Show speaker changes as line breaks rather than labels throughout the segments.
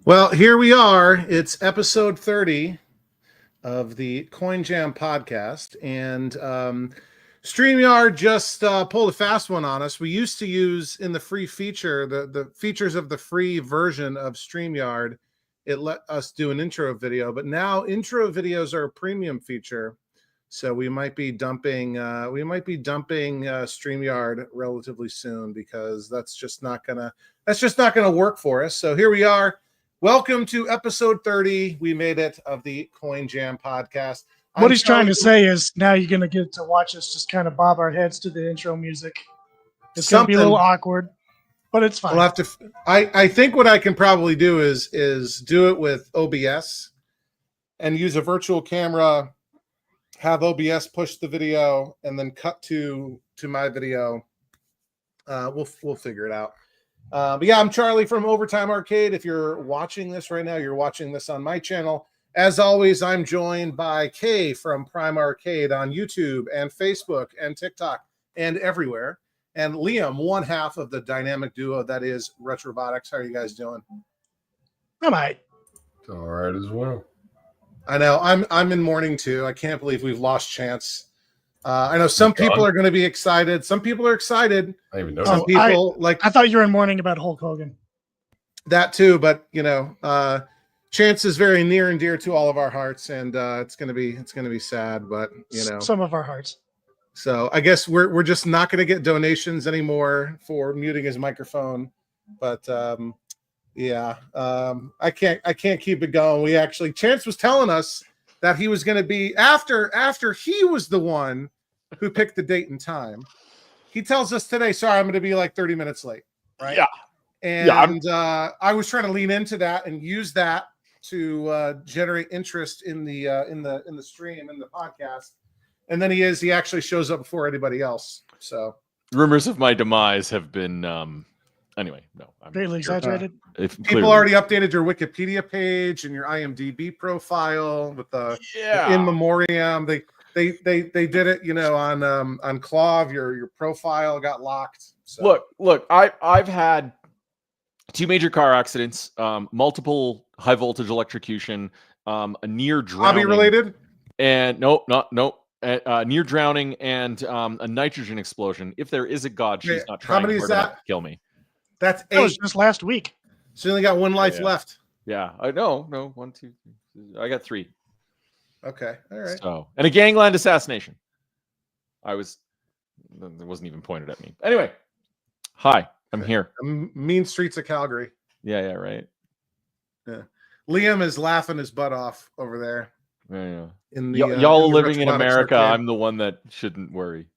Well, here we are. It's episode 30 of the Coin Jam podcast, and StreamYard just pulled a fast one on us. We used to use in the free feature, the features of the free version of StreamYard. It let us do an intro video, but now intro videos are a premium feature. So we might be dumping StreamYard relatively soon because that's just not gonna work for us. So here we are. Welcome to episode 30. We made it of the Coin Jam podcast.
What he's trying to say is now you're going to get to watch us just kind of bob our heads to the intro music. It's going to be a little awkward, but it's fine.
We'll have to. I think what I can probably do is do it with OBS and use a virtual camera, have OBS push the video, and then cut to my video. We'll figure it out. But yeah, I'm Charlie from Overtime Arcade. If you're watching this right now, you're watching this on my channel. As always, I'm joined by Kay from Prime Arcade on YouTube and Facebook and TikTok and everywhere. And Liam, one half of the dynamic duo that is Retrobotics. How are you guys doing?
All right.
All right as well.
I know. I'm in mourning too. I can't believe we've lost Chance. I know some people are going to be excited. Some people are excited.
I even know.
Some people
I thought you were in mourning about Hulk Hogan.
That too, but Chance is very near and dear to all of our hearts, and it's gonna be sad, but
some of our hearts.
So I guess we're just not gonna get donations anymore for muting his microphone. But I can't keep it going. Chance was telling us that he was gonna be after he was the one who picked the date and time. He tells us today, sorry, I'm gonna be like 30 minutes late. Right?
Yeah.
And I was trying to lean into that and use that to generate interest in the stream, in the podcast. And then he actually shows up before anybody else. So
rumors of my demise have been anyway, no. I'm
greatly exaggerated.
People already updated your Wikipedia page and your IMDb profile with the in memoriam. They did it, on Clav. Your profile got locked. So.
Look, I've had 2 major car accidents, multiple high voltage electrocution, a near drowning.
Hobby related?
And no, near drowning and a nitrogen explosion. If there is a God, she's not trying hard enough to kill me.
That's 8.
That was just last week.
So you only got 1 life left.
Yeah, I know. No, 1, 2, 3. I got 3.
Okay, all right.
So, and a gangland assassination. It wasn't even pointed at me. Anyway, hi. I'm here.
Mean streets of Calgary.
Yeah, right.
Yeah, Liam is laughing his butt off over there.
Yeah.
Y'all
living in America. Arcade. I'm the one that shouldn't worry.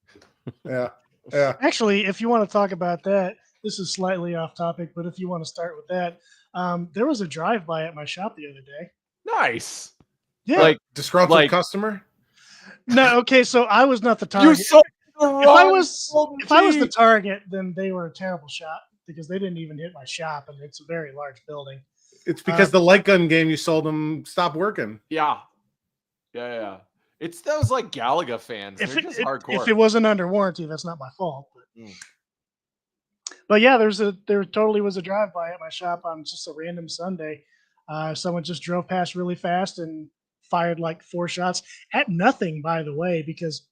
Yeah.
Actually, if you want to talk about that, this is slightly off topic, but if you want to start with that, there was a drive-by at my shop the other day.
Nice.
Yeah.
Like
disgruntled customer.
No. Okay. So I was not the target. If I was the target, then they were a terrible shot because they didn't even hit my shop, and it's a very large building.
It's because the light gun game you sold them stopped working.
Yeah. It's those like Galaga fans. They're just hardcore.
If it wasn't under warranty, that's not my fault. But yeah, there totally was a drive-by at my shop on just a random Sunday. Someone just drove past really fast and fired like 4 shots at nothing, by the way, because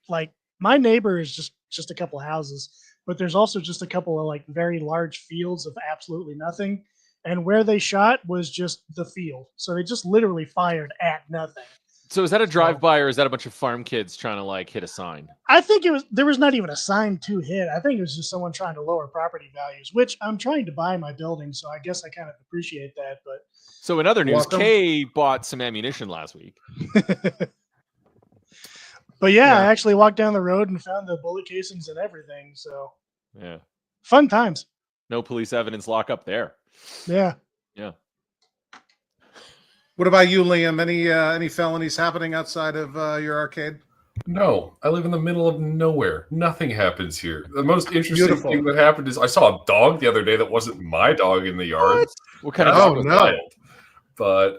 like my neighbor is just a couple of houses, but there's also just a couple of like very large fields of absolutely nothing. And where they shot was just the field. So they just literally fired at nothing.
So is that a drive-by or is that a bunch of farm kids trying to like hit a sign?
I think there was not even a sign to hit. I think it was just someone trying to lower property values, which I'm trying to buy my building. So I guess I kind of appreciate that. But
so in other news, Kay bought some ammunition last week.
But yeah, I actually walked down the road and found the bullet casings and everything. So
yeah,
fun times.
No police evidence lockup there.
Yeah.
What about you, Liam? Any felonies happening outside of your arcade?
No, I live in the middle of nowhere. Nothing happens here. The most interesting thing that happened is I saw a dog the other day that wasn't my dog in the yard.
What kind of dog was that?
But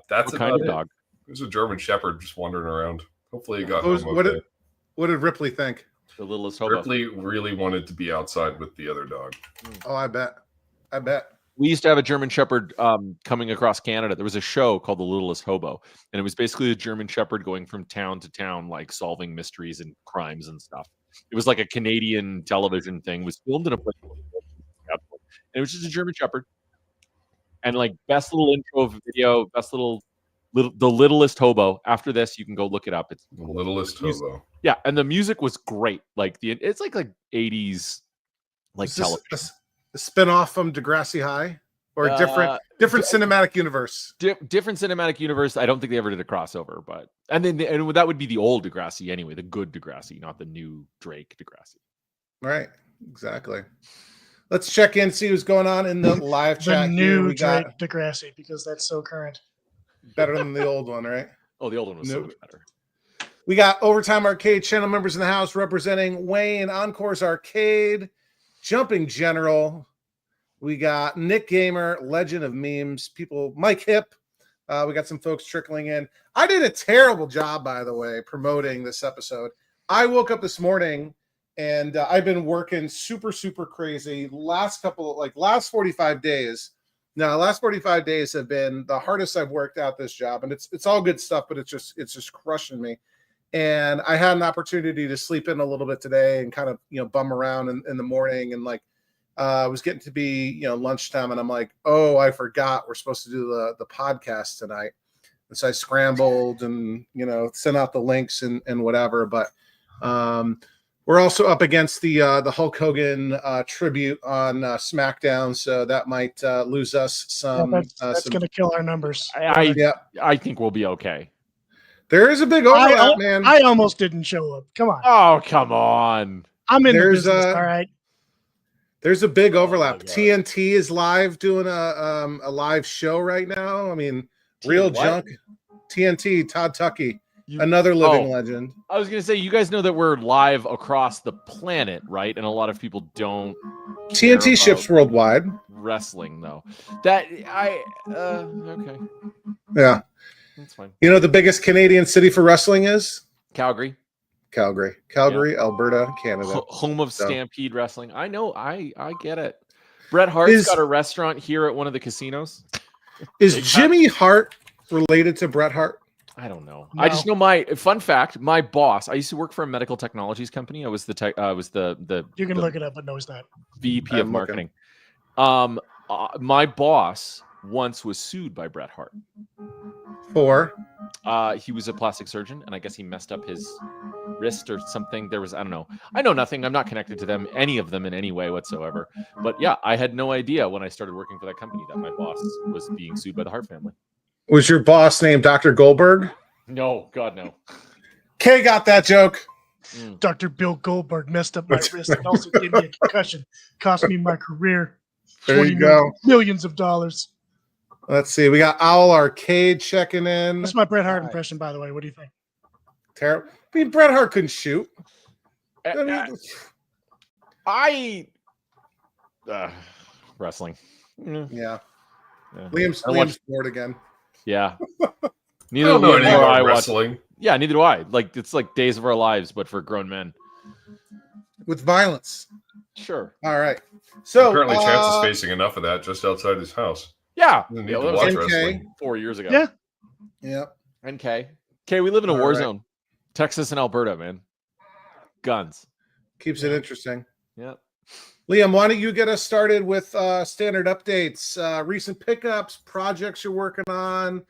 that's
what kind of dog?
It was a German Shepherd just wandering around. Hopefully, he got home
okay. What did Ripley think?
The littlest hobo.
Ripley really wanted to be outside with the other dog.
Oh, I bet.
We used to have a German Shepherd coming across Canada. There was a show called The Littlest Hobo, and it was basically a German Shepherd going from town to town, like solving mysteries and crimes and stuff. It was like a Canadian television thing. It was filmed in a place, and it was just a German Shepherd. And like best little intro video, best little The Littlest Hobo. After this, you can go look it up. It's
The Littlest Hobo.
Yeah, and the music was great. Like it's like 80s like television.
A spin-off from Degrassi High, or a different cinematic universe.
Different cinematic universe. I don't think they ever did a crossover, but and that would be the old Degrassi anyway, the good Degrassi, not the new Drake Degrassi.
Right, exactly. Let's check in, see what's going on in the live chat.
The new Drake Degrassi, because that's so current.
Better than the old one, right?
Oh, the old one was so much better.
We got Overtime Arcade channel members in the house representing Wayne, Encore's Arcade, Jumping General. We got Nick Gamer, Legend of Memes, people, Mike Hip. We got some folks trickling in. I did a terrible job, by the way, promoting this episode. I woke up this morning and I've been working super, super crazy. Last 45 days. Now, last 45 days have been the hardest I've worked out this job, and it's all good stuff, but it's just crushing me. And I had an opportunity to sleep in a little bit today and kind of, bum around in the morning. And like, it was getting to be, lunchtime, and I'm like, oh, I forgot we're supposed to do the podcast tonight. And so I scrambled and, sent out the links and whatever. But we're also up against the Hulk Hogan tribute on SmackDown. So that might lose us some.
That's going to kill our numbers.
I think we'll be okay.
There is a big overlap, man.
I almost didn't show up. Come on.
Oh, come on.
I'm in the business, all right.
There's a big overlap. TNT is live doing a live show right now. I mean, Real Junk. TNT, Todd Tuckey, another living legend.
I was going to say, you guys know that we're live across the planet, right? And a lot of people don't.
TNT ships worldwide.
Wrestling, though. Okay.
Yeah.
That's fine.
You know the biggest Canadian city for wrestling is?
Calgary,
Alberta, Canada.
Home of Stampede Wrestling. I know. I get it. Bret Hart's got a restaurant here at one of the casinos.
Is Jimmy Hart related to Bret Hart?
I don't know.
No.
I just know fun fact. My boss. I used to work for a medical technologies company. I was the
You can look it up, but no, it's not.
VP of marketing. My boss once was sued by Bret Hart.
For?
He was a plastic surgeon, and I guess he messed up his wrist or something. I don't know. I know nothing. I'm not connected to them, any of them in any way whatsoever. But yeah, I had no idea when I started working for that company that my boss was being sued by the Hart family.
Was your boss named Dr. Goldberg?
No, God, no.
Kay got that joke.
Dr. Bill Goldberg messed up my wrist and also gave me a concussion. Cost me my career.
There you go.
Millions of dollars.
Let's see. We got Owl Arcade checking in.
That's my Bret Hart impression, by the way. What do you think?
Terrible. I mean, Bret Hart couldn't shoot.
Wrestling.
Yeah. Liam's bored again.
Yeah.
Neither do I wrestling.
Yeah, neither do I. Like, it's like Days of Our Lives, but for grown men.
With violence.
Sure.
All right. So
apparently Chance is facing enough of that just outside his house.
Yeah.
Need to watch wrestling
4 years ago.
Yeah.
Yep.
NK. We live in a war zone. Texas and Alberta, man. Guns.
Keeps it interesting.
Yep.
Liam, why don't you get us started with standard updates, recent pickups, projects you're working on,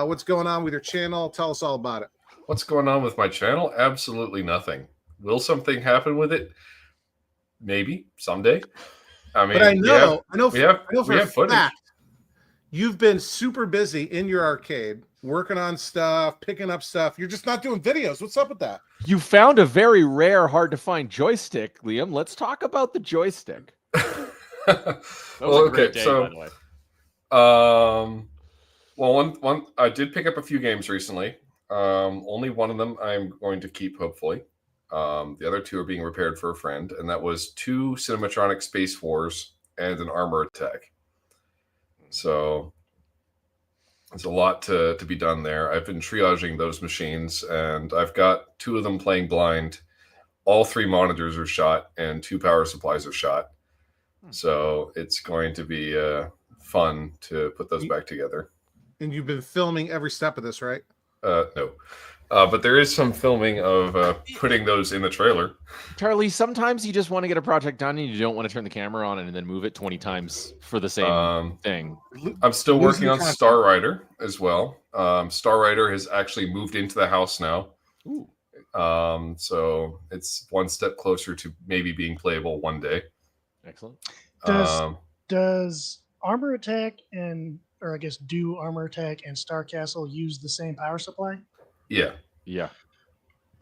what's going on with your channel? Tell us all about it.
What's going on with my channel? Absolutely nothing. Will something happen with it? Maybe someday. I mean,
but I know
we have footage.
Fact, you've been super busy in your arcade, working on stuff, picking up stuff. You're just not doing videos. What's up with that?
You found a very rare, hard to find joystick, Liam. Let's talk about the joystick.
Okay, so one I did pick up a few games recently. Only one of them I'm going to keep, hopefully. The other two are being repaired for a friend, and that was 2 Cinematronic Space Wars and an Armor Attack. So there's a lot to be done there. I've been triaging those machines, and I've got 2 of them playing blind. All 3 monitors are shot, and 2 power supplies are shot. So it's going to be fun to put those back together.
And you've been filming every step of this, right?
No. But there is some filming of putting those in the trailer.
Charlie, sometimes you just want to get a project done and you don't want to turn the camera on and then move it 20 times for the same thing.
I'm still
Losing
working on
content.
Star Rider as well. Star Rider has actually moved into the house now.
Ooh.
So it's one step closer to maybe being playable one day.
Excellent.
Does Armor Attack or I guess do Armor Attack and Star Castle use the same power supply?
Yeah.
Yeah.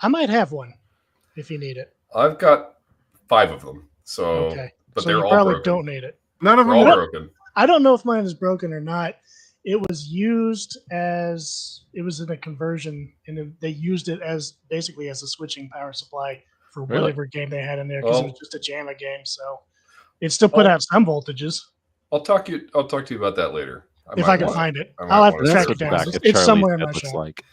I might have one if you need it.
I've got 5 of them. So,
Okay.
but
So
they're
you
all
probably
broken.
don't need it.
None of
They're
them.
all broken.
I don't know if mine is broken or not. It was used it was in a conversion, and they used it as basically as a switching power supply for
Really?
whatever game they had in there because it
Well-
was just a JAMA game. So it still put out some voltages.
I'll talk to you about that later.
If I can find it,
I might
I'll have to
wanna
track
see
it down.
back
It's,
at
it's
Charlie's
somewhere in
head
my
looks
shop.
like.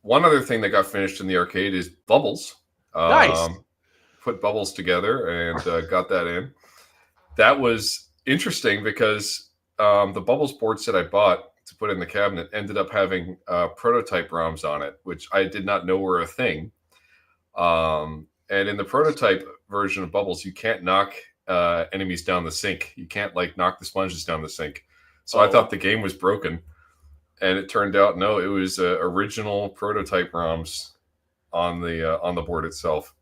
One other thing that got finished in the arcade is Bubbles.
Nice.
Put Bubbles together and got that in. That was interesting because the Bubbles board set I bought to put in the cabinet ended up having prototype ROMs on it, which I did not know were a thing. And in the prototype version of Bubbles, you can't knock enemies down the sink. You can't knock the sponges down the sink. So I thought the game was broken. And it turned out, no, it was original prototype ROMs on the board itself.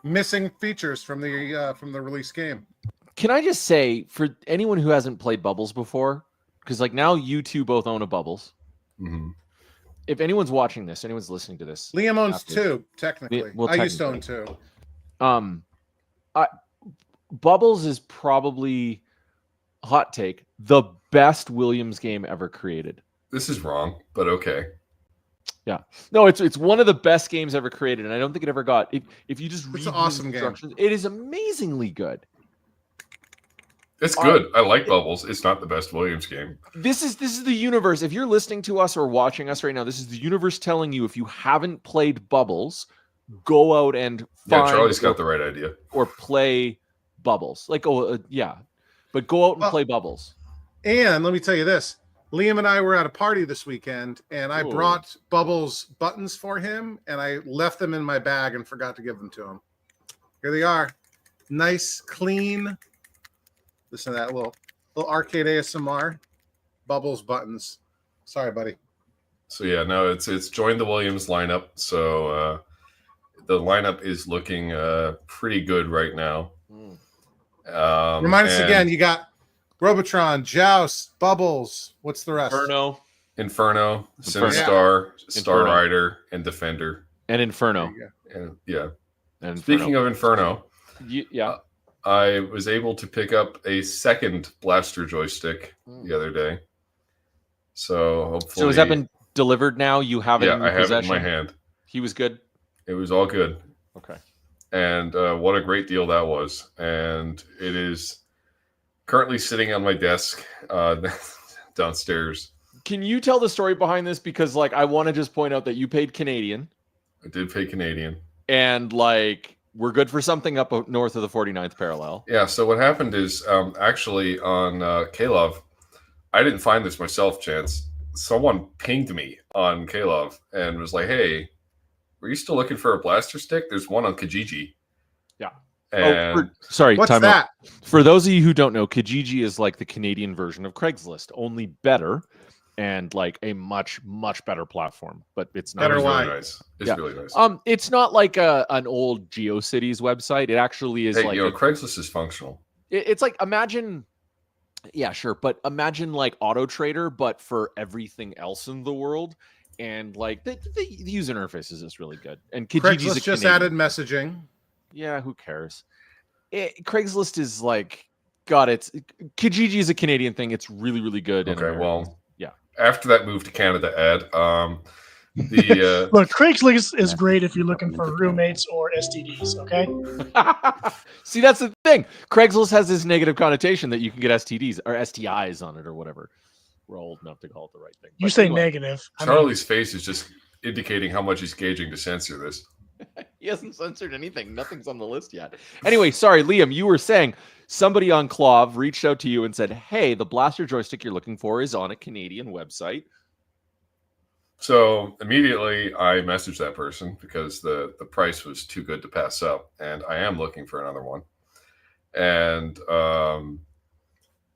Missing features from the release game.
Can I just say, for anyone who hasn't played Bubbles before, because now you two both own a Bubbles.
Mm-hmm.
If anyone's watching this, anyone's listening to this,
Liam owns
after-
2, technically.
Well,
I used to own 2.
Bubbles is probably, hot take, the best Williams game ever created.
This is wrong, but okay.
Yeah, no, it's one of the best games ever created, and I don't think it ever got. If you just read
It's an
the
awesome game.
instructions, it is amazingly good.
It's good. I like Bubbles. It's not the best Williams game.
This is the universe. If you're listening to us or watching us right now, this is the universe telling you, if you haven't played Bubbles, go out and
Yeah,
find
Charlie's got the right idea.
or play Bubbles. But go out and play Bubbles.
And let me tell you this. Liam and I were at a party this weekend, and I
Ooh.
brought Bubbles buttons for him, and I left them in my bag and forgot to give them to him. Here they are. Nice, clean. Listen to that little arcade ASMR. Bubbles buttons. Sorry, buddy.
So yeah, no, it's joined the Williams lineup. So the lineup is looking pretty good right now.
Remind us
and
again, you got Robotron, Joust, Bubbles. What's the rest?
Inferno,
Inferno.
Sinistar, Star
Inferno.
Rider, and Defender.
And
There
Inferno.
you go.
And yeah.
And
Speaking of Inferno,
yeah.
I was able to pick up a second blaster joystick the other day. So hopefully,
So has that been delivered now? You have it
yeah,
in your
I have it in
possession?
my hand.
He was good?
It was all good.
Okay.
And what a great deal that was. And it is currently sitting on my desk downstairs.
Can you tell the story behind this? Because I want to just point out that you paid Canadian.
I did pay Canadian.
And we're good for something up north of the 49th parallel.
Yeah, so what happened is actually on Kalov, I didn't find this myself, Chance. Someone pinged me on Kalov and was like, hey, were you still looking for a blaster stick? There's one on Kijiji.
Yeah.
And
Sorry,
What's
time
that?
out. For those of you who don't know, Kijiji is the Canadian version of Craigslist, only better and a much, much better platform. But it's not.
that
Better
was
why?
really nice. It's
Yeah.
really nice.
It's not like an old GeoCities website. It actually is
Hey, Craigslist is functional.
it's imagine. Yeah, sure. But imagine Auto Trader, but for everything else in the world. And the user interface is just really good. And Kijiji's
Craigslist just added messaging.
Yeah, who cares? Craigslist is Kijiji is a Canadian thing. It's really, really good. and
Okay,
American.
well,
yeah.
After that move to Canada ad, the
Look, Craigslist is great if you're looking for roommates or STDs. Okay.
See, that's the thing. Craigslist has this negative connotation that you can get STDs or STIs on it or whatever. We're old enough to call it the right thing.
You
But
say
anyway.
negative. I mean,
Charlie's face is just indicating how much he's gauging to censor this.
He hasn't censored anything. Nothing's on the list yet. Anyway, sorry, Liam, you were saying somebody on Clov reached out to you and said, hey, the blaster joystick you're looking for is on a Canadian website.
So immediately I messaged that person because the price was too good to pass up. And I am looking for another one. And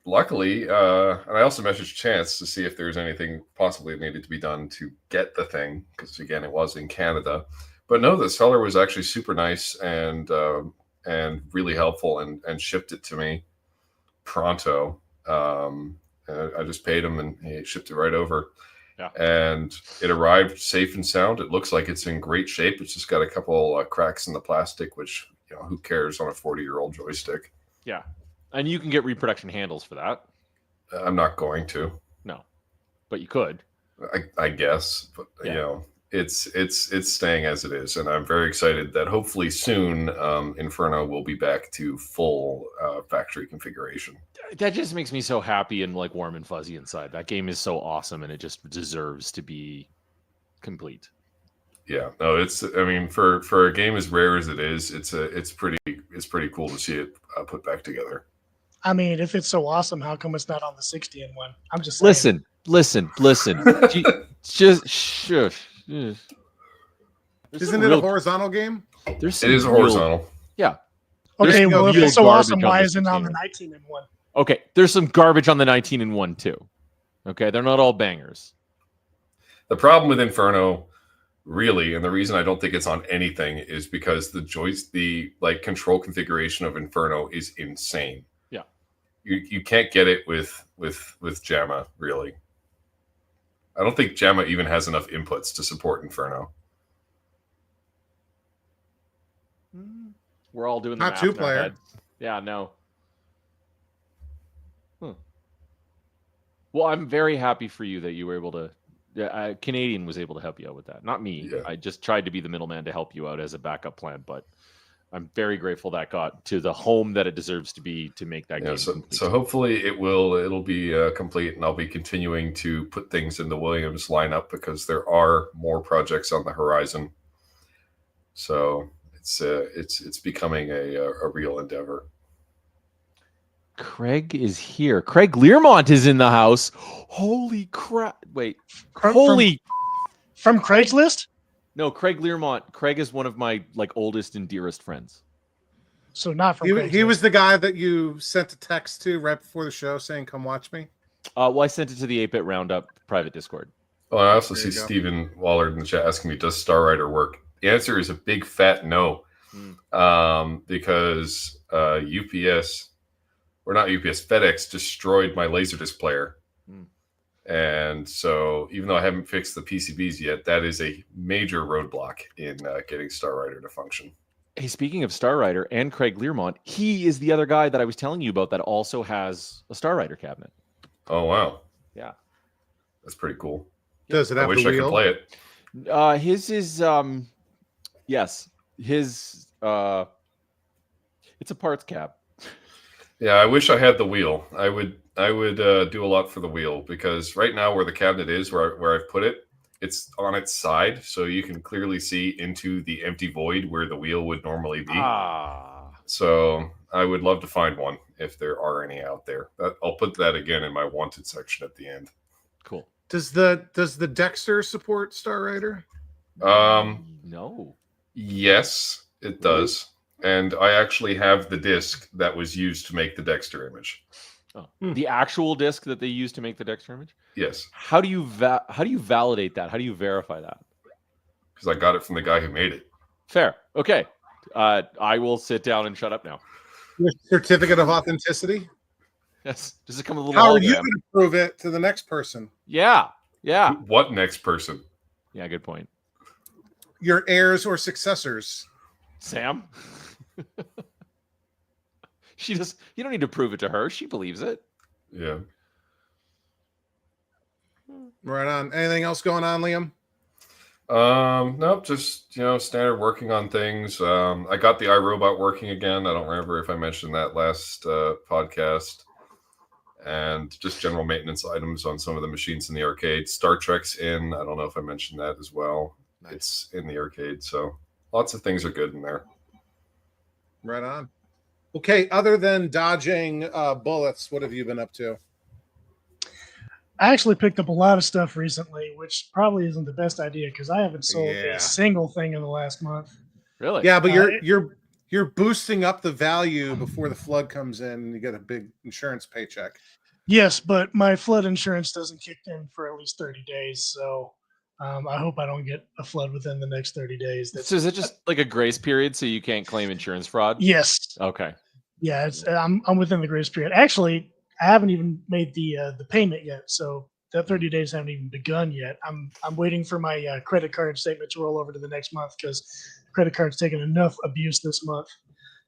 luckily, and I also messaged Chance to see if there's anything possibly that needed to be done to get the thing. Because again, it was in Canada. But no, the seller was actually super nice and really helpful and shipped it to me pronto. And I just paid him and he shipped it right over.
Yeah.
And it arrived safe and sound. It looks like it's in great shape. It's just got a couple cracks in the plastic, which, who cares on a 40-year-old joystick?
Yeah. And you can get reproduction handles for that.
I'm not going to.
No. But you could.
I guess. But, it's staying as it is. And I'm very excited that hopefully soon Inferno will be back to full factory configuration.
That just makes me so happy and like warm and fuzzy inside. That game is so awesome and it just deserves to be complete.
Yeah, no, for a game as rare as it is, it's pretty cool to see it put back together.
I mean, if it's so awesome, how come it's not on the 60-in one? I'm just saying.
Listen. Just shush.
Isn't it a horizontal game?
It is a horizontal.
Yeah.
Okay,
There's
well, if
real
it's so awesome,
garbage on
why
the
isn't it on the
16-in.
19-in one?
Okay, there's some garbage on the 19-in-1 too. Okay, they're not all bangers.
The problem with Inferno, really, and the reason I don't think it's on anything is because the control configuration of Inferno is insane.
Yeah,
you can't get it with JAMA, really. I don't think JAMA even has enough inputs to support Inferno.
We're all doing the
Not
math in our
two-player.
head. Yeah, no. Well, I'm very happy for you that you were able to. Canadian was able to help you out with that. Not me.
Yeah.
I just tried to be the middleman to help you out as a backup plan, but I'm very grateful that got to the home that it deserves to be to make that game complete.
So hopefully it'll be complete, and I'll be continuing to put things in the Williams lineup because there are more projects on the horizon. So it's becoming a real endeavor.
Craig is here. Craig Learmont is in the house. Holy crap! Wait,
From Craigslist?
No, Craig Learmont. Craig is one of my oldest and dearest friends.
So not from Craigslist.
He was the guy that you sent a text to right before the show saying, "Come watch me."
Well, I sent it to the 8-Bit Roundup private Discord.
Oh, I also
There
see
you go.
Stephen Wallard in the chat asking me, "Does Star Rider work?" The answer is a big fat no, because UPS, or not UPS, FedEx destroyed my Laserdisc player. And so even though I haven't fixed the PCBs yet, that is a major roadblock in getting Star Rider to function.
Hey, speaking of Star Rider and Craig Learmont, he is the other guy that I was telling you about that also has a Star Rider cabinet.
Oh, wow.
Yeah.
That's pretty cool.
Does it
I
have
wish
the
I could
wheel?
play it.
His is yes. His it's a parts cab.
Yeah, I wish I had the wheel. I would do a lot for the wheel, because right now where the cabinet is, where I've put it, it's on its side, so you can clearly see into the empty void where the wheel would normally be. So I would love to find one if there are any out there. I'll put that again in my wanted section at the end.
Cool.
Does the Dexter support Star Rider?
No.
Yes, it does. And I actually have the disc that was used to make the Dexter image.
Oh. The actual disc that they used to make the Dexter image?
Yes.
How do you validate that? How do you verify that?
Because I got it from the guy who made it.
Fair. Okay. I will sit down and shut up now.
Your certificate of authenticity?
Yes. Does it come with a little
How are you
hologram?
going to prove it to the next person?
Yeah. Yeah.
What next person?
Yeah, good point.
Your heirs or successors?
Sam? You don't need to prove it to her. She believes it.
Yeah.
Right on. Anything else going on, Liam?
Nope, just standard working on things. I got the iRobot working again. I don't remember if I mentioned that last podcast. And just general maintenance items on some of the machines in the arcade. Star Trek's in. I don't know if I mentioned that as well.
Nice.
It's in the arcade, so Lots of things are good in there.
Right on. Okay, other than dodging bullets, what have you been up to?
I actually picked up a lot of stuff recently, which probably isn't the best idea because I haven't sold
Yeah.
a single thing in the last month.
Really?
Yeah, but
it-
you're boosting up the value before the flood comes in and you get a big insurance paycheck.
Yes, but my flood insurance doesn't kick in for at least 30 days. So I hope I don't get a flood within the next 30 days.
So is it just like a grace period so you can't claim insurance fraud?
Yes.
Okay.
Yeah, I'm within the grace period. Actually, I haven't even made the payment yet, so that 30 days haven't even begun yet. I'm waiting for my credit card statement to roll over to the next month because credit card's taken enough abuse this month.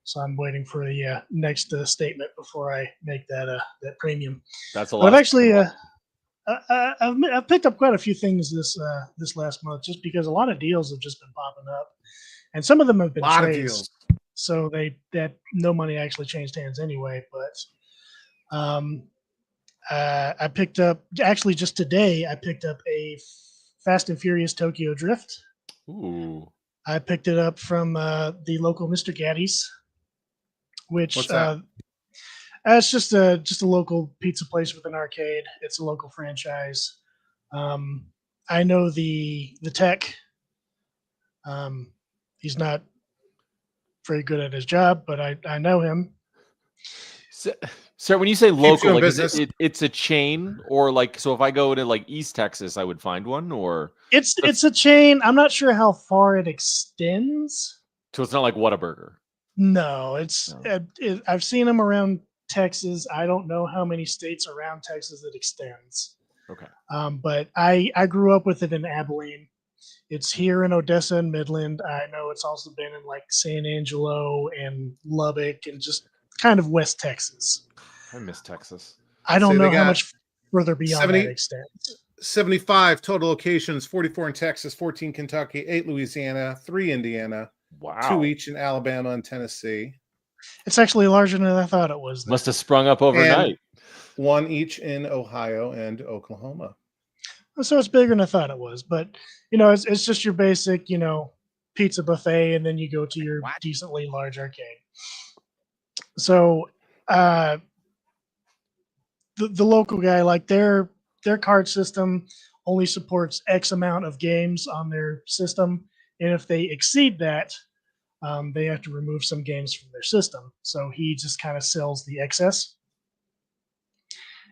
So I'm waiting for the next statement before I make that premium.
That's a lot.
But I've actually I've picked up quite a few things this last month just because a lot of deals have just been popping up, and some of them have been
A lot of
trades.
deals.
So that no money actually changed hands anyway. But I picked up actually just today. I picked up a Fast and Furious Tokyo Drift.
Ooh.
I picked it up from the local Mr. Gaddy's, which
What's that?
it's just a local pizza place with an arcade. It's a local franchise. I know the tech. He's not very good at his job, but I know him.
So when you say local,
doing
like is
business.
it's a chain, or like, so if I go to like East Texas, I would find one, or
It's a chain. I'm not sure how far it extends.
so it's not like Whataburger.
No, it's
No.
I've seen them around Texas. I don't know how many states around Texas it extends.
Okay.
But I grew up with it in Abilene. It's here in Odessa and Midland. I know it's also been in like San Angelo and Lubbock and just kind of West Texas.
I miss Texas.
I don't
So they
know how
got
much further beyond
70
that extends.
75 total locations, 44 in Texas, 14 Kentucky, 8 Louisiana, 3 Indiana,
Wow.
2 each in Alabama and Tennessee,
It's actually larger than I thought it was.
Must have sprung up overnight.
1 each in Ohio and Oklahoma.
So it's bigger than I thought it was. But, it's just your basic, pizza buffet, and then you go to your decently large arcade. So the local guy, like their card system only supports X amount of games on their system. And if they exceed that, they have to remove some games from their system. So he just kind of sells the excess.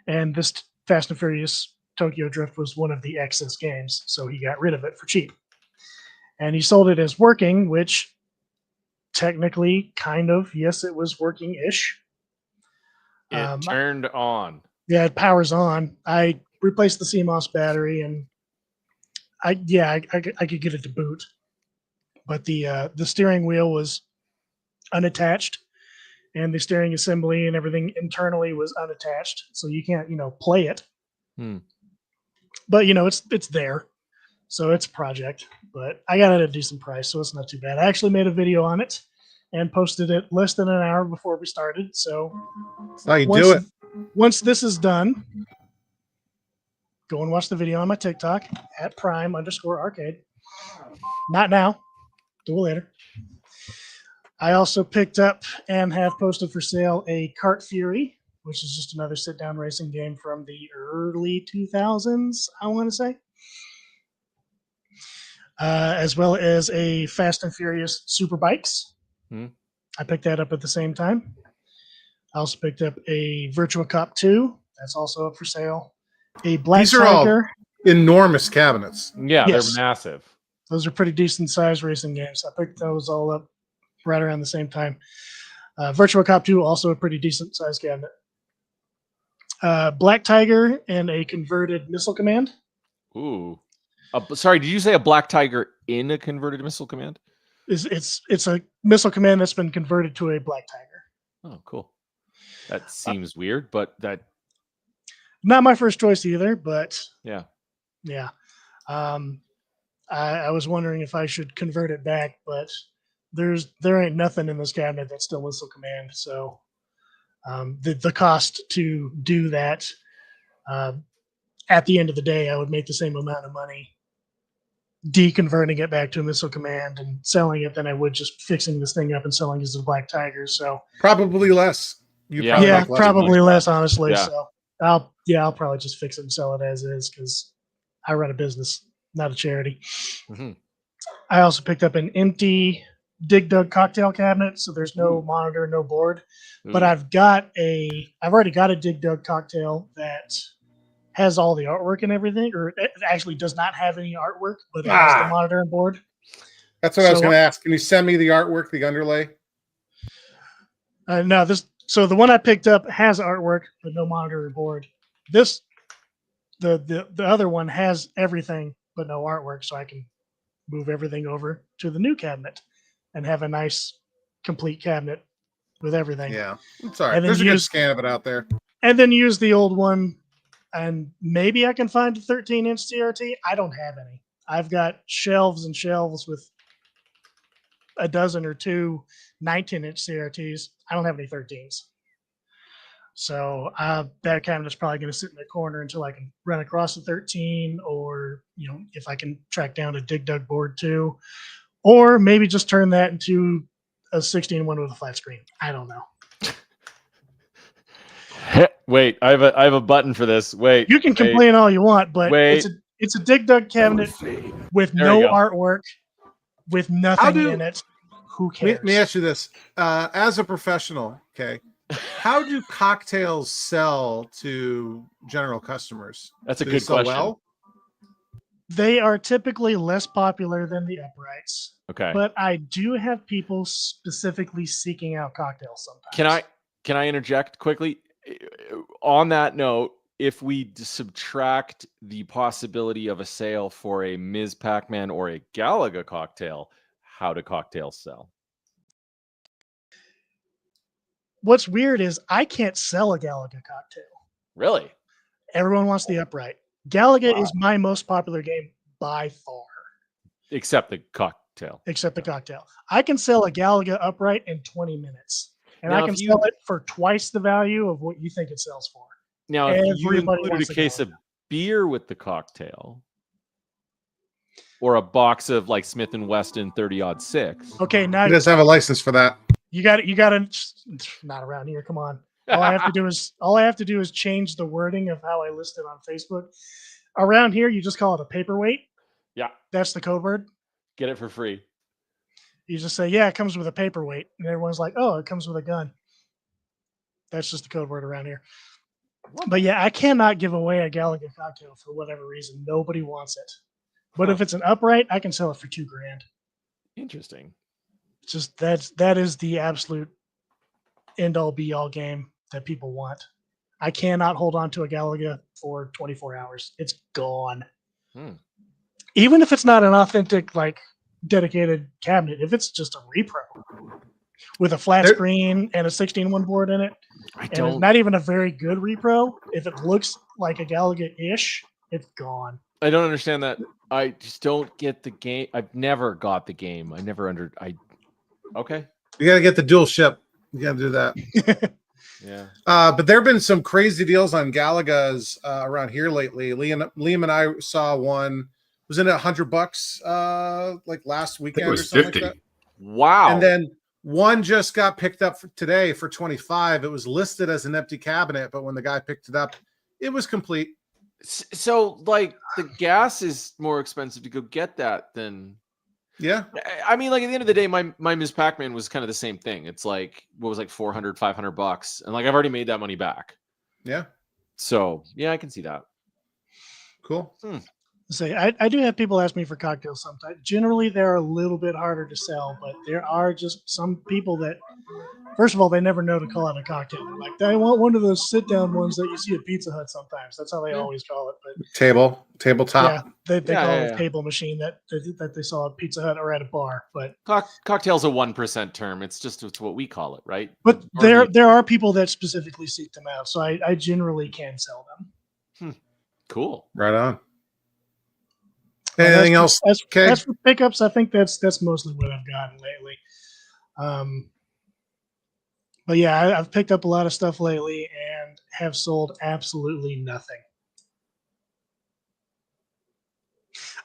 And this Fast and Furious Tokyo Drift was one of the excess games, so he got rid of it for cheap. And he sold it as working, which technically, kind of, yes, it was working-ish.
It turned on.
Yeah, it powers on. I replaced the CMOS battery, and I could get it to boot. But the steering wheel was unattached, and the steering assembly and everything internally was unattached, so you can't play it. But it's there, so it's a project. But I got it at a decent price, so it's not too bad. I actually made a video on it and posted it less than an hour before we started. So
That's how you do it.
Once this is done, go and watch the video on my TikTok at prime_arcade. Not now. Do it later. I also picked up and have posted for sale a Kart Fury, which is just another sit-down racing game from the early 2000s, I want to say. As well as a Fast and Furious Super Bikes. I picked that up at the same time. I also picked up a Virtua Cop 2. That's also up for sale. A Black
These are all
Tiger.
enormous cabinets.
Yeah,
Yes.
they're massive.
Those are pretty decent sized racing games. I picked those all up right around the same time. Virtua Cop 2, also a pretty decent sized cabinet. Black Tiger and a converted Missile Command.
Ooh. Sorry, did you say a Black Tiger in a converted Missile Command?
It's a Missile Command that's been converted to a Black Tiger.
Oh, cool. That seems weird, but that...
Not my first choice either, but...
Yeah.
Yeah. I was wondering if I should convert it back, but there ain't nothing in this cabinet that's still Missile Command, so the cost to do that, at the end of the day, I would make the same amount of money deconverting it back to a missile command and selling it than I would just fixing this thing up and selling it as a Black Tiger. So
Probably less. You
Yeah.
probably
yeah,
make less
probably
money.
less, honestly.
Yeah.
So I'll probably just fix it and sell it as is because I run a business, not a charity.
Mm-hmm.
I also picked up an empty Dig Dug cocktail cabinet, so there's no
Ooh.
monitor, no board. But
Ooh.
I've already got a Dig Dug cocktail that has all the artwork and everything, or it actually does not have any artwork, but it has the monitor and board.
That's what I was
So-
going to ask. Can you send me the artwork, the underlay?
No, so the one I picked up has artwork, but no monitor or board. The other one has everything, but no artwork, so I can move everything over to the new cabinet and have a nice complete cabinet with everything.
Yeah. It's all right.
And then
There's a good
use-
scan of it out there.
And then use the old one, and maybe I can find a 13-inch CRT. I don't have any. I've got shelves and shelves with a dozen or two 19-inch CRTs. I don't have any 13s. So that cabinet's probably going to sit in the corner until I can run across the 13, or if I can track down a Dig Dug board too, or maybe just turn that into a 16-1 with a flat screen. I don't know.
Wait, I have a button for this. Wait,
You can
wait.
complain all you want, but
Wait.
it's a Dig Dug cabinet with
There
no
we go.
artwork, with nothing in it. Who cares?
Let me ask you this. As a professional, okay, how do cocktails sell to general customers?
That's a
Do they
good
sell
question.
well?
They are typically less popular than the uprights,
Okay.
but I do have people specifically seeking out cocktails sometimes.
Can I interject quickly? On that note, if we subtract the possibility of a sale for a Ms. Pac-Man or a Galaga cocktail, how do cocktails sell?
What's weird is I can't sell a Galaga cocktail.
Really?
Everyone wants the upright. Galaga
Wow.
is my most popular game by far,
Except the cocktail.
except the cocktail. I can sell a Galaga upright in 20 minutes, and
Now,
I can
if you-
sell it for twice the value of what you think it sells for.
Now, if you
Everybody
included
wants
a
a
case of
Galaga.
beer with the cocktail, or a box of like Smith and Wesson 30-odd 6.
Okay, now
He doesn't have a license for that.
you got to not around here. Come on. All I have to do is change the wording of how I list it on Facebook. Around here, you just call it a paperweight.
Yeah,
That's the code word.
get it for free.
You just say, yeah, it comes with a paperweight. And everyone's like, oh, it comes with a gun. That's just the code word around here. But yeah, I cannot give away a Galaga cocktail for whatever reason. Nobody wants it. But if it's an upright, I can sell it for $2,000.
Interesting.
Just that is the absolute end all be all game that people want. I cannot hold on to a Galaga for 24 hours. It's gone. Even if it's not an authentic, like, dedicated cabinet, if it's just a repro with a flat screen and a 16-1 board in it, and it's not even a very good repro, if it looks like a Galaga-ish, it's gone.
I don't understand that. I just don't get the game. I've never got the game. Okay.
You got to get the dual ship. You got to do that.
Yeah.
But there have been some crazy deals on Galagas around here lately. Liam and I saw one. Was it $100 like last
I think
weekend
it
or
was
something
50.
like that?
Wow.
And then one just got picked up for today for 25. It was listed as an empty cabinet, but when the guy picked it up, it was complete.
So, like, the gas is more expensive to go get that than.
Yeah.
I mean, like, at the end of the day, my Ms. Pac-Man was kind of the same thing. It's like, what was like $400, $500, and like I've already made that money back.
Yeah.
So yeah, I can see that.
Cool.
Say, I do have people ask me for cocktails sometimes. Generally, they're a little bit harder to sell, but there are just some people that, first of all, they never know to call it a cocktail. They're like, I want one of those sit-down ones that you see at Pizza Hut sometimes. That's how they always call it. But
Tabletop.
yeah, they call it
yeah.
a table machine that they saw at Pizza Hut or at a bar. But
Cocktail's a 1% term. It's what we call it, right?
but
Or
there are people that specifically seek them out, so I generally can sell them.
Cool.
Right on.
Well,
Anything else? Okay.
As for pickups, I think that's mostly what I've gotten lately. But yeah, I've picked up a lot of stuff lately and have sold absolutely nothing.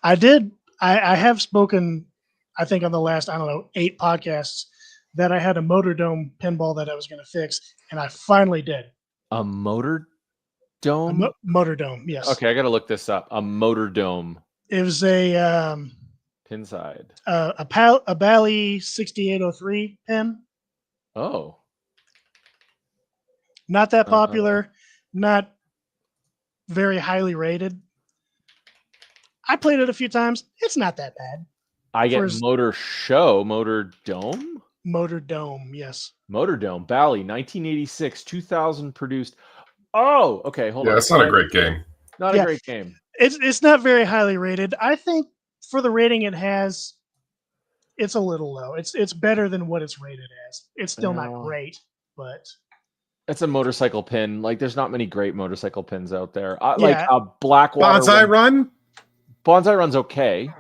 I did I have spoken, I think on the last, I don't know, 8 podcasts that I had a motor dome pinball that I was going to fix, and I finally did.
A motor dome?
Motor dome, yes.
Okay, I got to look this up. A motor dome.
It was a
Pinside.
a Bally 6803 pin.
Oh.
Not that popular, not very highly rated. I played it a few times. It's not that bad.
I get motor dome.
Motor dome, yes.
Motor dome, Bally, 1986, 2000 produced. Oh, okay, hold on.
Yeah, it's not a great game.
Not a great game.
It's not very highly rated. I think for the rating it has, it's a little low. It's better than what it's rated as. It's still not great, but
it's a motorcycle pin. Like, there's not many great motorcycle pins out there. Like a Blackwater
Bonsai Run.
Bonsai Run's okay.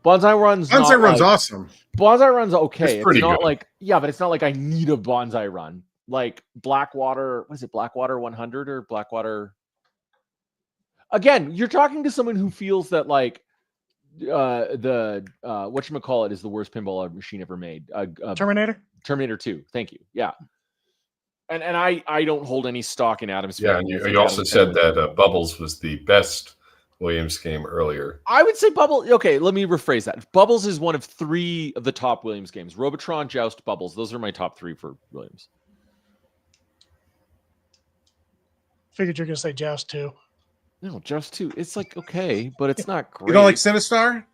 Bonsai Run's
awesome.
Bonsai Run's okay.
It's pretty
not
good.
like, yeah, but it's not like I need a Bonsai Run. Like Blackwater, what is it? Blackwater 100 or Blackwater? Again, you're talking to someone who feels that like the whatchamacallit is the worst pinball machine ever made.
Terminator
2. Thank you. Yeah. And I don't hold any stock in Adam's.
Yeah, and you also said that Bubbles was the best Williams game earlier.
I would say Bubble. Okay, let me rephrase that. Bubbles is one of 3 of the top Williams games. Robotron, Joust, Bubbles. Those are my top 3 for Williams.
Figured you're gonna say Joust 2.
No, Joust 2. It's like okay, but it's not great.
You don't like Sinistar?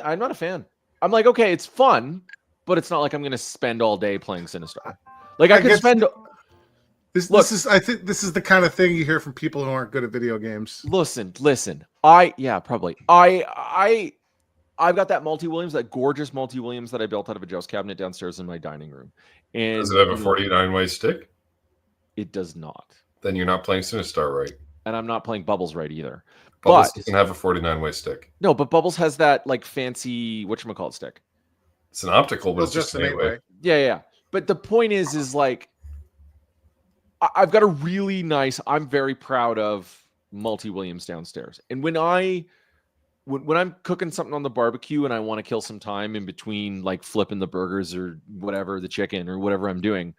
I'm not a fan. I'm like, okay, it's fun, but it's not like I'm gonna spend all day playing Sinistar. Like I could spend.
I think this is the kind of thing you hear from people who aren't good at video games.
Listen. Probably. I've got that multi-Williams, that gorgeous multi-Williams that I built out of a Joust cabinet downstairs in my dining room. And
does it have a 49-way stick?
It does not.
Then you're not playing Sinistar right.
And I'm not playing Bubbles right either.
Bubbles doesn't have a 49-way stick.
No, but Bubbles has that like fancy whatchamacallit stick.
It's an optical, but it's just an 8-way.
Yeah. But the point is like I've got a really nice, I'm very proud of multi-Williams downstairs. And when I'm cooking something on the barbecue and I want to kill some time in between like flipping the burgers or whatever, the chicken or whatever I'm doing,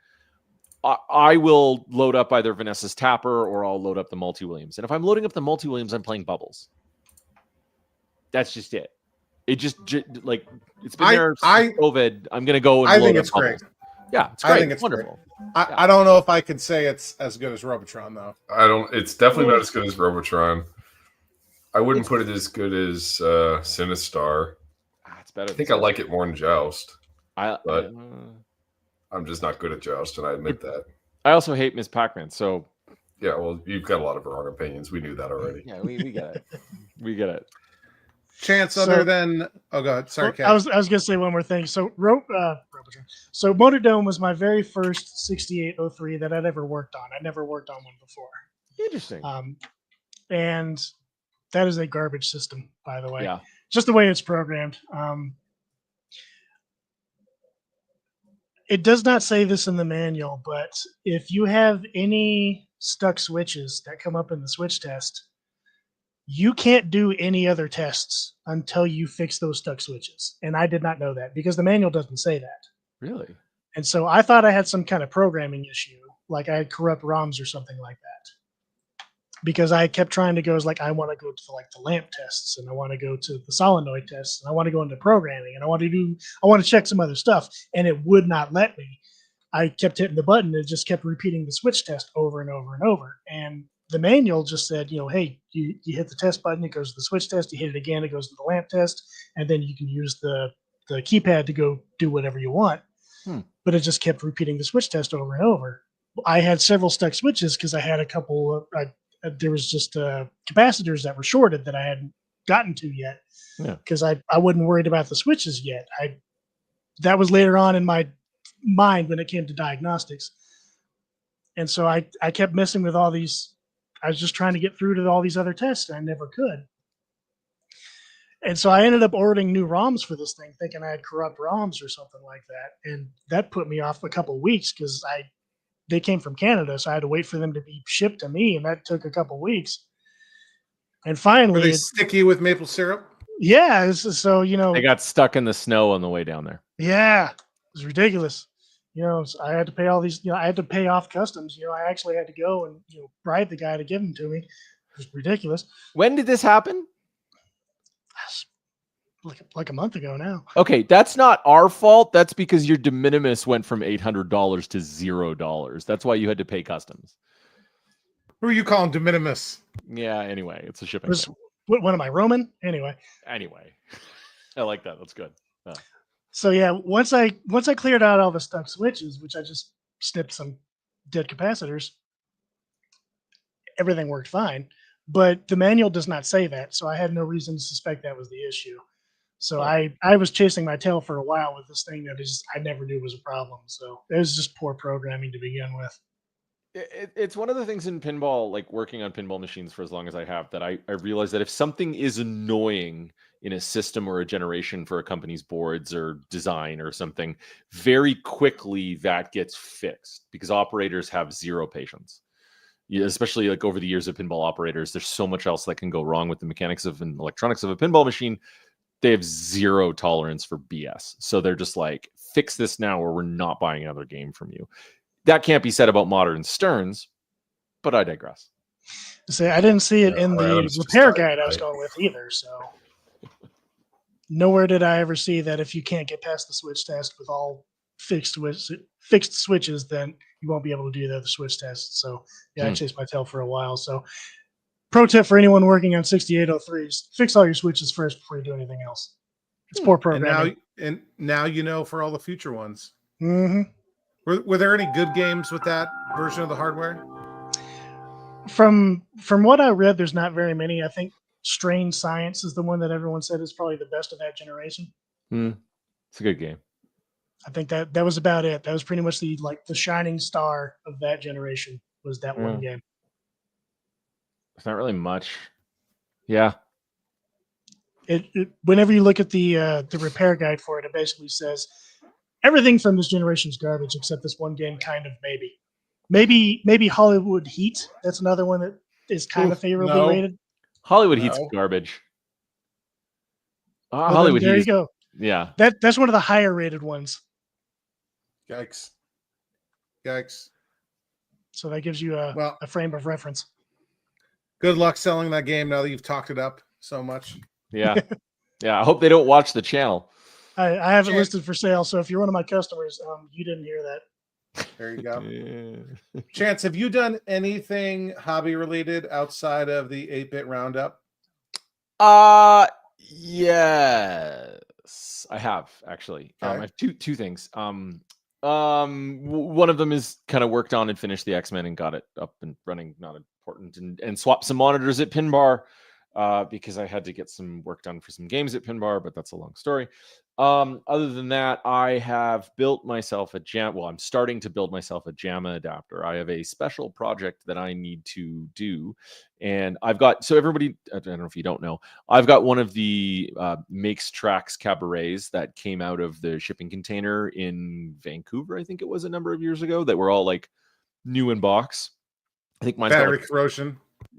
I will load up either Vanessa's Tapper or I'll load up the multi-Williams. And if I'm loading up the multi-Williams, I'm playing Bubbles. That's just it. It just like it's been there since COVID. I'm gonna go and
I
load
think
up
it's
Bubbles.
great.
Yeah, it's great.
I think it's
wonderful.
I don't know if I could say it's as good as Robotron though.
It's definitely not as good as Robotron. I wouldn't put it as good as Sinistar.
It's better.
I think I like it more than Joust.
But
I'm just not good at Joust, and I admit that.
I also hate Ms. Pac-Man, so
yeah, well, you've got a lot of wrong opinions. We knew that already.
Yeah, we get it. We get it.
Chance other than God, sorry, Kat.
I was gonna say one more thing. So so Motor Dome was my very first 6803 that I'd ever worked on. I never worked on one before.
Interesting.
And that is a garbage system, by the way.
Yeah.
Just the way it's programmed. It does not say this in the manual, but if you have any stuck switches that come up in the switch test, you can't do any other tests until you fix those stuck switches. And I did not know that because the manual doesn't say that.
Really?
And so I thought I had some kind of programming issue, like I had corrupt ROMs or something like that. Because I kept trying to go I want to go to the lamp tests, and I want to go to the solenoid tests, and I want to go into programming, and I want to check some other stuff, and it would not let me. I kept hitting the button, it just kept repeating the switch test over and over and over. And the manual just said, hey, you hit the test button, it goes to the switch test, you hit it again, it goes to the lamp test, and then you can use the keypad to go do whatever you want. But it just kept repeating the switch test over and over. I had several stuck switches because I had a couple there was just capacitors that were shorted that I hadn't gotten to yet because I wasn't worried about the switches yet. That was later on in my mind when it came to diagnostics. And so I kept messing with all these. I was just trying to get through to all these other tests, and I never could. And so I ended up ordering new ROMs for this thing, thinking I had corrupt ROMs or something like that. And that put me off a couple of weeks because they came from Canada, so I had to wait for them to be shipped to me, and that took a couple of weeks. And finally,
were they sticky with maple syrup?
Yeah, so
They got stuck in the snow on the way down there.
yeah, it was ridiculous. So I had to pay all these. I had to pay off customs. I actually had to go and bribe the guy to give them to me. It was ridiculous.
When did this happen?
Like a month ago now.
Okay, that's not our fault. That's because your de minimis went from $800 to $0. That's why you had to pay customs.
Who are you calling de minimis?
Yeah, anyway, it's a shipping thing.
What am I, Roman? Anyway,
I like that. That's good.
so yeah, once I cleared out all the stuck switches, which I just snipped some dead capacitors, everything worked fine. But the manual does not say that, so I had no reason to suspect that was the issue. So I was chasing my tail for a while with this thing that I never knew was a problem. So it was just poor programming to begin with.
It's one of the things in pinball, like working on pinball machines for as long as I have, that I realize that if something is annoying in a system or a generation for a company's boards or design or something, very quickly that gets fixed because operators have zero patience. Yeah, especially like over the years of pinball operators, there's so much else that can go wrong with the mechanics of and electronics of a pinball machine. They have zero tolerance for BS. So they're just like, fix this now or we're not buying another game from you. That can't be said about modern Sterns, but I digress.
See, I didn't see it in the
Adam's
repair
just
guide I was going with either. So nowhere did I ever see that if you can't get past the switch test with all fixed switches, then you won't be able to do the other switch tests. So yeah, I chased my tail for a while. So pro tip for anyone working on 6803s: fix all your switches first before you do anything else. It's poor programming.
And now you know for all the future ones.
Mm-hmm.
Were there any good games with that version of the hardware?
From what I read, there's not very many. I think Strange Science is the one that everyone said is probably the best of that generation.
It's a good game.
I think that was about it. That was pretty much the shining star of that generation was that one game.
It's not really much. Yeah.
It whenever you look at the repair guide for it, it basically says everything from this generation is garbage except this one game, kind of maybe Hollywood Heat. That's another one that is kind of favorably rated.
Hollywood Heat's garbage. Hollywood Heat.
There you go.
Yeah.
That's one of the higher rated ones.
Yikes.
So that gives you a frame of reference.
Good luck selling that game now that you've talked it up so much.
Yeah. Yeah. I hope they don't watch the channel.
I have it listed for sale. So if you're one of my customers, you didn't hear that.
There you go. Chance, have you done anything hobby related outside of the 8-bit roundup?
Yes, I have actually.
Okay.
I have two things. One of them is kind of worked on and finished the X-Men and got it up and running. Not important, and swapped some monitors at Pinbar because I had to get some work done for some games at Pinbar, but that's a long story. Other than that, I have built myself a I'm starting to build myself a JAMA adapter. I have a special project that I need to do. And I've got, so everybody, I don't know if you don't know, I've got one of the Makes Tracks cabarets that came out of the shipping container in Vancouver, I think it was a number of years ago, that were all like new in box. I think mine's
battery corrosion.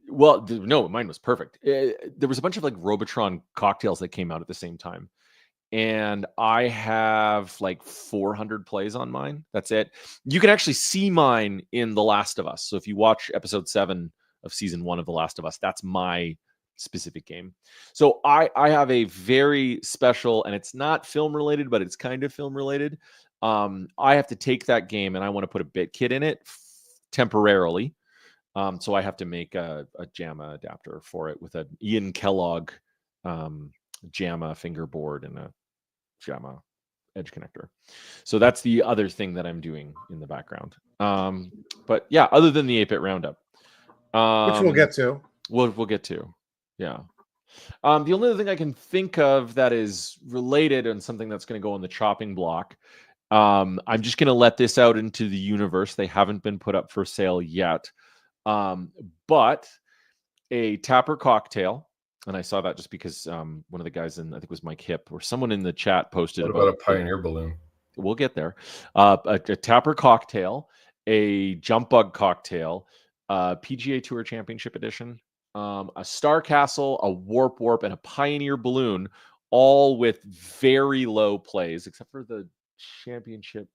Well, no, mine was perfect. There was a bunch of like Robotron cocktails that came out at the same time. And I have like 400 plays on mine. That's it. You can actually see mine in The Last of Us. So if you watch episode 7 of season 1 of The Last of Us, that's my specific game. So I have a very special, and it's not film related, but it's kind of film related. I have to take that game and I want to put a bit kit in it temporarily. So I have to make a JAMA adapter for it with an Ian Kellogg JAMA fingerboard and a JAMA edge connector. So that's the other thing that I'm doing in the background. But yeah, other than the 8-bit roundup,
which we'll get to.
We'll get to. Yeah. The only other thing I can think of that is related and something that's going to go on the chopping block. I'm just going to let this out into the universe. They haven't been put up for sale yet. But a Tapper cocktail. And I saw that just because one of the guys in, I think it was Mike Hip, or someone in the chat posted
about a Pioneer balloon.
We'll get there. A Tapper cocktail, a Jump Bug cocktail, PGA Tour Championship Edition, a Star Castle, a Warp, and a Pioneer Balloon, all with very low plays, except for the championship,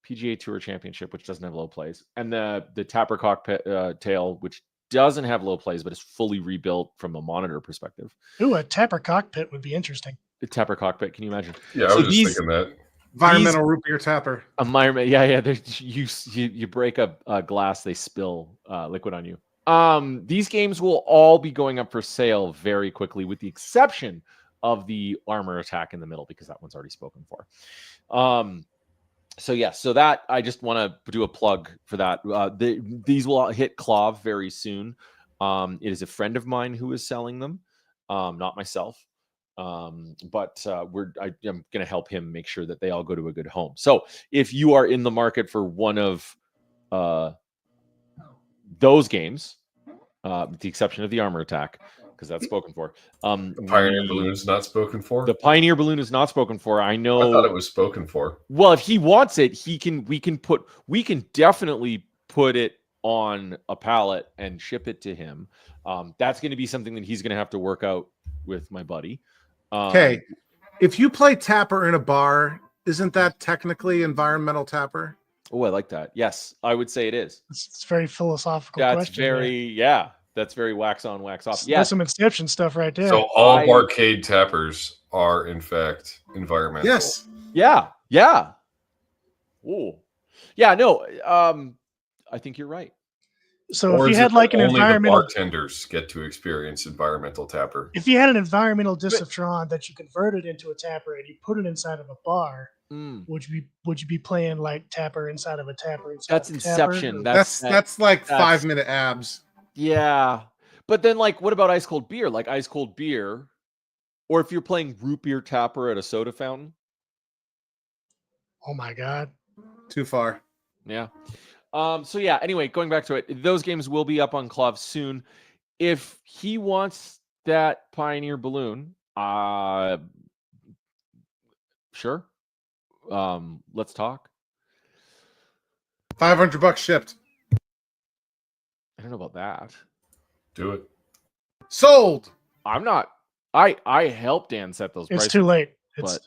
PGA Tour Championship, which doesn't have low plays, and the Tapper Cockpit Tail, which doesn't have low plays, but is fully rebuilt from a monitor perspective.
Ooh, a Tapper Cockpit would be interesting.
The Tapper Cockpit, can you imagine?
Yeah, I was just thinking that.
Environmental root beer tapper.
Environment, yeah. You break a glass, they spill liquid on you. These games will all be going up for sale very quickly, with the exception of the armor attack in the middle, because that one's already spoken for. So that I just want to do a plug for that. These will hit Clov very soon. It is a friend of mine who is selling them, not myself. But I'm going to help him make sure that they all go to a good home. So if you are in the market for one of those games, with the exception of the armor attack, because that's spoken for.
The Pioneer Balloon is not spoken for.
The Pioneer Balloon is not spoken for. I know.
I thought it was spoken for.
Well, if he wants it, we can definitely put it on a pallet and ship it to him. That's going to be something that he's going to have to work out with my buddy.
Okay, if you play Tapper in a bar, isn't that technically environmental Tapper?
Oh, I like that. Yes, I would say it is.
It's very philosophical.
That's
question,
very, that's very wax on, wax off. Yeah,
That's some Inception stuff right there.
So all barcade tappers are in fact environmental.
Yes.
Yeah. Oh, yeah. No, I think you're right.
So
Or
if you
is
had
it
like an
only
environmental,
the bartenders get to experience environmental tapper.
if you had an environmental Discitron that you converted into a Tapper and you put it inside of a bar, would you be playing like Tapper inside of a Tapper?
That's Inception.
That's like 5-minute abs.
Yeah, but then like, what about ice cold beer? Like ice cold beer, or if you're playing root beer tapper at a soda fountain.
Oh my God!
Too far.
Yeah. So yeah. Anyway, going back to it, those games will be up on Clov soon. If he wants that Pioneer Balloon, sure. Let's talk.
$500 shipped.
I don't know about that.
Do it.
Sold.
I'm not. I helped Dan set those prices.
It's too late.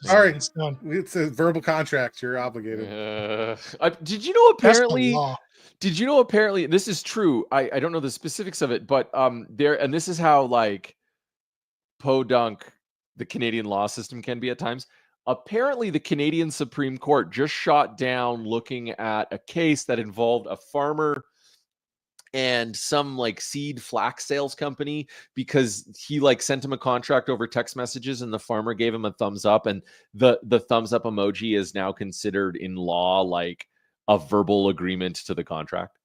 Sorry.
It's done.
It's a verbal contract. You're obligated.
Did you know
That's the
apparently?
law.
Did you know apparently? This is true. I don't know the specifics of it, but there, and this is how like podunk the Canadian law system can be at times. Apparently, the Canadian Supreme Court just shot down looking at a case that involved a farmer and some like seed flax sales company, because he like sent him a contract over text messages and the farmer gave him a thumbs up, and the thumbs up emoji is now considered in law like a verbal agreement to the contract.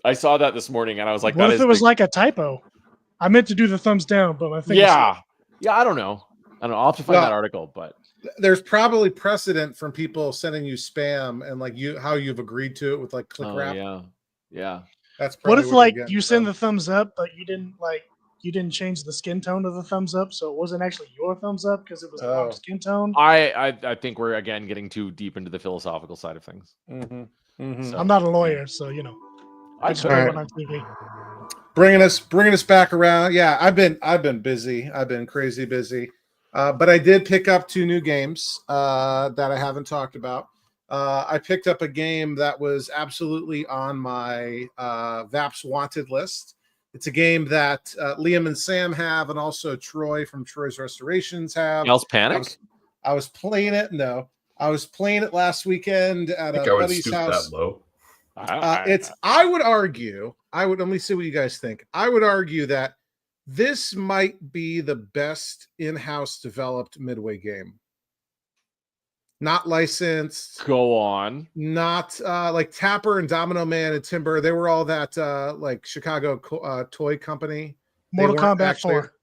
I saw that this morning and I was like,
what if it was like a typo? I meant to do the thumbs down, but my finger.
Yeah, I don't know. I'll have to find that article, but
there's probably precedent from people sending you spam and like how you've agreed to it with like click wrap.
Yeah.
That's
What
probably
if like
you're
you send the thumbs up, but you didn't change the skin tone of the thumbs up, so it wasn't actually your thumbs up because it was the wrong skin tone?
I think we're again getting too deep into the philosophical side of things.
So, I'm not a lawyer, so you know. I just put one on TV.
Bringing us back around. Yeah, I've been busy. I've been crazy busy. But I did pick up 2 new games that I haven't talked about. I picked up a game that was absolutely on my VAPS wanted list. It's a game that Liam and Sam have, and also Troy from Troy's Restorations have.
Else Panic?
I was playing it. No, I was playing it last weekend at a buddy's house.
That low.
I would argue. Let me see what you guys think. I would argue that this might be the best in-house developed Midway game. Not licensed.
Go on.
Not like Tapper and Domino Man and Timber. They were all that like Chicago toy company.
Mortal Kombat 4.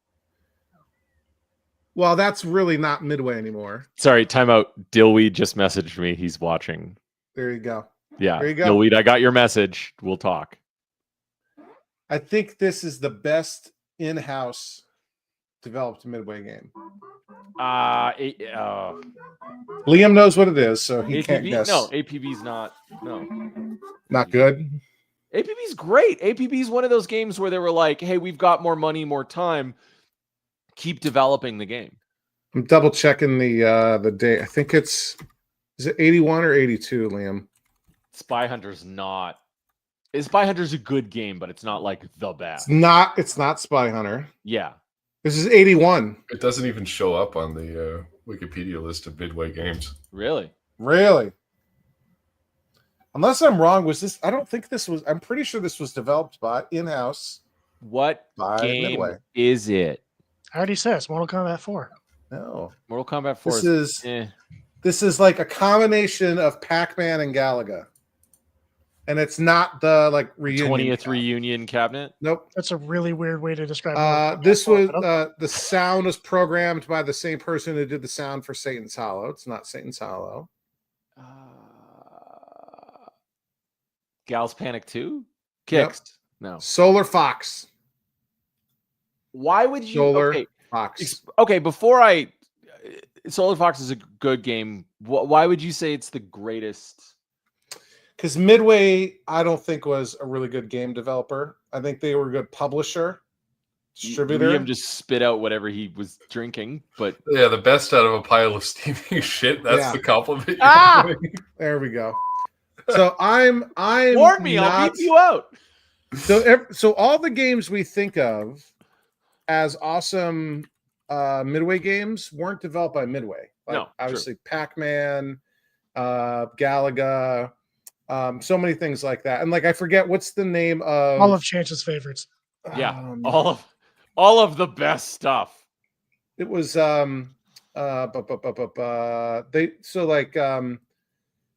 Well, that's really not Midway anymore.
Sorry, timeout. Dillweed just messaged me. He's watching.
There you go.
Yeah.
There you go.
Dillweed, I got your message. We'll talk.
I think this is the best in-house developed Midway game. Liam knows what it is, so he
APB?
can't guess.
No, APB's not. No.
Not good.
APB is great. APB is one of those games where they were like, hey, we've got more money, more time. Keep developing the game.
I'm double checking the date. I think is it 81 or 82, Liam?
Spy Hunter's not. Spy Hunter's a good game, but it's not like the best.
It's not Spy Hunter.
Yeah.
This is 81.
It doesn't even show up on the Wikipedia list of Midway games.
Really?
Really? Unless I'm wrong, I don't think this was. I'm pretty sure this was developed by in-house.
What
by
game
Midway.
is it?
I already said it's Mortal Kombat 4.
No.
Mortal Kombat 4.
This is like a combination of Pac-Man and Galaga. And it's not the like reunion
20th reunion cabinet.
Nope.
That's a really weird way to describe it.
This was the sound was programmed by the same person who did the sound for Satan's Hollow. It's not Satan's Hollow.
Gal's Panic 2? Kixed?
Nope.
No.
Solar Fox.
Why would you?
Solar Fox.
Okay, Solar Fox is a good game. Why would you say it's the greatest?
Because Midway, I don't think was a really good game developer. I think they were a good publisher, distributor.
Liam just spit out whatever he was drinking, but
Yeah, the best out of a pile of steaming shit. That's the compliment.
There we go. So I'm
warn me, I'll beat you out.
So all the games we think of as awesome Midway games weren't developed by Midway. Like,
no,
obviously Pac-Man, Galaga, so many things like that. And like I forget what's the name of
all of Chance's favorites.
Yeah, all of the best stuff.
It was I'm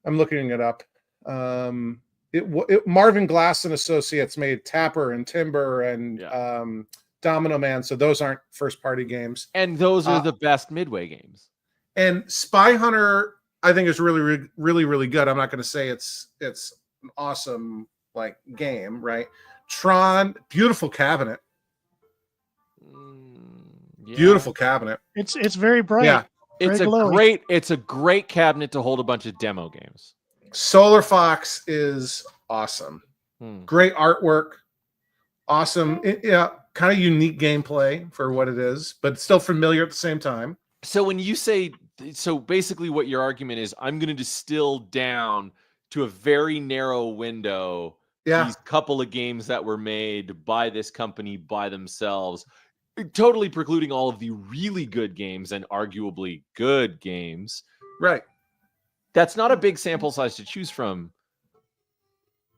looking it up. Marvin Glass and Associates made Tapper and Timber and Domino Man, so those aren't first party games.
And those are the best Midway games.
And Spy Hunter, I think, is really, really, really good. I'm not going to say it's an awesome like game, right? Tron, beautiful cabinet.
Yeah.
Beautiful cabinet.
It's very bright.
Yeah.
It's a great cabinet to hold a bunch of demo games.
Solar Fox is awesome. Great artwork. Awesome. Kind of unique gameplay for what it is, but still familiar at the same time.
So when you say, so basically what your argument is, I'm going to distill down to a very narrow window these couple of games that were made by this company by themselves, totally precluding all of the really good games and arguably good games.
Right.
That's not a big sample size to choose from.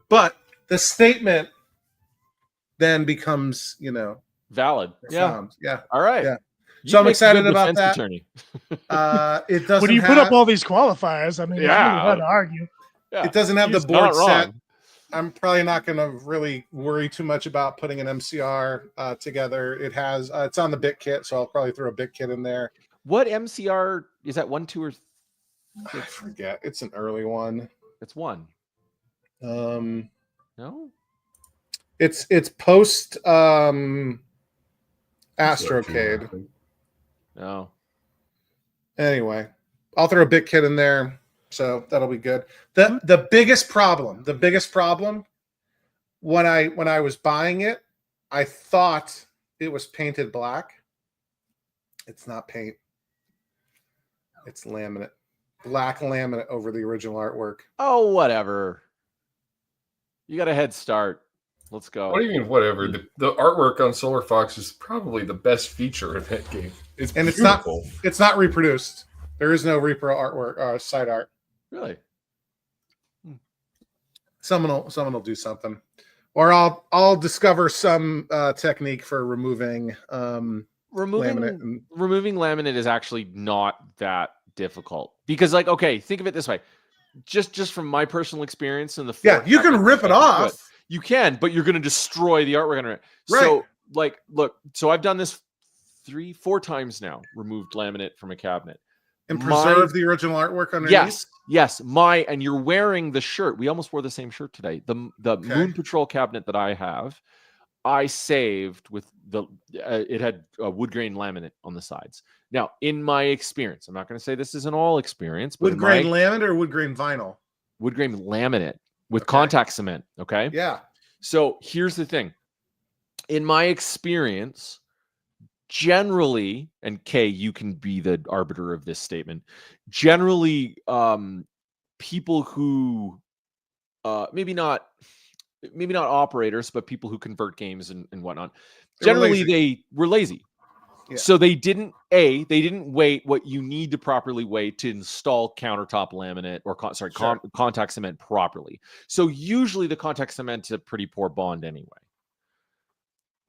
But the statement then becomes,
valid.
Yeah.
All right.
Yeah. So I'm excited about that.
Attorney.
It doesn't.
When you put up all these qualifiers, I mean, it's really hard to argue.
Yeah.
It doesn't have the board set. I'm probably not going to really worry too much about putting an MCR together. It has. It's on the bit kit, so I'll probably throw a bit kit in there.
What MCR is that? 1, 2, or 3?
I forget. It's an early one.
It's 1. No.
It's post Astrocade.
No.
Anyway, I'll throw a bit kit in there, so that'll be good. The biggest problem when I was buying it, I thought it was painted black. It's not paint. It's laminate. Black laminate over the original artwork.
Oh, whatever. You got a head start. Let's go.
What do you mean, whatever? The artwork on Solar Fox is probably the best feature of that game. It's beautiful.
It's not reproduced. There is no repro artwork, side art.
Really?
Someone will do something, or I'll discover some technique for removing laminate.
Removing laminate is actually not that difficult because, like, okay, think of it this way. Just from my personal experience in the
you can rip it off.
You can, but you're going to destroy the artwork on it.
Right.
So, like, look. So I've done this 3-4 times now. Removed laminate from a cabinet
and preserve the original artwork underneath.
Yes. And you're wearing the shirt. We almost wore the same shirt today. The Moon Patrol cabinet that I have, I saved with it had wood grain laminate on the sides. Now, in my experience, I'm not going to say this is an all experience, but
wood grain laminate or wood grain vinyl?
Wood grain laminate with contact cement. Okay.
Yeah.
So here's the thing. In my experience, generally, and Kay, you can be the arbiter of this statement. Generally, people who maybe not operators, but people who convert games and whatnot, generally they were lazy.
Yeah.
So they didn't wait what you need to properly wait to install countertop laminate or contact cement properly. So usually the contact cement's a pretty poor bond anyway.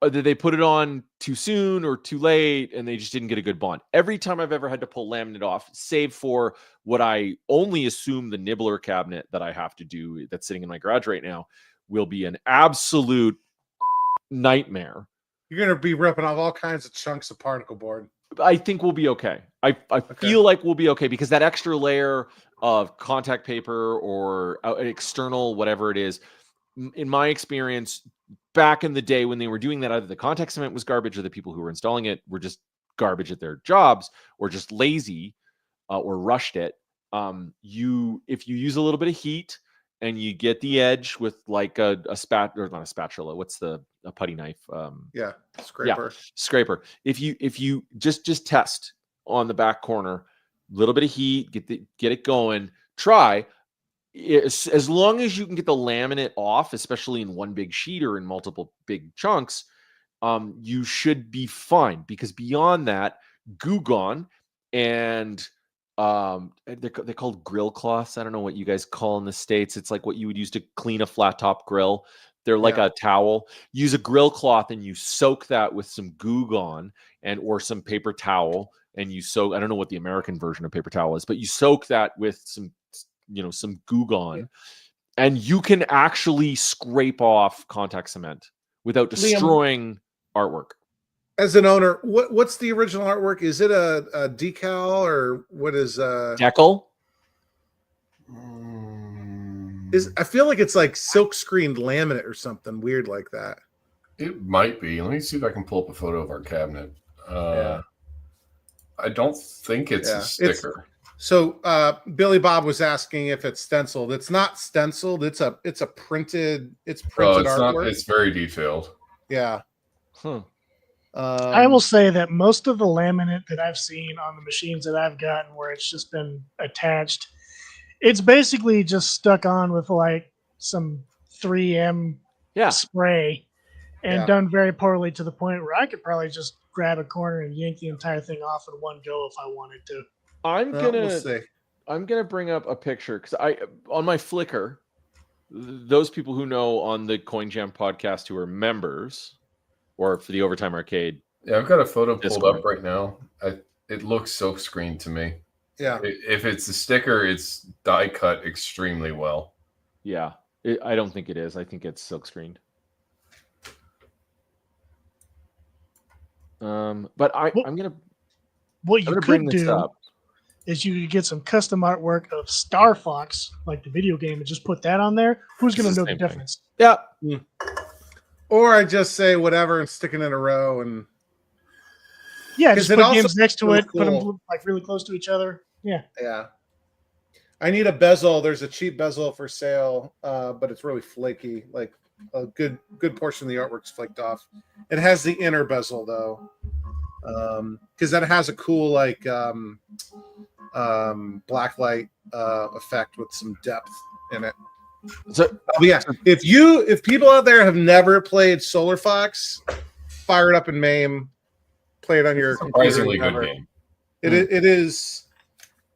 Either they put it on too soon or too late, and they just didn't get a good bond. Every time I've ever had to pull laminate off, save for what I only assume the nibbler cabinet that I have to do that's sitting in my garage right now, will be an absolute nightmare.
You're gonna be ripping off all kinds of chunks of particle board.
I think we'll be okay. I feel like we'll be okay because that extra layer of contact paper or an external whatever it is, in my experience, back in the day when they were doing that, either the contact cement was garbage or the people who were installing it were just garbage at their jobs or just lazy or rushed it. If you use a little bit of heat and you get the edge with like a not a spatula, what's a putty knife? Scraper. If you just test on the back corner, a little bit of heat, get it going. Try. As long as you can get the laminate off, especially in one big sheet or in multiple big chunks, you should be fine. Because beyond that, Goo Gone and they're called grill cloths. I don't know what you guys call in the States. It's like what you would use to clean a flat top grill. They're like a towel. Use a grill cloth and you soak that with some Goo Gone or some paper towel. And you soak, I don't know what the American version of paper towel is, but you soak that with some Goo Gone, and you can actually scrape off contact cement without destroying artwork.
As an owner, what's the original artwork? Is it a decal or what is
decal?
I feel like it's like silk screened laminate or something weird like that.
It might be. Let me see if I can pull up a photo of our cabinet. I don't think it's a sticker.
So Billy Bob was asking if it's stenciled. It's not stenciled. It's printed. It's printed artwork.
It's very detailed.
Yeah.
I will say that most of the laminate that I've seen on the machines that I've gotten where it's just been attached, it's basically just stuck on with like some 3M spray and done very poorly to the point where I could probably just grab a corner and yank the entire thing off in one go if I wanted to.
I'm gonna bring up a picture because on my Flickr, those people who know on the Coin Jam podcast who are members, or for the Overtime Arcade.
Yeah, I've got a photo pulled up right now. It looks silk screened to me.
Yeah.
If it's a sticker, it's die cut extremely well.
Yeah, I don't think it is. I think it's silk screened. But I'm gonna.
What you could do is you could get some custom artwork of Star Fox, like the video game, and just put that on there. Who's going to know the difference?
Yeah.
Or I just say whatever and stick it in a row and.
Yeah, just put games next to it, put them like really close to each other. Yeah.
Yeah. I need a bezel. There's a cheap bezel for sale, but it's really flaky. Like a good portion of the artwork's flaked off. It has the inner bezel though. Because that has a cool like blacklight effect with some depth in it.
So
yeah, if people out there have never played Solar Fox, fire it up in MAME, play it on your
surprisingly
computer.
Good game.
It is,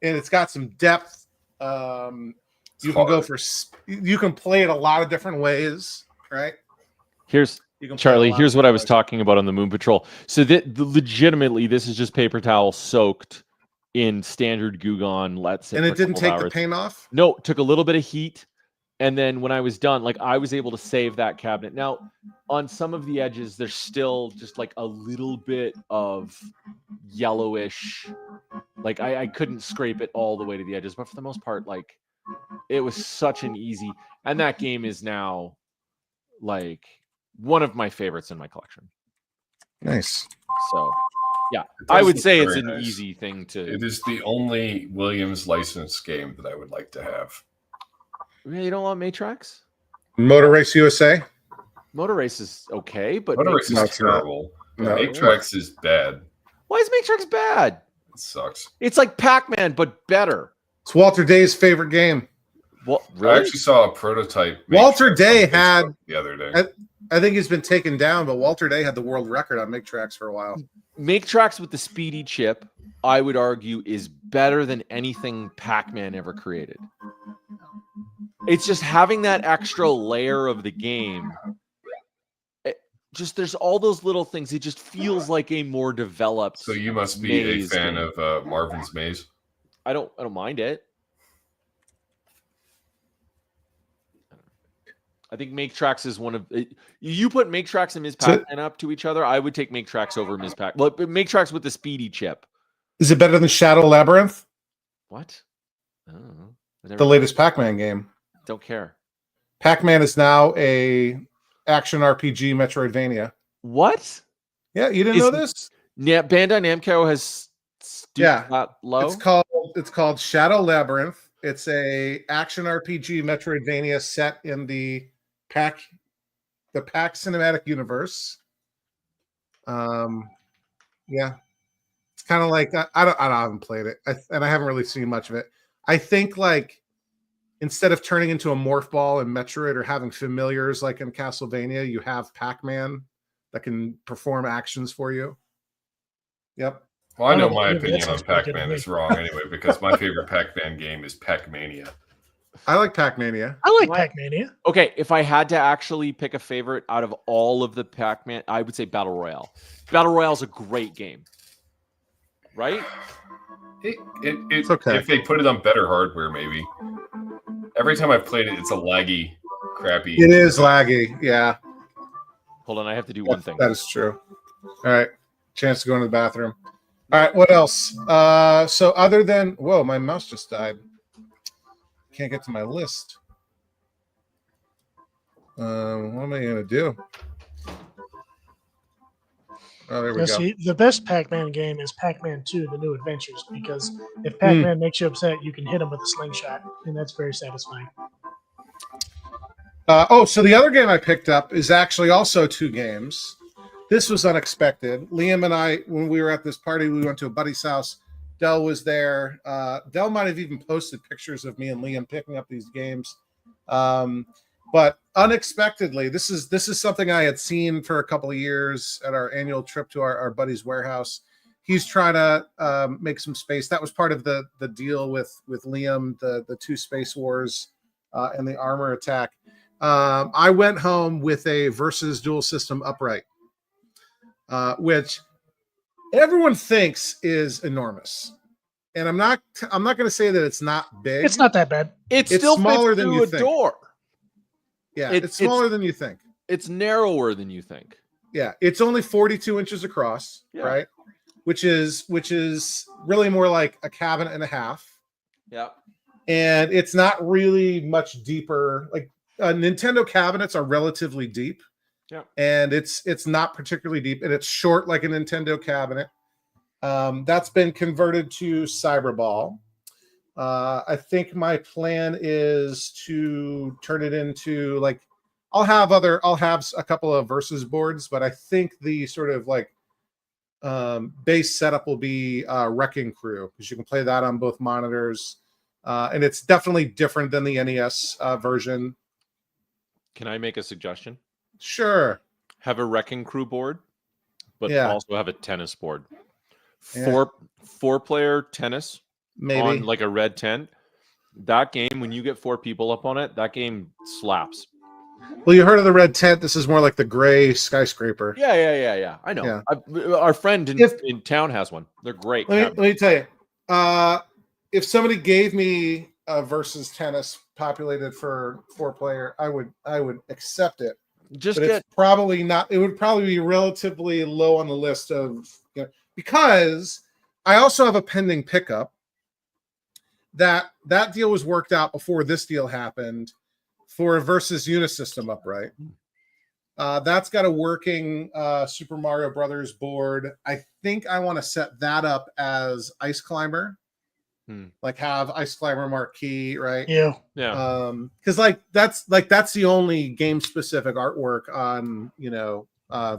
and it's got some depth. You can play it a lot of different ways, right?
Charlie, here's what I was talking about on the Moon Patrol. So legitimately, this is just paper towel soaked in standard Goo Gone.
And it didn't take the paint off?
No, it took a little bit of heat. And then when I was done, like I was able to save that cabinet. Now, on some of the edges, there's still just like a little bit of yellowish. Like I couldn't scrape it all the way to the edges, but for the most part, like it was such an easy. And that game is now like one of my favorites in my collection.
Nice.
So, yeah, I would say it's an easy thing to.
It is the only Williams licensed game that I would like to have.
You don't want Matrax?
Motor Race USA?
Motor Race is okay, but
Motor Race
No,
is
it's not.
terrible.
No.
Matrix is bad.
why is Matrix bad?
It sucks.
It's like Pac-Man, but better.
It's Walter Day's favorite game.
What?
I
Really?
actually saw a prototype.
Walter
Matrix
Day
on Facebook
had-
the other day.
I think he's been taken down, but Walter Day had the world record on Matrix for a while.
Matrix with the speedy chip, I would argue, is better than anything Pac-Man ever created. It's just having that extra layer of the game. There's all those little things. It just feels like a more developed.
So you must be a
maze
fan
game.
of Marvin's Maze.
I don't mind it. I think Matrix is one of you put Matrix and Ms. Pac-Man up to each other. I would take Matrix over Ms. Pac. Well, Matrix with the speedy chip.
Is it better than Shadow Labyrinth,
What? I don't know. I never
the latest Pac-Man game?
don't care.
Pac-Man is now a action RPG Metroidvania.
What?
Yeah, you didn't
Is-
know this?
Yeah, Bandai Namco has stooped
Yeah.
that low.
It's called Shadow Labyrinth. It's a action RPG Metroidvania set in the Pac cinematic universe. Yeah, it's kind of like I haven't played it, and I haven't really seen much of it. I think like instead of turning into a morph ball in Metroid or having familiars like in Castlevania, you have Pac-Man that can perform actions for you. Yep.
Well, I know
Oh,
my
yeah,
opinion
that
on
sounds pretty good to
Pac-Man
me.
is wrong anyway, because my favorite Pac-Man game is Pac-Mania.
I like Pac-Mania.
I like
What?
Pac-Mania.
Okay, if I had to actually pick a favorite out of all of the Pac-Man, I would say Battle Royale. Battle Royale is a great game, right?
It's
okay.
If they put it on better hardware, maybe. Every time I've played it, it's a laggy, crappy.
It is laggy. Yeah,
Hold on, I have to do one thing.
that is true. All right. Chance to go into the bathroom. All right. What else? So other than, whoa, my mouse just died. Can't get to my list. What am I going to do? Oh, there we
Now,
go.
see, the best Pac-Man game is Pac-Man 2, The New Adventures, because if
Hmm.
Pac-Man makes you upset, you can hit him with a slingshot, and that's very satisfying.
So the other game I picked up is actually also two games. This was unexpected. Liam and I, when we were at this party, we went to a buddy's house. Dell was there. Dell might have even posted pictures of me and Liam picking up these games. But unexpectedly, this is something I had seen for a couple of years at our annual trip to our buddy's warehouse. He's trying to make some space. That was part of the deal with Liam, the two Space Wars and the armor attack. I went home with a Versus dual system upright, which everyone thinks is enormous. And I'm not going to say that it's not big.
It's not that bad.
It's
It's
still
smaller
fits
than
through
you
a
think.
door.
Yeah,
It-
it's smaller than you think.
It's narrower than you think.
Yeah, it's only 42 inches across,
Yeah.
right? Which is really more like a cabinet and a half.
Yeah.
And it's not really much deeper. Like Nintendo cabinets are relatively deep.
Yeah.
And it's not particularly deep, and it's short like a Nintendo cabinet. That's been converted to Cyberball. I think my plan is to turn it into like I'll have a couple of Versus boards, but I think the sort of like base setup will be Wrecking Crew, because you can play that on both monitors, and it's definitely different than the NES version.
Can I make a suggestion?
Sure.
Have a Wrecking Crew board, but
Yeah.
also have a tennis board.
Yeah.
Four player tennis
Maybe.
on like a red tent. That game, when you get four people up on it, that game slaps.
Well, you heard of the red tent. This is more like the gray skyscraper.
Yeah. I know.
Yeah.
Our friend in town has one. They're great.
Let me tell you, if somebody gave me a Versus tennis populated for 4-player, I would accept it.
Just
But
get
it's probably not. It would probably be relatively low on the list of, because I also have a pending pickup. That deal was worked out before this deal happened for a Versus Unisystem upright. That's got a working Super Mario Brothers board. I think I want to set that up as Ice Climber, like have Ice Climber Marquee, right?
Yeah.
Yeah.
Because that's the only game specific artwork on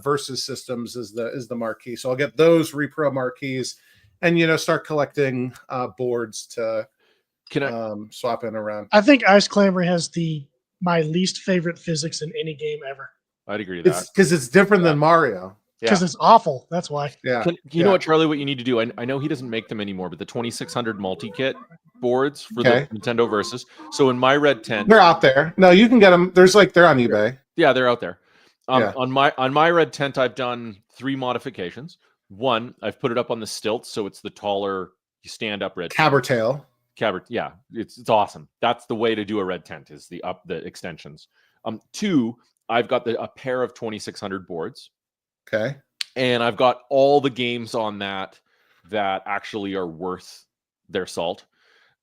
versus systems is the marquee. So I'll get those repro marquees, and start collecting boards to swap in around.
I think Ice Climber has my least favorite physics in any game ever.
I'd agree with that.
It's because it's different than Mario.
Because it's awful. That's why.
Yeah.
You know what, Charlie? What you need to do? I know he doesn't make them anymore, but the 2600 multi-kit boards for the Nintendo Versus. So in my red tent,
they're out there. No, you can get them. They're on eBay.
Yeah, they're out there. On my red tent, I've done 3 modifications. One, I've put it up on the stilts, so it's the taller, you stand up red
Cabertail.
Yeah, it's awesome. That's the way to do a red tent, is the extensions. 2, I've got a pair of 2600 boards.
Okay.
And I've got all the games on that actually are worth their salt.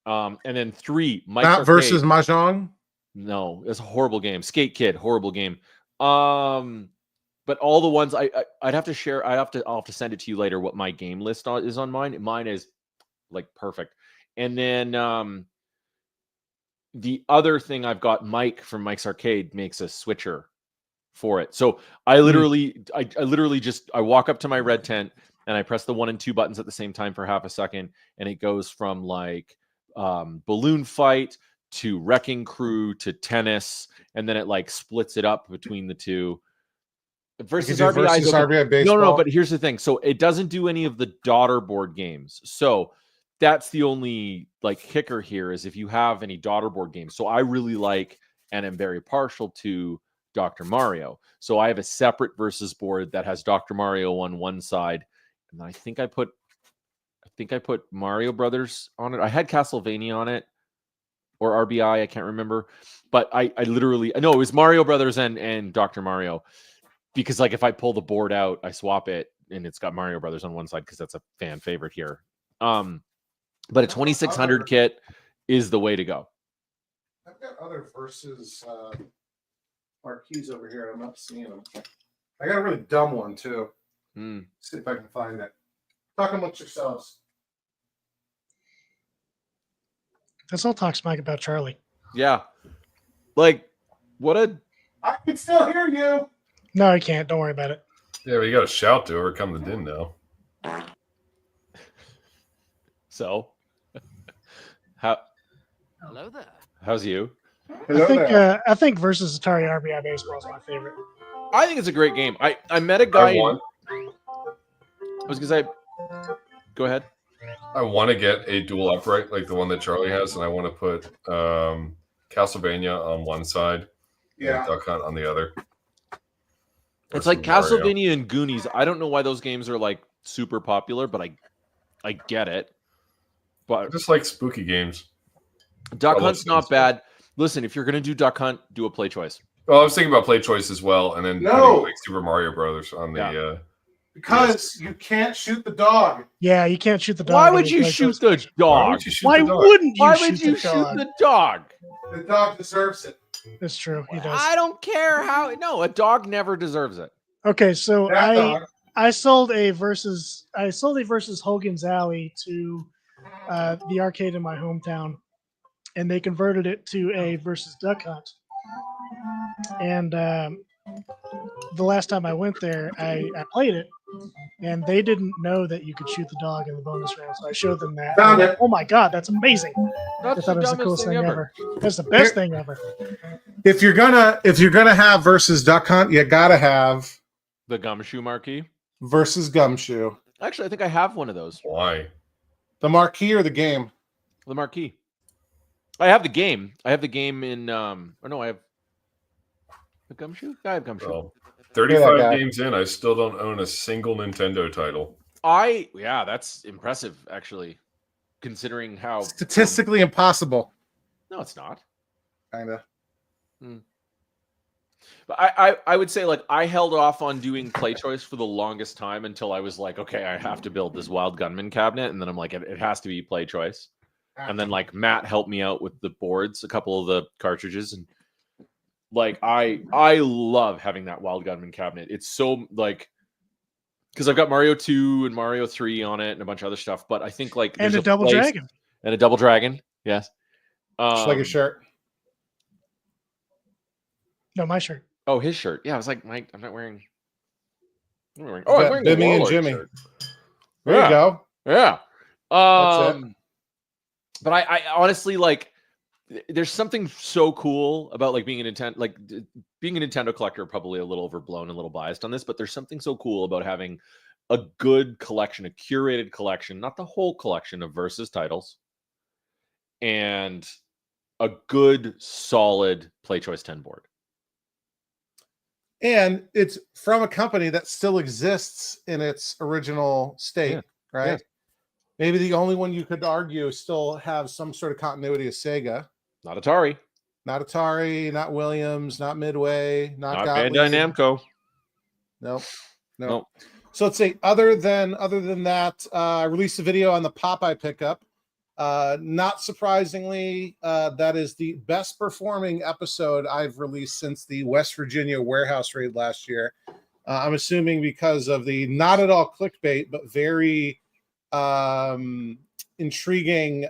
And then 3, Mike's
Not
Arcade.
versus Mahjong.
No, it's a horrible game. Skate Kid, horrible game. But all the ones I'd have to share. I'll have to send it to you later. What my game list is on mine. Mine is like perfect. And then the other thing I've got, Mike from Mike's Arcade makes a switcher for it. So I literally just walk up to my red tent and I press the 1 and 2 buttons at the same time for half a second, and it goes from like balloon fight to wrecking crew to tennis, and then it like splits it up between the two. Versus RBI baseball. No, but here's the thing. So it doesn't do any of the daughter board games. So that's the only like kicker here, is if you have any daughter board games. So I really like and am very partial to Dr. Mario. So I have a separate versus board that has Dr. Mario on one side, and I think I put Mario Brothers on it. I had Castlevania on it, or RBI, I can't remember. But I literally, no, it was Mario Brothers and Dr. Mario. Because like if I pull the board out, I swap it, and it's got Mario Brothers on one side because that's a fan favorite here. But a 2600 kit is the way to go.
I've got other versus marquees over here. I'm not seeing them. I got a really dumb one too. See if I can find it. Talk amongst yourselves.
Let's all talk smack about Charlie.
Yeah. Like, what a...
I can still hear you.
No, I can't. Don't worry about it.
Yeah, but you got to shout to overcome the din now.
So, hello
there.
How's you?
I think versus Atari RBI Baseball is my favorite.
I think it's a great game. I met a guy. I was gonna say, go ahead.
I want to get a dual upright like the one that Charlie has, and I want to put Castlevania on one side, and Duck Hunt on the other.
It's like Castlevania and Goonies. I don't know why those games are like super popular, but I get it. But
I just like spooky games.
Duck Hunt's not bad. Listen, if you're gonna do Duck Hunt, do a play choice.
Well, I was thinking about play choice as well, and then putting like Super Mario Brothers on the.
Because you can't shoot the dog.
Yeah, you can't shoot the dog.
Why would you shoot the dog?
Why wouldn't you
Why
shoot
would you
the
shoot
dog?
the dog?
The dog deserves it.
That's true. He does.
I don't care how. No, a dog never deserves it.
Okay, so I sold a versus Hogan's Alley to the arcade in my hometown, and they converted it to a versus Duck Hunt. And the last time I went there, I played it, and they didn't know that you could shoot the dog in the bonus round. So I showed them that.
Found it.
Oh my god, that's amazing!
That's
I thought it was the coolest thing ever. That's the best thing ever.
If you're gonna have versus Duck Hunt, you gotta have
the Gumshoe marquee
versus Gumshoe.
Actually, I think I have one of those.
Why?
The marquee or the game?
The marquee. I have the game. I have the game in. Or no, I have the Gumshoe. I have Gumshoe.
Well, 35 games in, I still don't own a single Nintendo title.
Yeah, that's impressive, actually, considering how
statistically impossible.
No, it's not.
Kinda.
But I would say, like, I held off on doing play choice for the longest time until I was like, okay, I have to build this Wild Gunman cabinet, and then I'm like, it has to be play choice. And then like Matt helped me out with the boards, a couple of the cartridges, and like I love having that Wild Gunman cabinet. It's so like, because I've got Mario 2 and Mario 3 on it and a bunch of other stuff, but I think like
and a Double Dragon.
And a double dragon. Yes.
Just like a shirt.
No, my shirt.
Oh, his shirt. Yeah, I was like, Mike, I'm not wearing. Oh, I'm
got
wearing the
Bimmy and
Warlord
Jimmy.
shirt.
There you go.
Yeah.
That's it.
But I honestly like. There's something so cool about like being a Nintendo collector. Probably a little overblown and a little biased on this, but there's something so cool about having a good collection, a curated collection, not the whole collection of Versus titles, and a good, solid PlayChoice 10 board.
And it's from a company that still exists in its original state, right?
Yeah.
Maybe the only one you could argue still have some sort of continuity is Sega.
Not Atari.
Not Atari, not Williams, not Midway, not
Bandai
Gottlieb.
Namco.
Nope. So let's say other than that, I released a video on the Popeye pickup. Not surprisingly, that is the best performing episode I've released since the West Virginia warehouse raid last year. I'm assuming because of the not at all clickbait, but very intriguing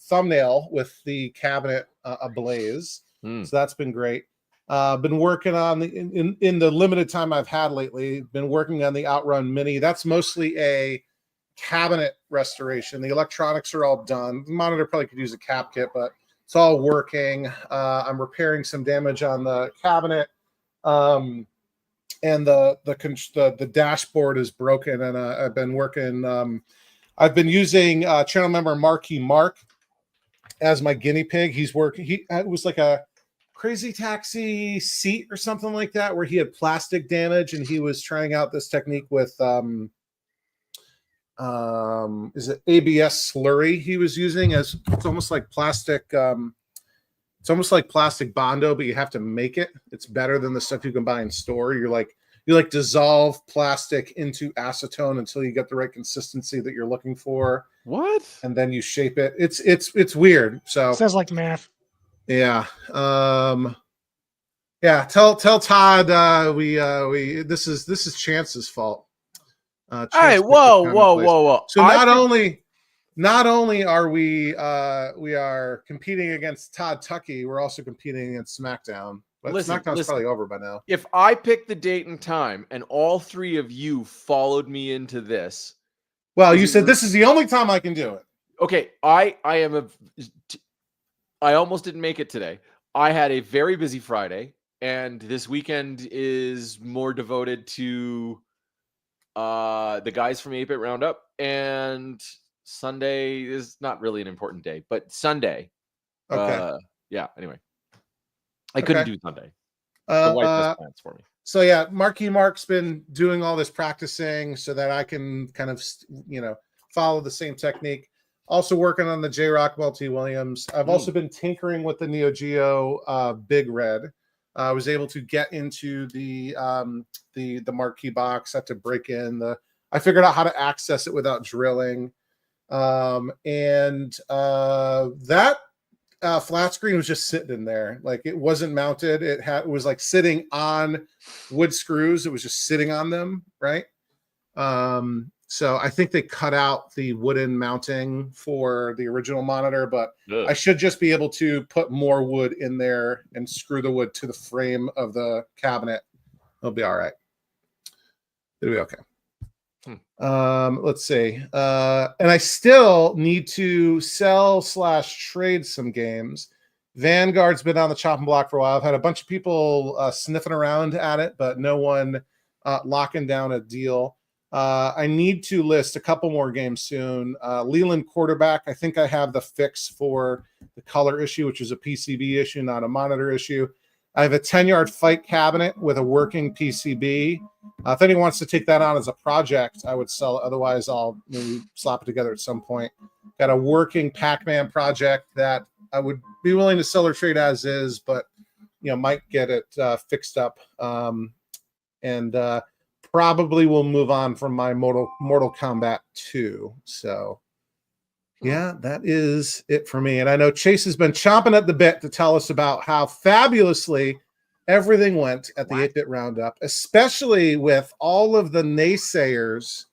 thumbnail with the cabinet ablaze. So that's been great. Been working on in the limited time I've had lately, been working on the Outrun Mini. That's mostly a cabinet restoration. The electronics are all done. The monitor probably could use a cap kit, but it's all working. I'm repairing some damage on the cabinet. And the dashboard is broken, and I've been working. I've been using channel member Marky Mark as my guinea pig. He's working. It was like a Crazy Taxi seat or something like that, where he had plastic damage, and he was trying out this technique with is it ABS slurry he was using? As it's almost like plastic. It's almost like plastic bondo, but you have to make it. It's better than the stuff you can buy in store. You dissolve plastic into acetone until you get the right consistency that you're looking for.
What?
And then you shape it. It's weird. So
Sounds like math.
yeah. Yeah. Tell Todd we this is Chance's fault. Chance
Hey,
picked the
whoa.
commonplace. So not only are we are competing against Todd Tucky, we're also competing against SmackDown. But SmackDown's probably over by now.
If I picked the date and time and all three of you followed me into this.
Well, you said this is the only time I can do it.
Okay, I almost didn't make it today. I had a very busy Friday, and this weekend is more devoted to the guys from 8-Bit Roundup, and Sunday is not really an important day, but Sunday.
Okay.
Yeah, anyway. I couldn't do Sunday.
The
wife has plans for me.
So yeah, Marky Mark's been doing all this practicing so that I can kind of, follow the same technique. Also working on the J-Rock Multi Williams. I've also been tinkering with the Neo Geo Big Red. I was able to get into the marquee box. I had to break in I figured out how to access it without drilling. That flat screen was just sitting in there. Like, it wasn't mounted. It was like sitting on wood screws. It was just sitting on them. Right. So I think they cut out the wooden mounting for the original monitor, but I should just be able to put more wood in there and screw the wood to the frame of the cabinet. It'll be all right. It'll be okay. Let's see. And I still need to sell/trade some games. Vanguard's been on the chopping block for a while. I've had a bunch of people sniffing around at it, but no one locking down a deal. I need to list a couple more games soon. Leland Quarterback, I think I have the fix for the color issue, which is a PCB issue, not a monitor issue. I have a 10-yard fight cabinet with a working PCB. If anyone wants to take that on as a project, I would sell it. Otherwise, I'll maybe slap it together at some point. Got a working Pac-Man project that I would be willing to sell or trade as is, but might get it fixed up. Probably will move on from my Mortal Kombat 2. So, yeah, that is it for me. And I know Chase has been chomping at the bit to tell us about how fabulously everything went at the 8-Bit Roundup, especially with all of the naysayers,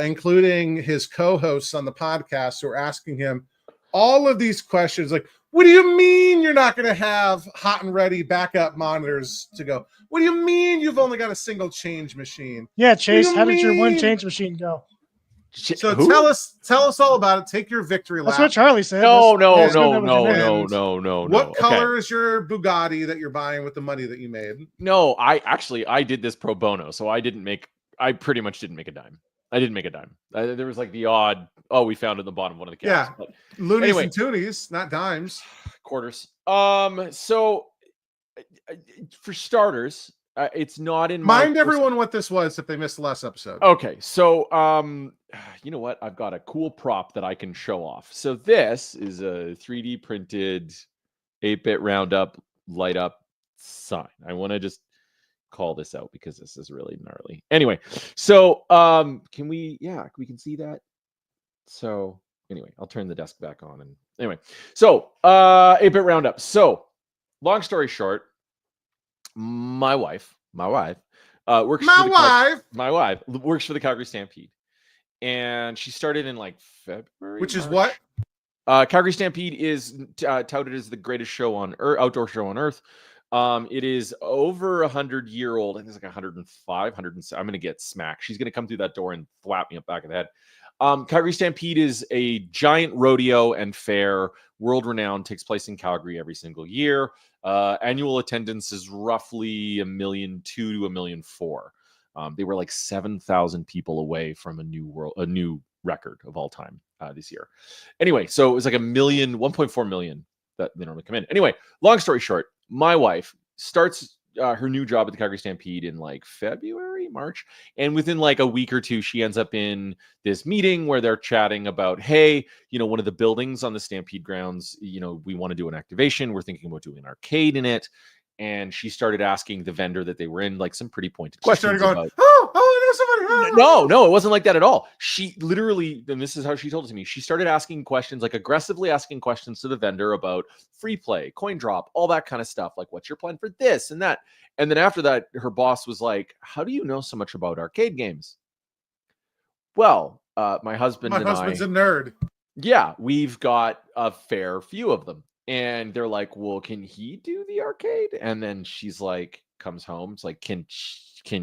including his co-hosts on the podcast, who are asking him, all of these questions, like, what do you mean you're not going to have hot and ready backup monitors to go? What do you mean you've only got a single change machine?
Yeah, Chase,
you
how did your one
mean?
change machine go?
So
Who?
tell us all about it. Take your victory
That's
lap.
what Charlie said.
No,
That's
no,
good, that was your name.
no.
What
Okay.
color is your Bugatti that you're buying with the money that you made?
No, I did this pro bono, so I pretty much didn't make a dime. I didn't make a dime. There was like the odd, we found it in the bottom of one of the cabs.
Yeah.
But
Loonies
anyway.
and toonies, not dimes.
quarters. So for starters, it's not in
Mind everyone what this was if they missed the last episode.
Okay, so you know what? I've got a cool prop that I can show off. So this is a 3D printed 8-bit Roundup light up sign. I want to just call this out because this is really gnarly. Anyway, so we can see that. So anyway, I'll turn the desk back on. And anyway, so 8-bit Roundup. So long story short, my wife works my wife works for the Calgary Stampede, and she started in like February.
Which is
March.
what?
Calgary Stampede is touted as the greatest show on earth, outdoor show on earth. It is over 100-year-old. I think it's like 105, 100. I'm gonna get smacked. She's gonna come through that door and thwap me up back of the head. Calgary Stampede is a giant rodeo and fair, world renowned, takes place in Calgary every single year. Annual attendance is roughly 1.2 million to 1.4 million. They were like 7,000 people away from a new record of all time this year. Anyway, so it was like 1.4 million that they normally come in. Anyway, long story short, my wife starts her new job at the Calgary Stampede in like February, March. And within like a week or two, she ends up in this meeting where they're chatting about, hey, one of the buildings on the Stampede grounds, we want to do an activation. We're thinking about doing an arcade in it. And she started asking the vendor that they were in like some pretty pointed questions
Going,
about,
somebody.
No, it wasn't like that at all. She literally, and this is how she told it to me, she started asking questions, like aggressively asking questions to the vendor about free play, coin drop, all that kind of stuff. Like, what's your plan for this and that? And then after that, her boss was like, how do you know so much about arcade games? Well, my husband's
a nerd.
Yeah, we've got a fair few of them. And they're like, well, can he do the arcade? And then she's like, comes home. It's like, can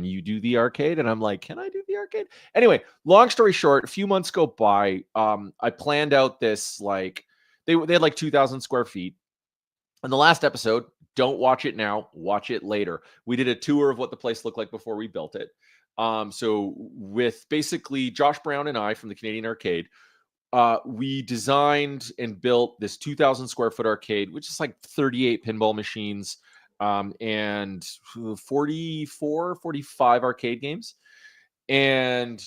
you do the arcade? And I'm like, can I do the arcade? Anyway, long story short, a few months go by. I planned out this, like, they had like 2,000 square feet. In the last episode, don't watch it now, watch it later. We did a tour of what the place looked like before we built it. So with basically Josh Brown and I from the Canadian Arcade, we designed and built this 2,000 square foot arcade, which is like 38 pinball machines and 44, 45 arcade games. And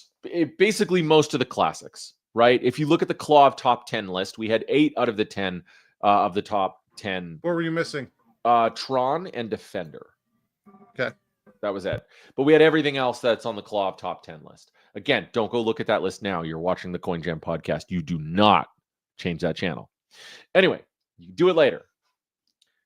basically most of the classics, right? If you look at the Claw of Top 10 list, we had 8 out of the 10 of the top 10.
What were you missing?
Tron and Defender.
Okay.
That was it. But we had everything else that's on the Claw of Top 10 list. Again, don't go look at that list now. You're watching the Coin Jam podcast. You do not change that channel. Anyway, you do it later.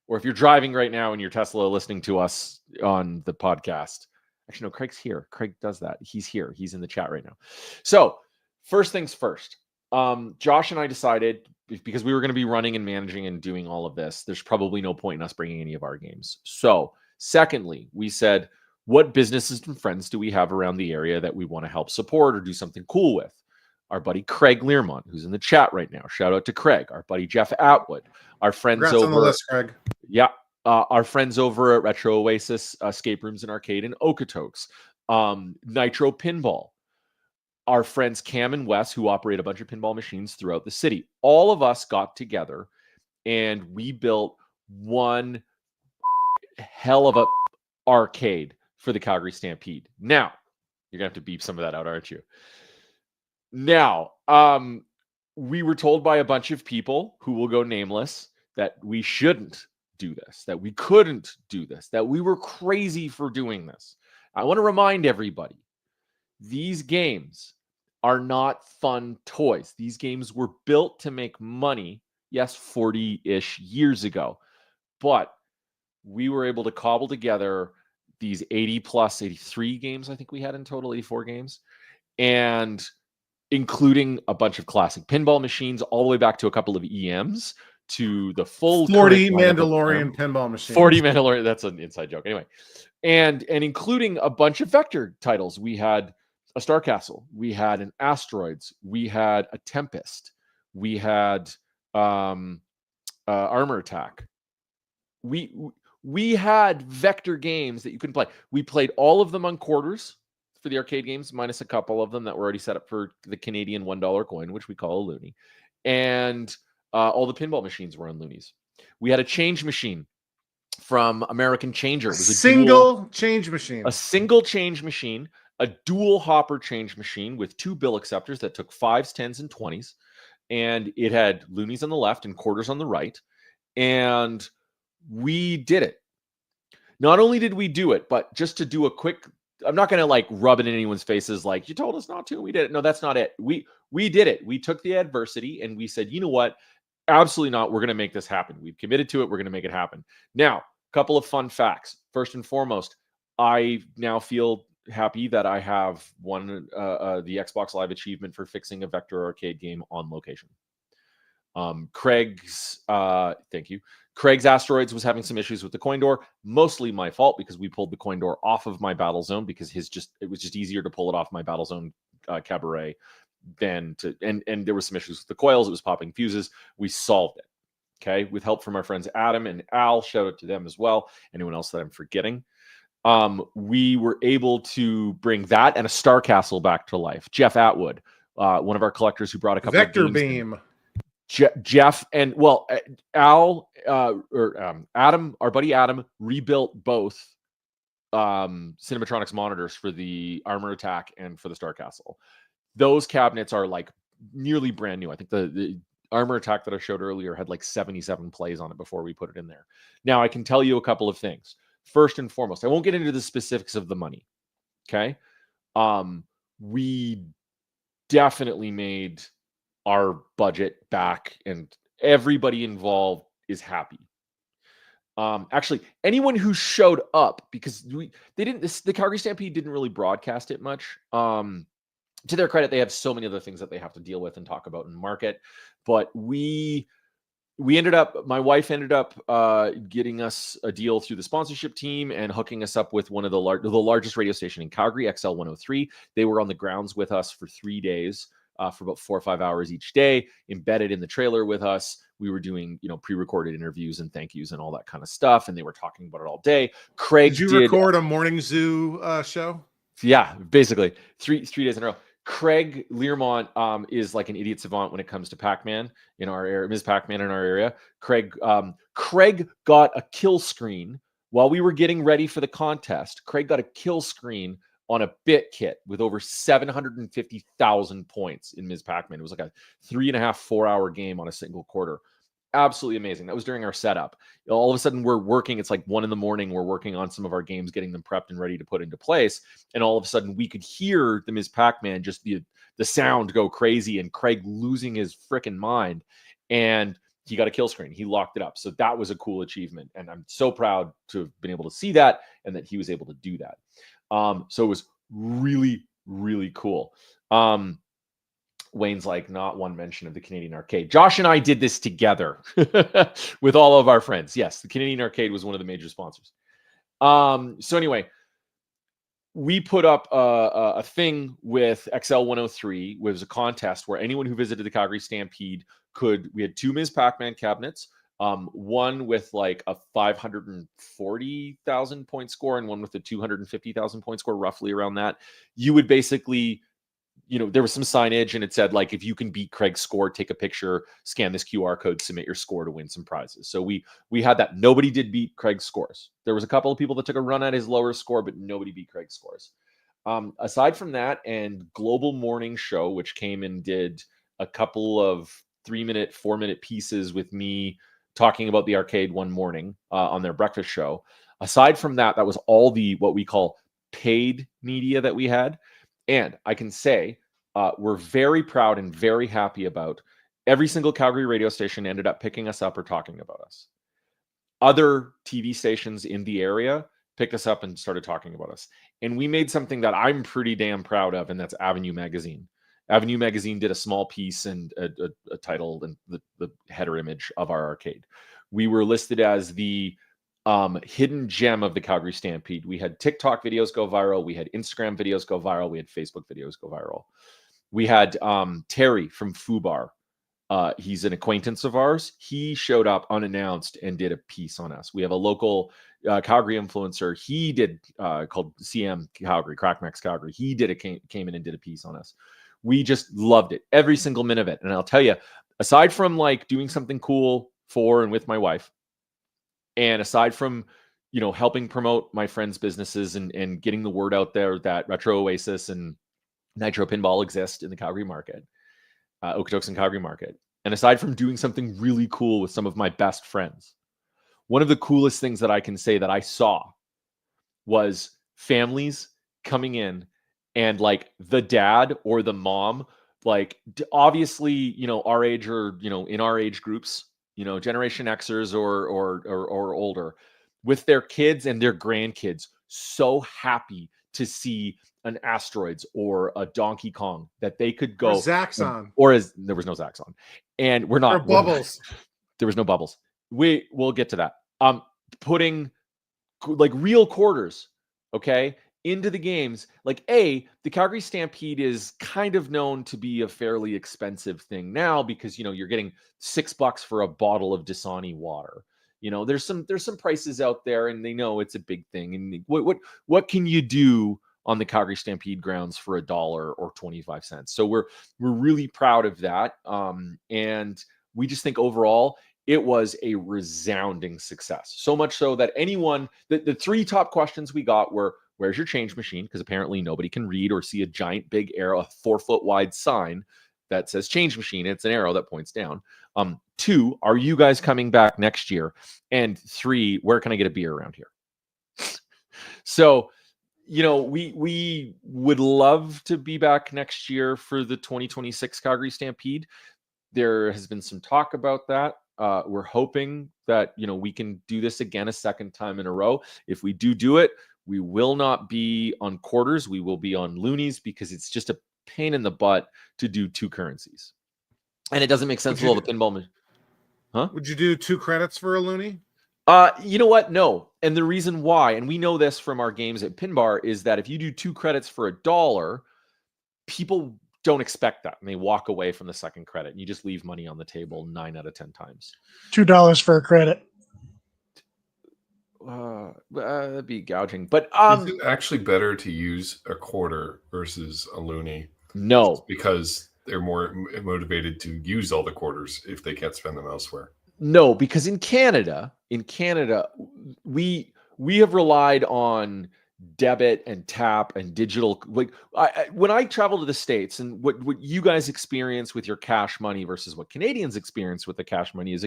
Or if you're driving right now in your Tesla listening to us on the podcast. Actually, no, Craig's here. Craig does that. He's here. He's in the chat right now. So first things first. Josh and I decided, because we were going to be running and managing and doing all of this, there's probably no point in us bringing any of our games. So secondly, we said, what businesses and friends do we have around the area that we want to help support or do something cool with? Our buddy Craig Learmont, who's in the chat right now. Shout out to Craig. Our buddy Jeff Atwood. Our friends
Congrats
over
on the list, Craig.
Yeah. Our friends over at Retro Oasis Escape Rooms and Arcade in Okotoks. Nitro Pinball. Our friends Cam and Wes, who operate a bunch of pinball machines throughout the city. All of us got together and we built one hell of a arcade for the Calgary Stampede. Now, you're going to have to beep some of that out, aren't you? Now, we were told by a bunch of people who will go nameless that we shouldn't do this, that we couldn't do this, that we were crazy for doing this. I want to remind everybody, these games are not fun toys. These games were built to make money, yes, 40-ish years ago. But we were able to cobble together these 80 plus 83 games, I think we had in total, 84 games. And including a bunch of classic pinball machines, all the way back to a couple of EMs, to the full
40
current lineup of
Mandalorian pinball machines.
40 Mandalorian. That's an inside joke. Anyway, and including a bunch of vector titles. We had a Star Castle. We had an Asteroids. We had a Tempest. We had Armor Attack. We had vector games that you couldn't play. We played all of them on quarters for the arcade games, minus a couple of them that were already set up for the Canadian $1 coin, which we call a loonie. And all the pinball machines were on loonies. We had a change machine from American Changer. It was a
single change machine.
A single change machine, a dual hopper change machine with 2 bill acceptors that took 5s, 10s, and 20s. And it had loonies on the left and quarters on the right. And we did it. Not only did we do it, but just to do a quick, I'm not going to like rub it in anyone's faces like, you told us not to, we did it. No, that's not it. We did it. We took the adversity and we said, you know what? Absolutely not. We're going to make this happen. We've committed to it. We're going to make it happen. Now, a couple of fun facts. First and foremost, I now feel happy that I have won the Xbox Live achievement for fixing a vector arcade game on location. Craig's, thank you. Craig's Asteroids was having some issues with the coin door, mostly my fault because we pulled the coin door off of my battle zone because it was just easier to pull it off my battle zone cabaret than to, and there were some issues with the coils. It was popping fuses. We solved it. Okay. With help from our friends Adam and Al, shout out to them as well. Anyone else that I'm forgetting. We were able to bring that and a Star Castle back to life. Jeff Atwood, one of our collectors who brought a couple
Vector
of
Beam.
Jeff and Al or Adam, our buddy Adam, rebuilt both Cinematronics monitors for the Armor Attack and for the Star Castle. Those cabinets are like nearly brand new. I think the Armor Attack that I showed earlier had like 77 plays on it before we put it in there. Now I can tell you a couple of things. First and foremost, I won't get into the specifics of the money. Okay. We definitely made our budget back and everybody involved is happy. Actually, anyone who showed up, because the Calgary Stampede didn't really broadcast it much. To their credit, they have so many other things that they have to deal with and talk about and market. But my wife ended up getting us a deal through the sponsorship team and hooking us up with one of the largest radio station in Calgary, XL 103. They were on the grounds with us for 3 days. For about 4 or 5 hours each day, embedded in the trailer with us. We were doing, pre-recorded interviews and thank yous and all that kind of stuff. And they were talking about it all day. Craig
did you record a morning zoo show?
Yeah, basically 3 days in a row. Craig Learmont is like an idiot savant when it comes to Pac-Man in our area, Ms. Pac-Man in our area. Craig got a kill screen while we were getting ready for the contest. Craig got a kill screen on a bit kit with over 750,000 points in Ms. Pac-Man. It was like a 3.5, 4 hour game on a single quarter. Absolutely amazing. That was during our setup. All of a sudden we're working. It's like 1 a.m. We're working on some of our games, getting them prepped and ready to put into place. And all of a sudden we could hear the Ms. Pac-Man, just the sound go crazy and Craig losing his freaking mind. And he got a kill screen. He locked it up. So that was a cool achievement. And I'm so proud to have been able to see that and that he was able to do that. So it was really, really cool. Wayne's like, not one mention of the Canadian Arcade. Josh and I did this together with all of our friends. Yes, the Canadian Arcade was one of the major sponsors. So anyway, we put up a thing with XL 103. It was a contest where anyone who visited the Calgary Stampede we had 2 Ms. Pac-Man cabinets. One with like a 540,000 point score and one with a 250,000 point score, roughly around that. You would basically, there was some signage and it said like, if you can beat Craig's score, take a picture, scan this QR code, submit your score to win some prizes. So we had that. Nobody did beat Craig's scores. There was a couple of people that took a run at his lower score, but nobody beat Craig's scores. Aside from that, and Global Morning Show, which came and did a couple of 3-minute, 4-minute pieces with me talking about the arcade one morning on their breakfast show. Aside from that, that was all what we call paid media that we had. And I can say we're very proud and very happy about every single Calgary radio station ended up picking us up or talking about us. Other TV stations in the area picked us up and started talking about us. And we made something that I'm pretty damn proud of, and that's Avenue Magazine. Avenue Magazine did a small piece and a title and the header image of our arcade. We were listed as the hidden gem of the Calgary Stampede. We had TikTok videos go viral. We had Instagram videos go viral. We had Facebook videos go viral. We had Terry from Fubar. He's an acquaintance of ours. He showed up unannounced and did a piece on us. We have a local Calgary influencer. He did called CM Calgary, Crackmax Calgary. He came in and did a piece on us. We just loved it, every single minute of it. And I'll tell you, aside from like doing something cool for and with my wife, and aside from, you know, helping promote my friends' businesses and getting the word out there that Retro Oasis and Nitro Pinball exist in the Calgary market, Okotoks and Calgary market, and aside from doing something really cool with some of my best friends, one of the coolest things that I can say that I saw was families coming in and like the dad or the mom, like obviously, you know, our age or, you know, in our age groups, you know, Generation Xers or older, with their kids and their grandkids, so happy to see an Asteroids or a Donkey Kong that they could go.
Or Zaxxon.
Or as there was no Zaxxon. And we're not.
Or Bubbles.
There was no Bubbles. We'll get to that. Putting like real quarters, okay, into the games. Like the Calgary Stampede is kind of known to be a fairly expensive thing now because, you know, you're getting $6 for a bottle of Dasani water. You know, there's some prices out there, and they know it's a big thing. And what can you do on the Calgary Stampede grounds for $1 or 25 cents? So we're really proud of that, and we just think overall it was a resounding success. So much so that the 3 top questions we got were, where's your change machine? Because apparently nobody can read or see a giant big arrow, a 4-foot wide sign that says change machine. It's an arrow that points down. 2, are you guys coming back next year? And 3, where can I get a beer around here? So, you know, we would love to be back next year for the 2026 Calgary Stampede. There has been some talk about that. We're hoping that, you know, we can do this again a second time in a row. If we do it, we will not be on quarters. We will be on loonies because it's just a pain in the butt to do 2 currencies. And it doesn't make sense with all the pinball. Huh?
Would you do 2 credits for a loony?
You know what? No. And the reason why, and we know this from our games at Pinbar, is that if you do 2 credits for $1, people don't expect that, and they walk away from the second credit, and you just leave money on the table 9 out of 10 times.
$2 for a credit.
That'd be gouging. But
is it actually better to use a quarter versus a loony?
No,
because they're more motivated to use all the quarters if they can't spend them elsewhere.
No, because in Canada, we have relied on debit and tap and digital. Like when I travel to the States, and what you guys experience with your cash money versus what Canadians experience with the cash money is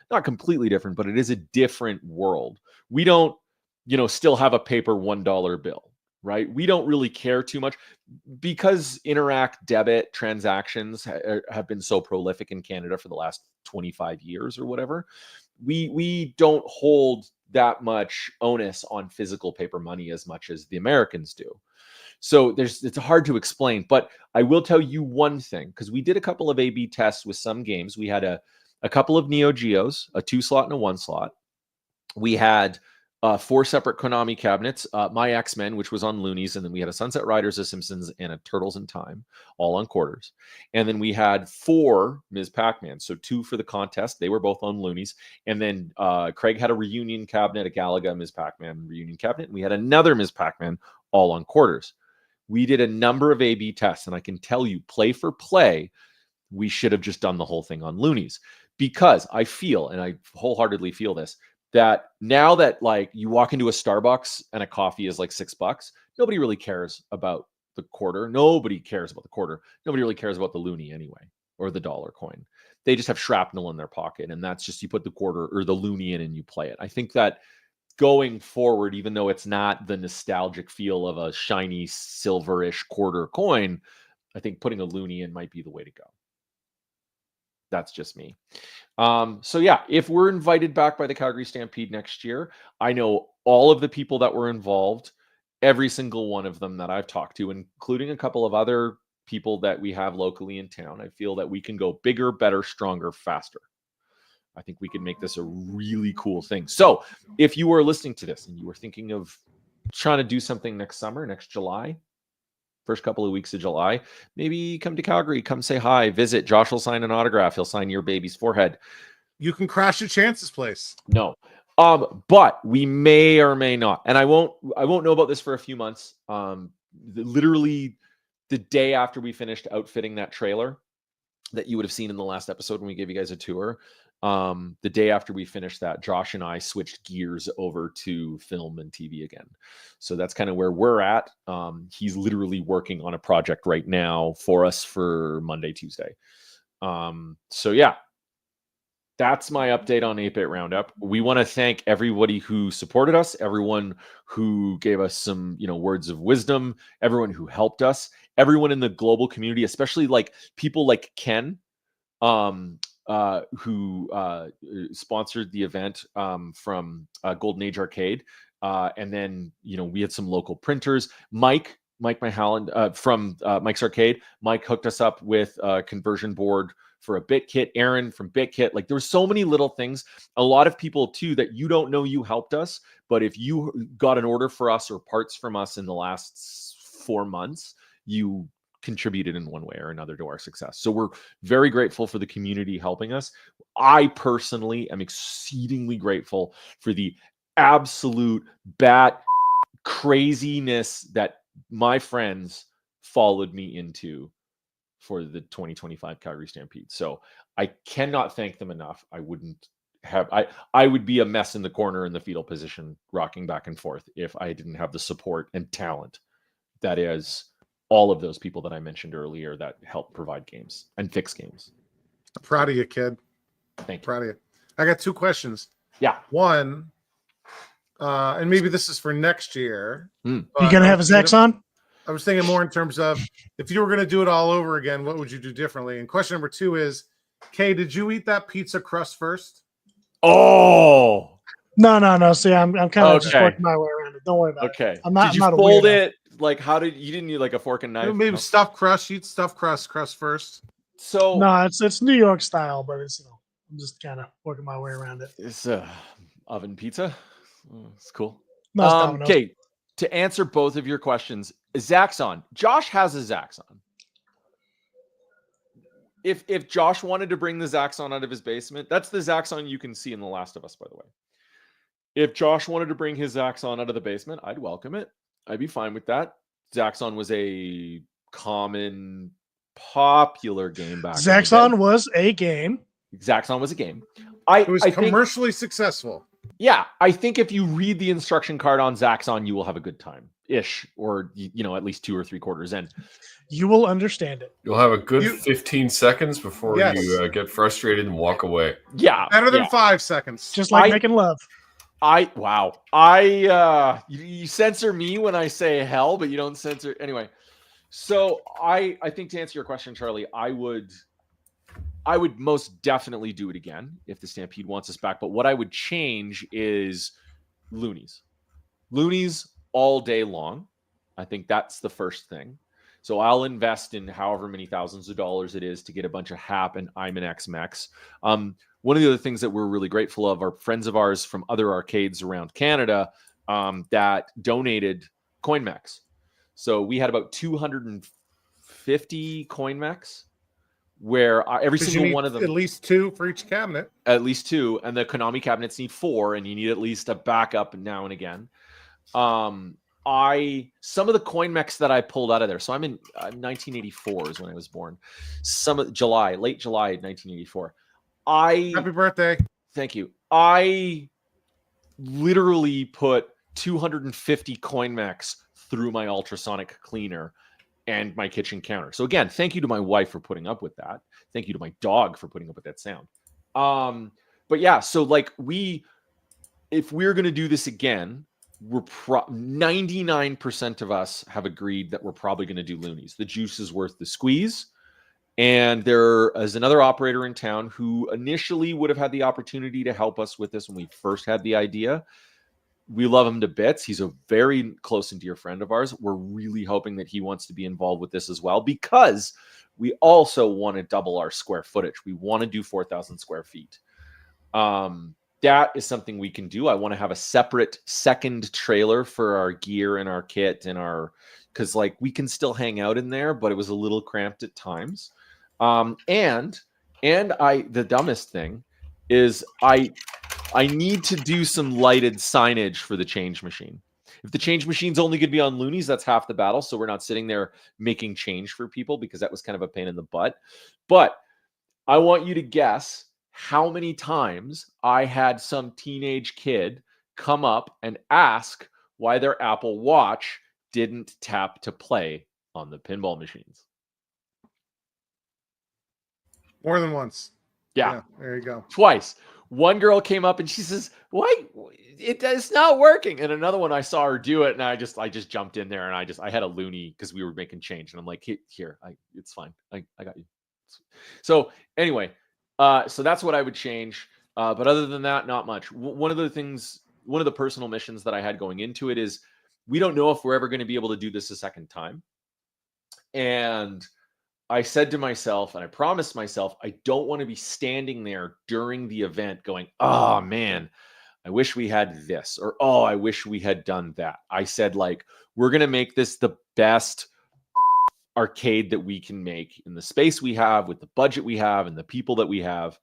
not completely different, but it is a different world. We don't, you know, still have a paper $1 bill, right? We don't really care too much because Interac debit transactions have been so prolific in Canada for the last 25 years or whatever. We don't hold that much onus on physical paper money as much as the Americans do. So it's hard to explain, but I will tell you one thing, because we did a couple of A/B tests with some games. We had a couple of Neo Geos, a 2-slot and a 1-slot. We had 4 separate Konami cabinets, my X-Men, which was on loonies, and then we had a Sunset Riders, a Simpsons, and a Turtles in Time, all on quarters. And then we had 4 Ms. Pac-Man, so 2 for the contest. They were both on loonies. And then Craig had a reunion cabinet, a Galaga Ms. Pac-Man reunion cabinet, and we had another Ms. Pac-Man, all on quarters. We did a number of A/B tests, and I can tell you, play for play, we should have just done the whole thing on loonies, because I feel, and I wholeheartedly feel this, that now that like you walk into a Starbucks and a coffee is like $6, nobody really cares about the quarter. Nobody cares about the quarter. Nobody really cares about the loonie anyway, or the dollar coin. They just have shrapnel in their pocket, and that's just, you put the quarter or the loonie in and you play it. I think that going forward, even though it's not the nostalgic feel of a shiny silverish quarter coin, I think putting a loonie in might be the way to go. That's just me. So yeah, if we're invited back by the Calgary Stampede next year, I know all of the people that were involved, every single one of them that I've talked to, including a couple of other people that we have locally in town, I feel that we can go bigger, better, stronger, faster. I think we can make this a really cool thing. So if you are listening to this and you were thinking of trying to do something next summer, next July, first couple of weeks of July, maybe come to Calgary, come say hi, visit. Josh will sign an autograph. He'll sign your baby's forehead.
You can crash at Chance's place.
No. But we may or may not. And I won't know about this for a few months. Literally the day after we finished outfitting that trailer that you would have seen in the last episode when we gave you guys a tour, the day after we finished that, Josh and I switched gears over to film and TV again. So that's kind of where we're at. He's literally working on a project right now for us for Monday, Tuesday. So yeah, that's my update on 8-Bit Roundup. We want to thank everybody who supported us, everyone who gave us some, words of wisdom, everyone who helped us, everyone in the global community, especially like people like Ken, who sponsored the event from Golden Age Arcade. And then, we had some local printers. Mike Myhalland from Mike's Arcade. Mike hooked us up with a conversion board for a bit kit. Aaron from bit kit. Like, there were so many little things. A lot of people too that you don't know you helped us, but if you got an order for us or parts from us in the last 4 months, you contributed in one way or another to our success. So we're very grateful for the community helping us. I personally am exceedingly grateful for the absolute bat craziness that my friends followed me into for the 2025 Calgary Stampede. So I cannot thank them enough. I would be a mess in the corner in the fetal position, rocking back and forth, if I didn't have the support and talent that is all of those people that I mentioned earlier that help provide games and fix games.
Proud of you, kid.
Thank you.
Proud of you. I got 2 questions.
Yeah.
One, and maybe this is for next year.
You gonna have a Zax on?
I was thinking more in terms of, if you were going to do it all over again, what would you do differently? And question number 2 is, Kay, did you eat that pizza crust first?
Oh,
No. See, I'm kind of just
Okay.
working my way around it. Don't worry about it.
okay.
I'm not.
Did you
I'm not
fold
a weirdo.
it? Like, how did you didn't use like a fork and knife?
Maybe
No.
stuffed crust. You eat stuffed crust first.
So
No, it's New York style, but it's I'm just kind of working my way around it.
it's oven pizza. It's cool.
No, it's Domino's.
Okay, to answer both of your questions, Zaxxon. Josh has a Zaxxon. If Josh wanted to bring the Zaxxon out of his basement, that's the Zaxxon you can see in The Last of Us, by the way. If Josh wanted to bring his Zaxxon out of the basement, I'd welcome it. I'd be fine with that. Zaxxon was a common, popular game back in the day.
Zaxxon was a game.
Zaxxon was a game.
It was
I think,
commercially successful.
yeah, I think if you read the instruction card on Zaxxon, you will have a good time-ish, or at least 2 or 3 quarters in.
You will understand it.
You'll have a good 15 seconds before
Yes.
you get frustrated and walk away.
Yeah,
Better than
yeah.
5 seconds.
Just like
I-
making love.
You censor me when I say hell, but you don't censor anyway. So I think to answer your question, Charlie, I would most definitely do it again if the Stampede wants us back. But what I would change is loonies all day long. I think that's the first thing. So I'll invest in however many thousands of dollars it is to get a bunch of HAP and IMAX mechs. One of the other things that we're really grateful of are friends of ours from other arcades around Canada that donated coin mechs. So we had about 250 coin mechs, where every
'Cause you
single
need
one of them,
at least 2 for each cabinet.
and the Konami cabinets need 4, and you need at least a backup now and again. Some of the coin mechs that I pulled out of there. So I'm in 1984 is when I was born. Late July 1984.
Happy birthday.
Thank you. I literally put 250 coin mechs through my ultrasonic cleaner and my kitchen counter. So again, thank you to my wife for putting up with that. Thank you to my dog for putting up with that sound. But yeah, so like if we're going to do this again, 99% of us have agreed that we're probably going to do loonies. The juice is worth the squeeze. And there is another operator in town who initially would have had the opportunity to help us with this when we first had the idea. we love him to bits. He's a very close and dear friend of ours. We're really hoping that he wants to be involved with this as well, because we also want to double our square footage. We want to do 4,000 square feet. That is something we can do. I want to have a separate second trailer for our gear and our kit and because like we can still hang out in there, but it was a little cramped at times. And the dumbest thing is I need to do some lighted signage for the change machine. If the change machine's only going to be on loonies, that's half the battle. So we're not sitting there making change for people, because that was kind of a pain in the butt. But I want you to guess how many times I had some teenage kid come up and ask why their Apple Watch didn't tap to play on the pinball machines.
More than once.
Yeah,
there you go.
Twice. One girl came up and she says, "Why? It's not working." And another one, I saw her do it, and I just jumped in there, and I had a loony because we were making change, and I'm like, "Here, it's fine. I got you." So anyway, so that's what I would change. But other than that, not much. One of the personal missions that I had going into it is, we don't know if we're ever going to be able to do this a second time. And I said to myself, and I promised myself, I don't want to be standing there during the event going, "Oh man, I wish we had this," or "Oh, I wish we had done that." I said, like, we're going to make this the best arcade that we can make in the space we have, with the budget we have, and the people that we have.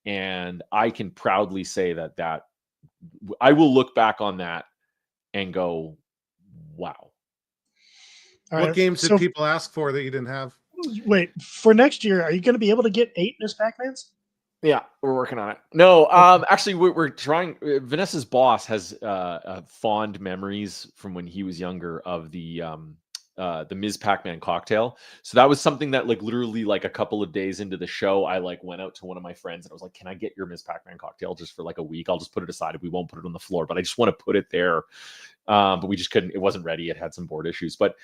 And I can proudly say that I will look back on that and go, wow.
What games did people ask for that you didn't have?
Wait, for next year, are you going to be able to get 8 Miss Pac-Mans?
Yeah, we're working on it. No, actually, we're trying. Vanessa's boss has fond memories from when he was younger of the Ms. Pac-Man cocktail. So that was something that, like, literally, like, a couple of days into the show, I like went out to one of my friends and I was like, "Can I get your Ms. Pac-Man cocktail just for like a week? I'll just put it aside. We won't put it on the floor, but I just want to put it there." But we just couldn't. It wasn't ready. It had some board issues. But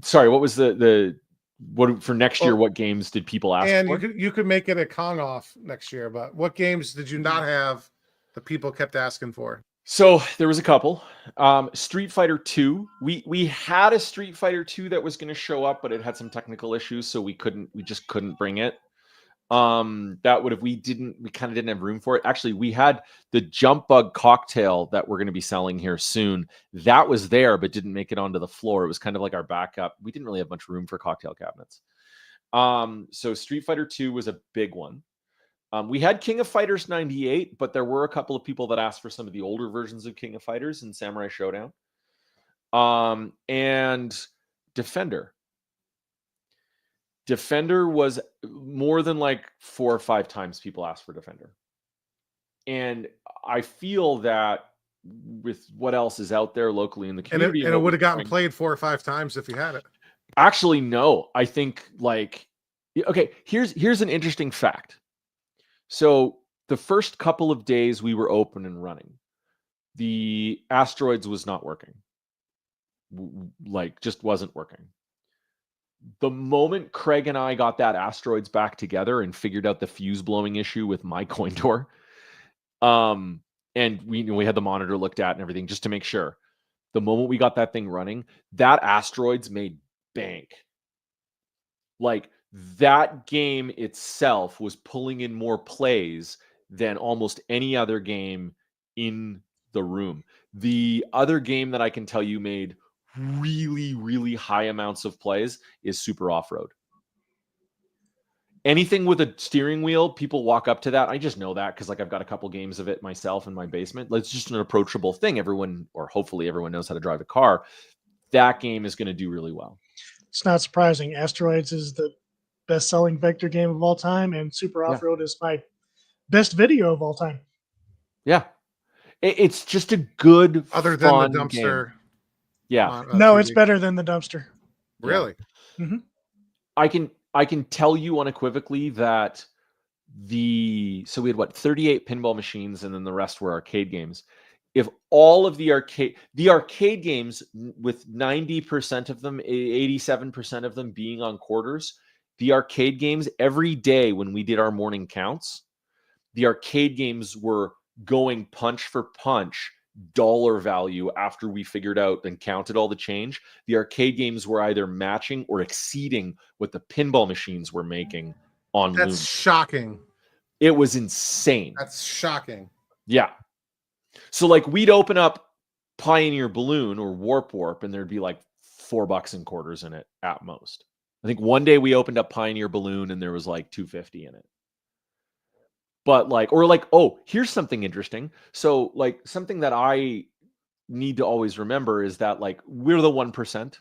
sorry, what was what for next year? What games did people ask for?
And you could make it a Kong off next year. But what games did you not have that people kept asking for?
So there was a couple. Street Fighter 2. We had a Street Fighter 2 that was going to show up, but it had some technical issues, so we just couldn't bring it. We kind of didn't have room for it. Actually, we had the Jump Bug cocktail that we're going to be selling here soon. That was there, but didn't make it onto the floor. It was kind of like our backup. We didn't really have much room for cocktail cabinets. So Street Fighter 2 was a big one. We had King of Fighters 98, but there were a couple of people that asked for some of the older versions of King of Fighters and Samurai Showdown. And Defender. Defender was more than like 4 or 5 times people asked for Defender. And I feel that with what else is out there locally in the community.
And it would have gotten played 4 or 5 times if you had it.
Actually, no. I think, like, okay, here's an interesting fact. So the first couple of days we were open and running, the Asteroids was not working. Like, just wasn't working. The moment Craig and I got that Asteroids back together and figured out the fuse blowing issue with my coin door, and we had the monitor looked at and everything just to make sure. The moment we got that thing running, that Asteroids made bank. Like, that game itself was pulling in more plays than almost any other game in the room. The other game that I can tell you made really, really high amounts of plays is Super Off-Road. Anything with a steering wheel, people walk up to that. I just know that because, like, I've got a couple games of it myself in my basement. It's just an approachable thing. Everyone, or hopefully everyone, knows how to drive a car. That game is going to do really well.
It's not surprising. Asteroids is the best-selling vector game of all time, and Super Off-Road is my best video of all time.
Yeah. It's just a good,
other than the dumpster
game. Yeah.
No, it's better than the dumpster.
Really?
Yeah. Mm-hmm.
I can tell you unequivocally that so we had 38 pinball machines, and then the rest were arcade games. If all of the arcade games, with 90% of them, 87% of them being on quarters, the arcade games, every day when we did our morning counts, the arcade games were going punch for punch dollar value after we figured out and counted all the change, the arcade games were either matching or exceeding what the pinball machines were making on
That's
Loom.
shocking.
It was insane.
That's shocking.
Yeah. So like we'd open up Pioneer Balloon or Warp, and there'd be like $4 and quarters in it at most. I think one day we opened up Pioneer Balloon and there was like $2.50 in it. But like, or like, oh, here's something interesting. So like something that I need to always remember is that like we're the 1%.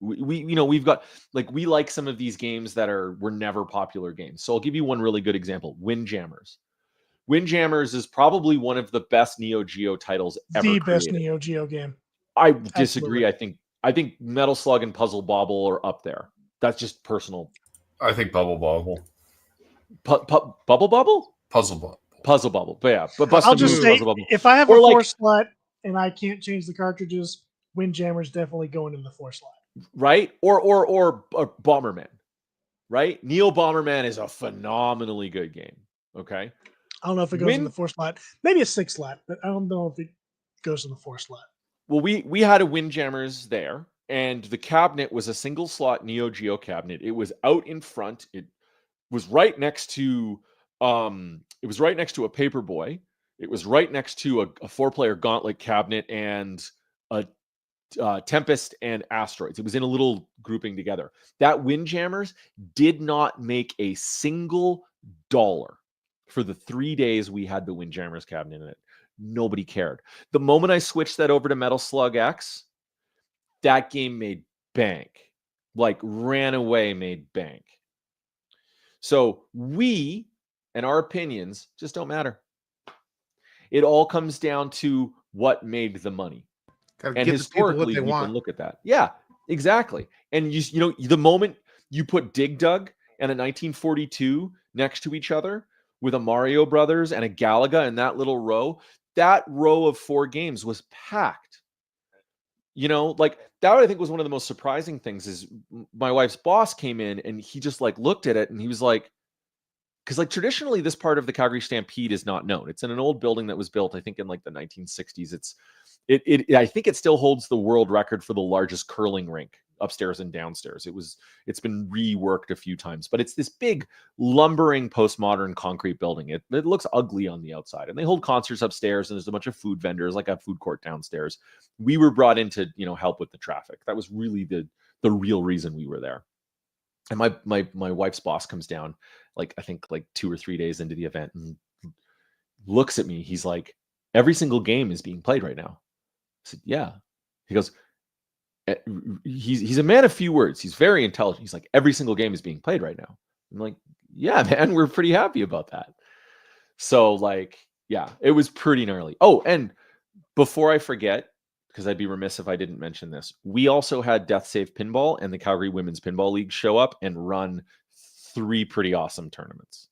We you know, we've got like, we like some of these games that were never popular games. So I'll give you one really good example. Windjammers. Windjammers is probably one of the best Neo Geo titles ever
The
created.
best Neo Geo game.
I disagree.
Absolutely.
I think Metal Slug and Puzzle Bobble are up there. That's just personal.
I think Bubble Bobble.
Bubble Bobble?
Puzzle Bobble.
Puzzle Bobble. But yeah, but Bust
I'll
a
just
Move,
say,
Puzzle Bobble.
if I have
Or
a
like-
4 slot and I can't change the cartridges, Windjammer's definitely going in the 4 slot.
Right? Or Bomberman. Right? Neo Bomberman is a phenomenally good game. Okay.
I don't know if it goes in the 4 slot. Maybe a 6 slot, but I don't know if it goes in the 4 slot.
Well, we had a Windjammers there, and the cabinet was a single slot Neo Geo cabinet. It was out in front. It was right next to a Paperboy. It was right next to a 4-player Gauntlet cabinet and a Tempest and Asteroids. It was in a little grouping together. That Windjammers did not make a single dollar for the 3 days we had the Windjammers cabinet in it. Nobody cared. The moment I switched that over to Metal Slug X, that game made bank. Like ran away, made bank. So we and our opinions just don't matter. It all comes down to what made the money.
Gotta
And
give the people what
historically,
they
we can
want.
look at that. Yeah, exactly. And you know, the moment you put Dig Dug and a 1942 next to each other with a Mario Brothers and a Galaga in that little row, that row of 4 games was packed. You know, like that I think was one of the most surprising things is my wife's boss came in and he just like looked at it and he was like, because like traditionally this part of the Calgary Stampede is not known. It's in an old building that was built, I think, in like the 1960s. I think it still holds the world record for the largest curling rink upstairs and downstairs. It's been reworked a few times, but it's this big lumbering postmodern concrete building. It looks ugly on the outside, and they hold concerts upstairs, and there's a bunch of food vendors, like a food court downstairs. We were brought in to, you know, help with the traffic. That was really the real reason we were there. And my wife's boss comes down, like I think like 2 or 3 days into the event, and looks at me. He's like, "Every single game is being played right now." I said, "Yeah." He goes, he's a man of few words. He's very intelligent. He's like, "Every single game is being played right now." I'm like, "Yeah, man, we're pretty happy about that." So like, yeah, it was pretty gnarly. Oh, and before I forget, because I'd be remiss if I didn't mention this, we also had Death Save Pinball and the Calgary Women's Pinball League show up and run 3 pretty awesome tournaments.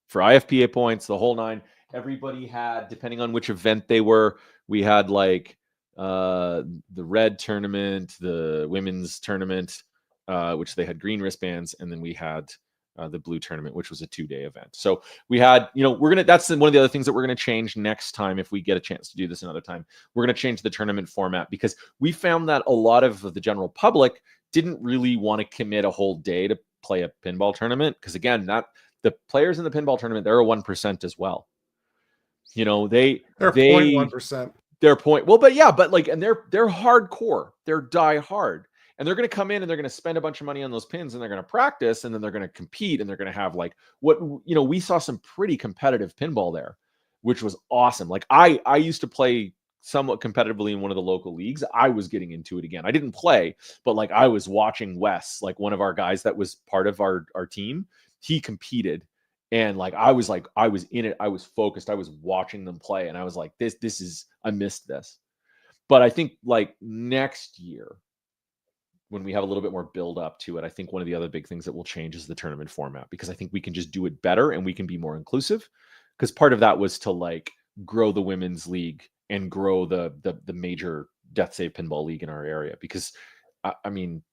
For IFPA points, the whole 9. Everybody had, depending on which event they were, we had like the red tournament, the women's tournament, which they had green wristbands, and then we had the blue tournament, which was a 2-day event. So we had, you know, that's one of the other things that we're going to change next time if we get a chance to do this another time. We're going to change the tournament format because we found that a lot of the general public didn't really want to commit a whole day to play a pinball tournament because, again, the players in the pinball tournament, they're a 1% as well. You know, they're
0.1%.
Their point. Well, but yeah, but like, and they're hardcore. They're die hard. And they're going to come in and they're going to spend a bunch of money on those pins and they're going to practice and then they're going to compete and they're going to have like what, you know, we saw some pretty competitive pinball there, which was awesome. Like I used to play somewhat competitively in one of the local leagues. I was getting into it again. I didn't play, but like I was watching Wes, like one of our guys that was part of our team. He competed. And like I was in it. I was focused. I was watching them play. And I was like, I missed this. But I think like next year, when we have a little bit more build up to it, I think one of the other big things that will change is the tournament format, because I think we can just do it better and we can be more inclusive. Because part of that was to like grow the women's league and grow the major Death Save Pinball League in our area. Because I mean,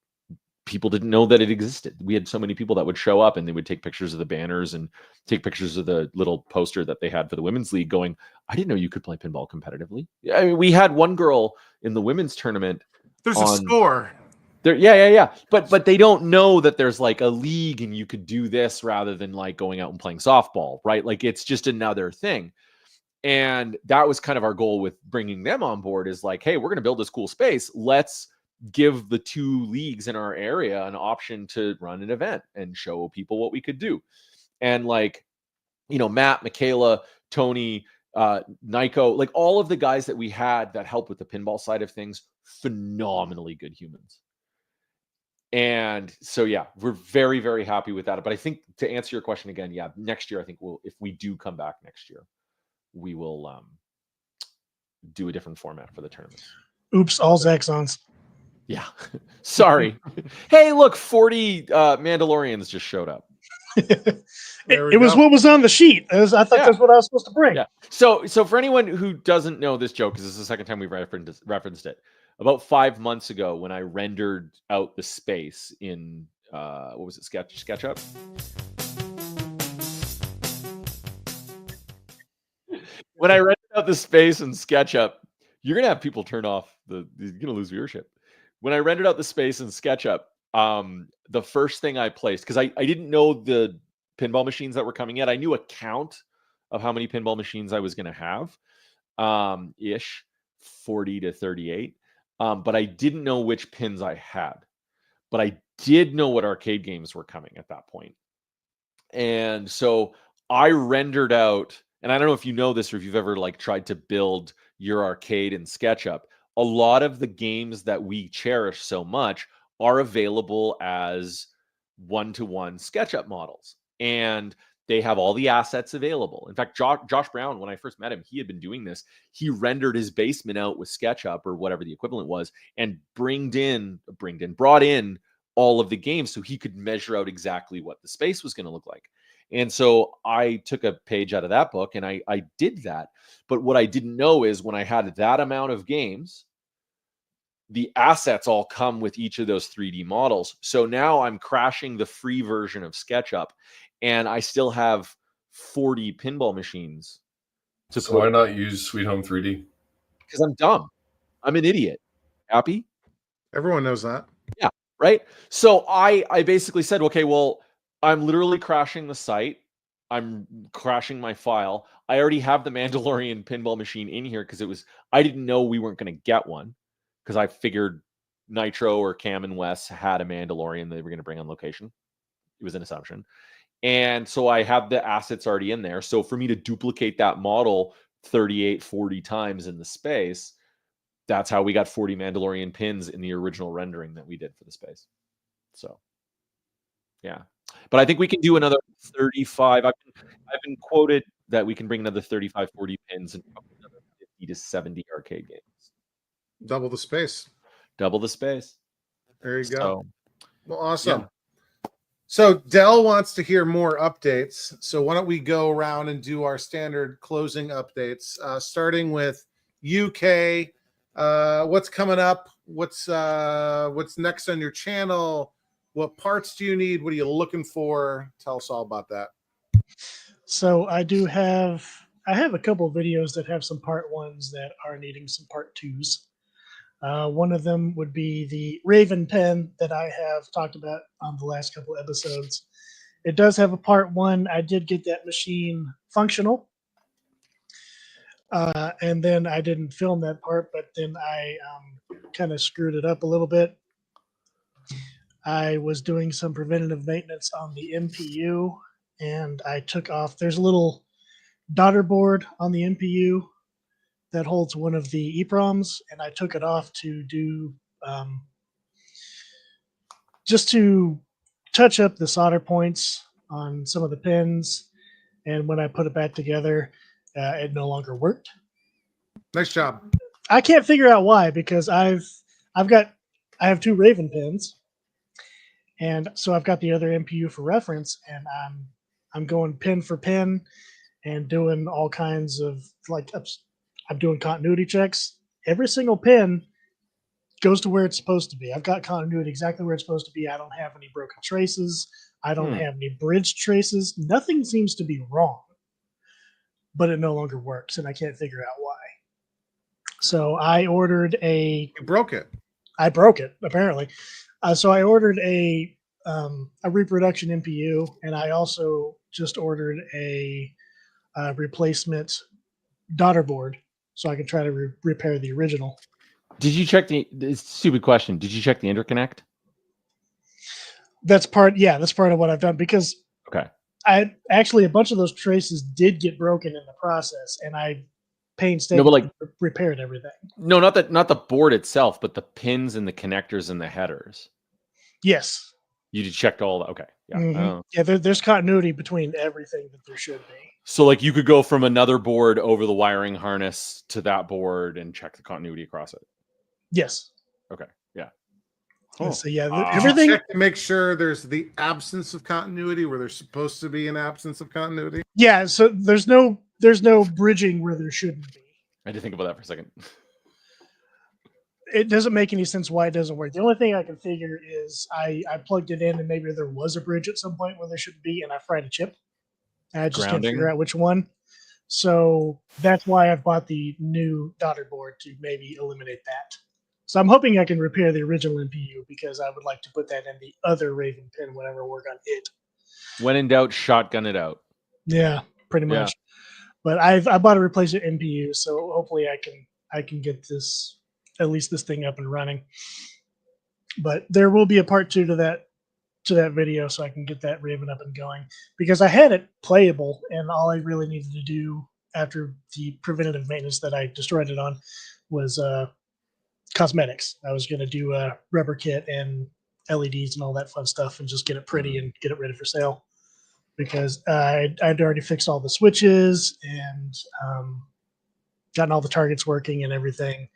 people didn't know that it existed. We had so many people that would show up and they would take pictures of the banners and take pictures of the little poster that they had for the women's league going, I didn't know you could play pinball competitively. I mean, we had one girl in the women's tournament.
There's a score.
There, yeah. But they don't know that there's like a league and you could do this rather than like going out and playing softball, right? Like it's just another thing. And that was kind of our goal with bringing them on board is like, hey, we're going to build this cool space. Let's give the two leagues in our area an option to run an event and show people what we could do. And like, you know, Matt, Michaela, Tony, Nico, like all of the guys that we had that helped with the pinball side of things, phenomenally good humans. And so, yeah, we're very, very happy with that. But I think to answer your question again, yeah, next year, I think if we do come back next year, we will do a different format for the tournament.
Oops, all Zaxxons.
Yeah. Sorry. Hey, look, 40 Mandalorians just showed up.
It was what was on the sheet. I thought that's what I was supposed to bring.
Yeah. So for anyone who doesn't know this joke, because this is the second time we've referenced it, about 5 months ago when I rendered out the space in what was it, SketchUp? When I rendered out the space in SketchUp, you're gonna have people turn off you're gonna lose viewership. When I rendered out the space in SketchUp, the first thing I placed, because I didn't know the pinball machines that were coming in. I knew a count of how many pinball machines I was going to have, ish, 40 to 38. But I didn't know which pins I had. But I did know what arcade games were coming at that point. And so I rendered out, and I don't know if you know this or if you've ever like tried to build your arcade in SketchUp, a lot of the games that we cherish so much are available as one-to-one SketchUp models. And they have all the assets available. In fact, Josh Brown, when I first met him, he had been doing this. He rendered his basement out with SketchUp or whatever the equivalent was and brought in all of the games so he could measure out exactly what the space was going to look like. And so I took a page out of that book and I did that. But what I didn't know is when I had that amount of games, the assets all come with each of those 3D models. So now I'm crashing the free version of SketchUp and I still have 40 pinball machines.
So why not use Sweet Home 3D?
Because I'm dumb. I'm an idiot. Happy?
Everyone knows that.
Yeah, right? So I basically said, okay, well, I'm literally crashing the site. I'm crashing my file. I already have the Mandalorian pinball machine in here because I didn't know we weren't going to get one because I figured Nitro or Cam and Wes had a Mandalorian they were going to bring on location. It was an assumption. And so I have the assets already in there. So for me to duplicate that model 38, 40 times in the space, that's how we got 40 Mandalorian pins in the original rendering that we did for the space. So, yeah. But I think we can do another 35. I've been quoted that we can bring another 35, 40 pins and probably another 50 to 70 arcade games.
Double the space.
Double the space.
There you go.
So,
well, awesome.
Yeah.
So Dell wants to hear more updates. So why don't we go around and do our standard closing updates, starting with UK. What's coming up? What's next on your channel? What parts do you need? What are you looking for? Tell us all about that.
So I have a couple of videos that have some part ones that are needing some part twos. One of them would be the Raven pen that I have talked about on the last couple of episodes. It does have a part one. I did get that machine functional. And then I didn't film that part, but then I kind of screwed it up a little bit. I was doing some preventative maintenance on the MPU, and I took off. There's a little daughter board on the MPU that holds one of the EEPROMs, and I took it off to do just to touch up the solder points on some of the pins. And when I put it back together, it no longer worked.
Nice job.
I can't figure out why, because I have two Raven pins, and so I've got the other MPU for reference, and I'm going pin for pin and doing all kinds of I'm doing continuity checks. Every single pin goes to where it's supposed to be. I've got continuity exactly where it's supposed to be. I don't have any broken traces. I don't have any bridge traces. Nothing seems to be wrong, but it no longer works, and I can't figure out why. So I ordered
You broke it.
I broke it apparently. So I ordered a reproduction MPU, and I also just ordered a replacement daughter board so I can try to repair the original.
Did you check this stupid question? Did you check the interconnect?
That's part of what I've done, because I actually, a bunch of those traces did get broken in the process, and I painstakingly repaired everything.
No, not the board itself, but the pins and the connectors and the headers.
Yes.
You checked all that. Okay. Yeah.
Mm-hmm. Yeah. There's continuity between everything that there should be.
So like you could go from another board over the wiring harness to that board and check the continuity across it.
Yes.
Okay. Yeah.
So yeah,
Did
everything.
you check to make sure there's the absence of continuity where there's supposed to be an absence of continuity.
Yeah. So there's no bridging where there shouldn't be.
I had to think about that for a second.
It doesn't make any sense why it doesn't work. The only thing I can figure is I plugged it in and maybe there was a bridge at some point where there shouldn't be, and I fried a chip. And I just can't figure out which one. So that's why I've bought the new daughter board, to maybe eliminate that. So I'm hoping I can repair the original MPU, because I would like to put that in the other Raven pin whenever I work on it.
When in doubt, shotgun it out.
Yeah, pretty much. But I bought a replacement MPU, so hopefully I can get at least this thing up and running. But there will be a part 2 to that video, so I can get that Raven up and going, because I had it playable, and all I really needed to do after the preventative maintenance that I destroyed it on was cosmetics. I was going to do a rubber kit and LEDs and all that fun stuff, and just get it pretty and get it ready for sale, because I'd already fixed all the switches and gotten all the targets working and everything.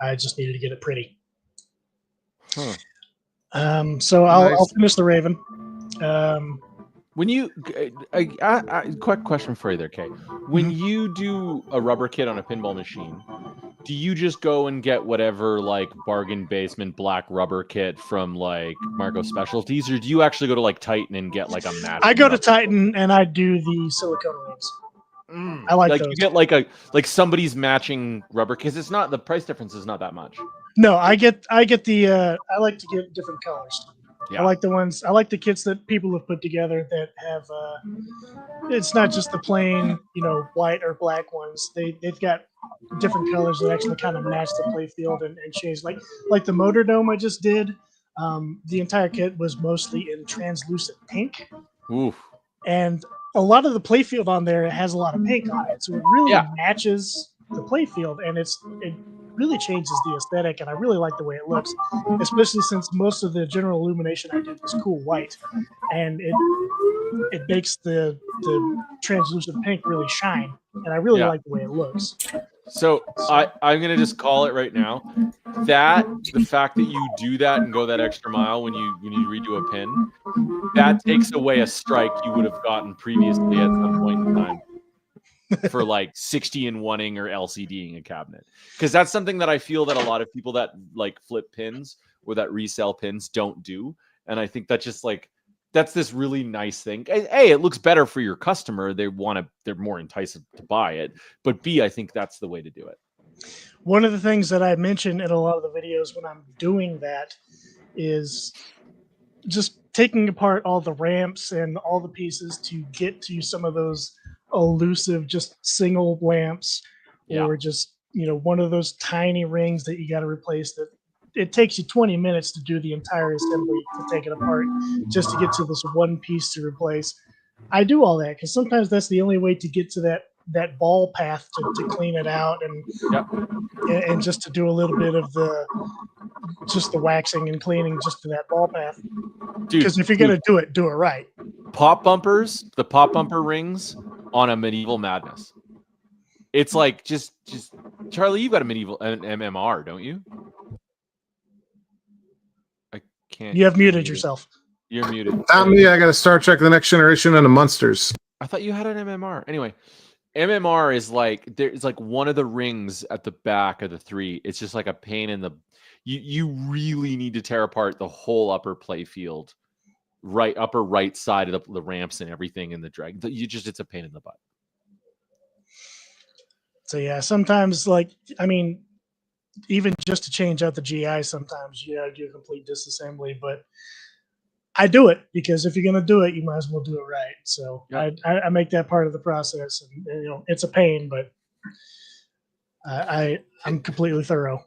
I just needed to get it pretty. So I'll finish the Raven.
When you, quick question for you there, Kay. When you do a rubber kit on a pinball machine, do you just go and get whatever like bargain basement black rubber kit from like Marco Specialties, or do you actually go to like Titan and get like a match?
I go to Titan and I do the silicone rings. I like those.
You get like somebody's matching rubber, because it's not, the price difference is not that much.
No, I get the I like to get different colors.
Yeah.
I like the kits that people have put together that have it's not just the plain, white or black ones. They've got different colors that actually kind of match the play field and change. Like the motor dome I just did, the entire kit was mostly in translucent pink.
Oof.
And a lot of the playfield on there has a lot of pink on it, so it really matches the playfield, and it really changes the aesthetic, and I really like the way it looks, especially since most of the general illumination I did was cool white, and it makes the translucent pink really shine, and I really like the way it looks.
So I'm gonna just call it right now. The fact that you do that and go that extra mile when you redo a pin, that takes away a strike you would have gotten previously at some point in time for like 60-in-1ing or LCDing a cabinet. Because that's something that I feel that a lot of people that like flip pins or that resell pins don't do. And I think that's just like, that's this really nice thing. A, it looks better for your customer. They're more enticed to buy it. But B, I think that's the way to do it.
One of the things that I mentioned in a lot of the videos when I'm doing that is just taking apart all the ramps and all the pieces to get to some of those elusive, just single lamps, or just, one of those tiny rings that you got to replace that it takes you 20 minutes to do the entire assembly to take it apart just to get to this one piece to replace. I do all that because sometimes that's the only way to get to that ball path to clean it out and just to do a little bit of the waxing and cleaning just to that ball path. Because if you're going to do it right.
The pop bumper rings on a Medieval Madness. It's like just Charlie, you've got an MMR, don't you? I can't.
You have muted yourself.
You're muted.
Not me. I got to Star Trek: The Next Generation and the Munsters.
I thought you had an MMR. Anyway, MMR is like there's like one of the rings at the back of the 3. It's just like a pain in the. You really need to tear apart the whole upper play field, upper right side of the ramps and everything in the drag. It's a pain in the butt.
So yeah, sometimes even just to change out the GI, sometimes you gotta do a complete disassembly. But I do it because if you're gonna do it, you might as well do it right. So
Yep.
I make that part of the process, and it's a pain, but I'm completely thorough.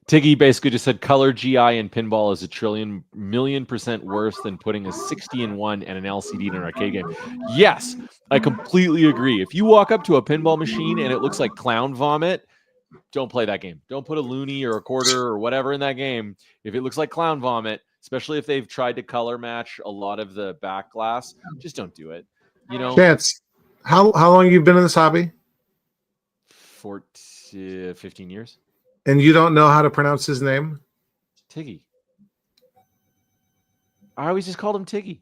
Tiggy basically just said color GI and pinball is 1,000,000,000% worse than putting a 60-in-1 and an LCD in an arcade game. Yes, I completely agree. If you walk up to a pinball machine and it looks like clown vomit, don't play that game. Don't put a loony or a quarter or whatever in that game. If it looks like clown vomit, especially if they've tried to color match a lot of the back glass, just don't do it.
Chance, how long you been in this hobby?
15 years.
And you don't know how to pronounce his name?
Tiggy. I always just called him Tiggy.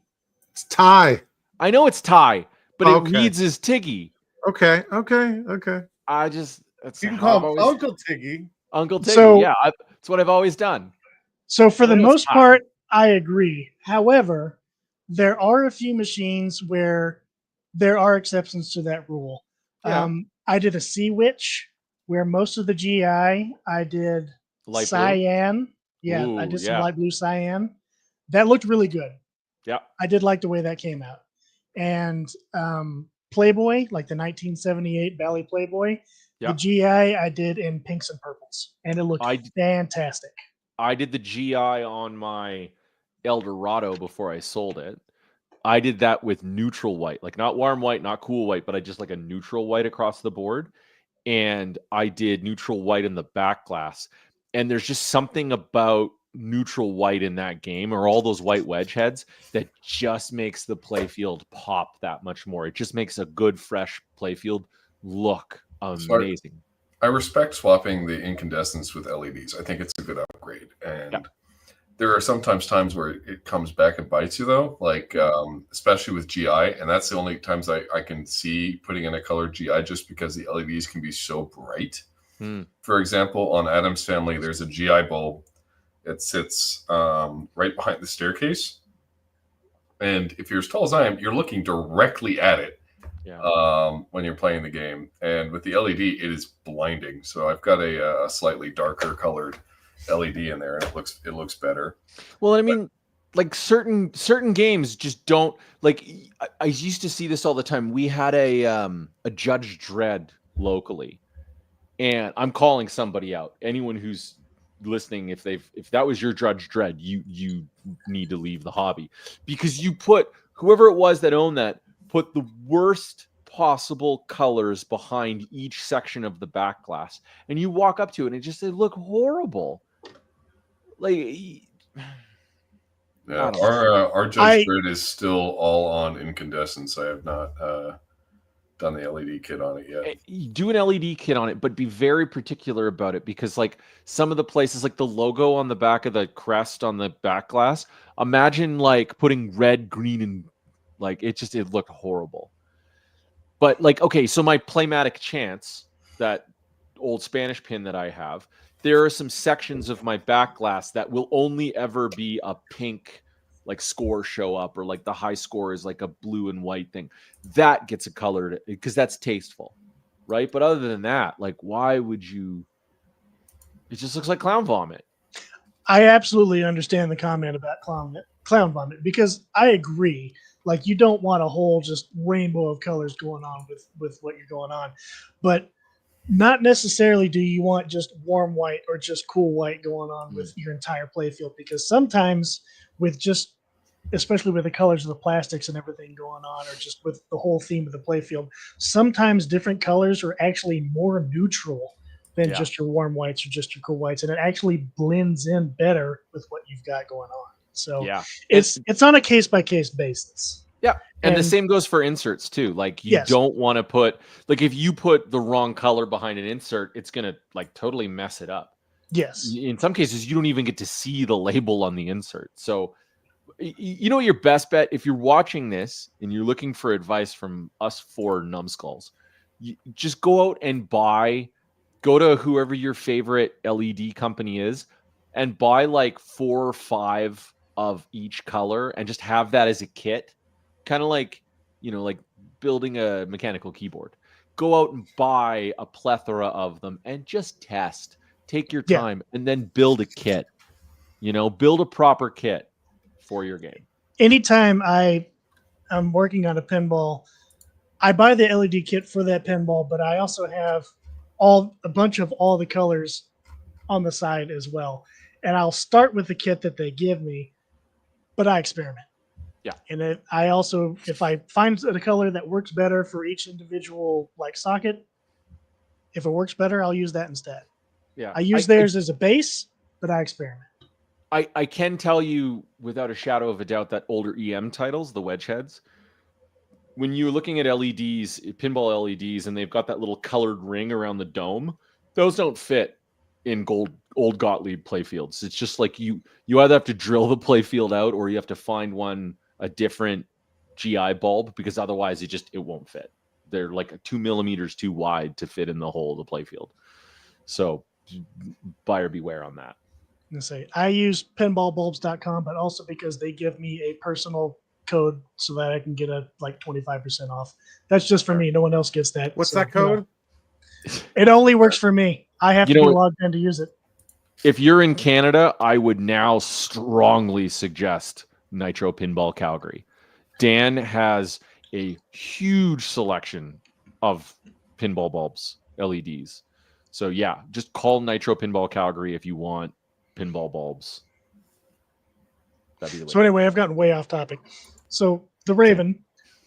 It's Ty.
I know it's Ty, but
Okay.
it reads as Tiggy.
Okay.
That's
You can
how I've
call him
always-
Uncle Tiggy.
Uncle Tiggy.
So-
Yeah, it's what I've always done.
So for the
Well, it's
most
hot.
part, I agree. However, there are a few machines where there are exceptions to that rule.
Yeah.
I did a Sea Witch where most of the GI I did
Light blue.
cyan. Yeah, I
Ooh,
did some
yeah.
light blue cyan. That looked really good.
Yeah.
I did like the way that came out. And Playboy, like the 1978 Bally Playboy,
Yeah.
the GI I did in pinks and purples, and it looked fantastic.
I did the GI on my Eldorado before I sold it. I did that with neutral white, like not warm white, not cool white, but I just like a neutral white across the board. And I did neutral white in the back glass. And there's just something about neutral white in that game, or all those white wedge heads, that just makes the playfield pop that much more. It just makes a good, fresh playfield look amazing.
I respect swapping the incandescents with LEDs. I think it's a good upgrade. And there are sometimes times where it comes back and bites you, though, like especially with GI. And that's the only times I can see putting in a colored GI, just because the LEDs can be so bright. For example, on Adam's Family, there's a GI bulb. It sits right behind the staircase. And if you're as tall as I am, you're looking directly at it when you're playing the game. And with the LED, it is blinding. So I've got a slightly darker colored LED in there, and it looks better.
Well, I mean, like certain games just don't, like, I used to see this all the time. We had a Judge Dredd locally, and I'm calling somebody out. Anyone who's listening, if that was your Judge Dredd, you need to leave the hobby, because you put whoever it was that owned that put the worst possible colors behind each section of the back glass, and you walk up to it and they look horrible. Like,
yeah, our Judge Dredd is still all on incandescents. I have not done the LED kit on it yet.
Do an LED kit on it, but be very particular about it, because like some of the places, like the logo on the back of the crest on the back glass, imagine like putting red, green, and like it looked horrible. But like, okay, so my Playmatic Chance, that old Spanish pin that I have, there are some sections of my back glass that will only ever be a pink like score show up, or like the high score is like a blue and white thing. That gets a colored, because that's tasteful, right? But other than that, like, why would you? It just looks like clown vomit.
I absolutely understand the comment about clown vomit, because I agree. Like, you don't want a whole just rainbow of colors going on with what you're going on, but not necessarily do you want just warm white or just cool white going on with your entire playfield, because sometimes with just, especially with the colors of the plastics and everything going on, or just with the whole theme of the playfield, sometimes different colors are actually more neutral than just your warm whites or just your cool whites, and it actually blends in better with what you've got going on. So it's on a case by case basis.
Yeah. And the same goes for inserts too. Like, you don't want to put, like, if you put the wrong color behind an insert, it's going to like totally mess it up.
Yes.
In some cases, you don't even get to see the label on the insert. So, you know, your best bet, if you're watching this and you're looking for advice from us four numbskulls, you just go out and go to whoever your favorite LED company is, and buy like 4 or 5 of each color and just have that as a kit, kind of like, like building a mechanical keyboard. Go out and buy a plethora of them and just test. Take your
Yeah.
time and then build a kit. Build a proper kit for your game.
Anytime I'm working on a pinball, I buy the LED kit for that pinball, but I also have a bunch of all the colors on the side as well. And I'll start with the kit that they give me, but I experiment.
Yeah.
And I also, if I find a color that works better for each individual like socket, if it works better, I'll use that instead.
Yeah.
I use theirs as a base, but I experiment.
I can tell you without a shadow of a doubt that older EM titles, the wedge heads, when you're looking at LEDs, pinball LEDs, and they've got that little colored ring around the dome, those don't fit in old Gottlieb playfields. It's just like you either have to drill the playfield out or you have to find a different GI bulb, because otherwise it won't fit. They're like 2 millimeters too wide to fit in the hole of the playfield. So buyer beware on that.
I use pinballbulbs.com, but also because they give me a personal code so that I can get a 25% off. That's just for me. No one else gets that.
What's that code?
It only works for me. I have to be logged in to use it.
If you're in Canada, I would now strongly suggest Nitro Pinball Calgary. Dan has a huge selection of pinball bulbs, LEDs. So yeah, just call Nitro Pinball Calgary if you want pinball bulbs. That'd be the way.
So anyway, I've gotten way off topic. So the Raven,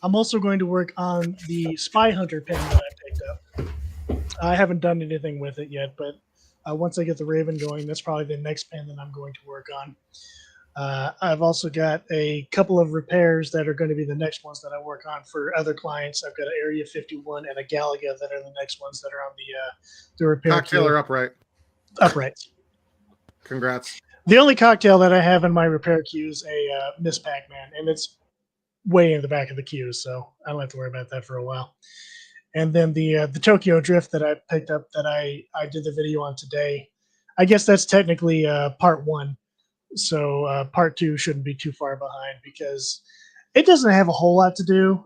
I'm also going to work on the Spy Hunter pin that I picked up. I haven't done anything with it yet, but once I get the Raven going, that's probably the next pin that I'm going to work on. I've also got a couple of repairs that are going to be the next ones that I work on for other clients. I've got an Area 51 and a Galaga that are the next ones that are on the repair.
Cocktail or upright?
Upright.
Congrats.
The only cocktail that I have in my repair queue is a Miss Pac-Man, and it's way in the back of the queue, so I don't have to worry about that for a while. And then the Tokyo Drift that I picked up that I did the video on today, I guess that's technically part 1. So part 2 shouldn't be too far behind because it doesn't have a whole lot to do.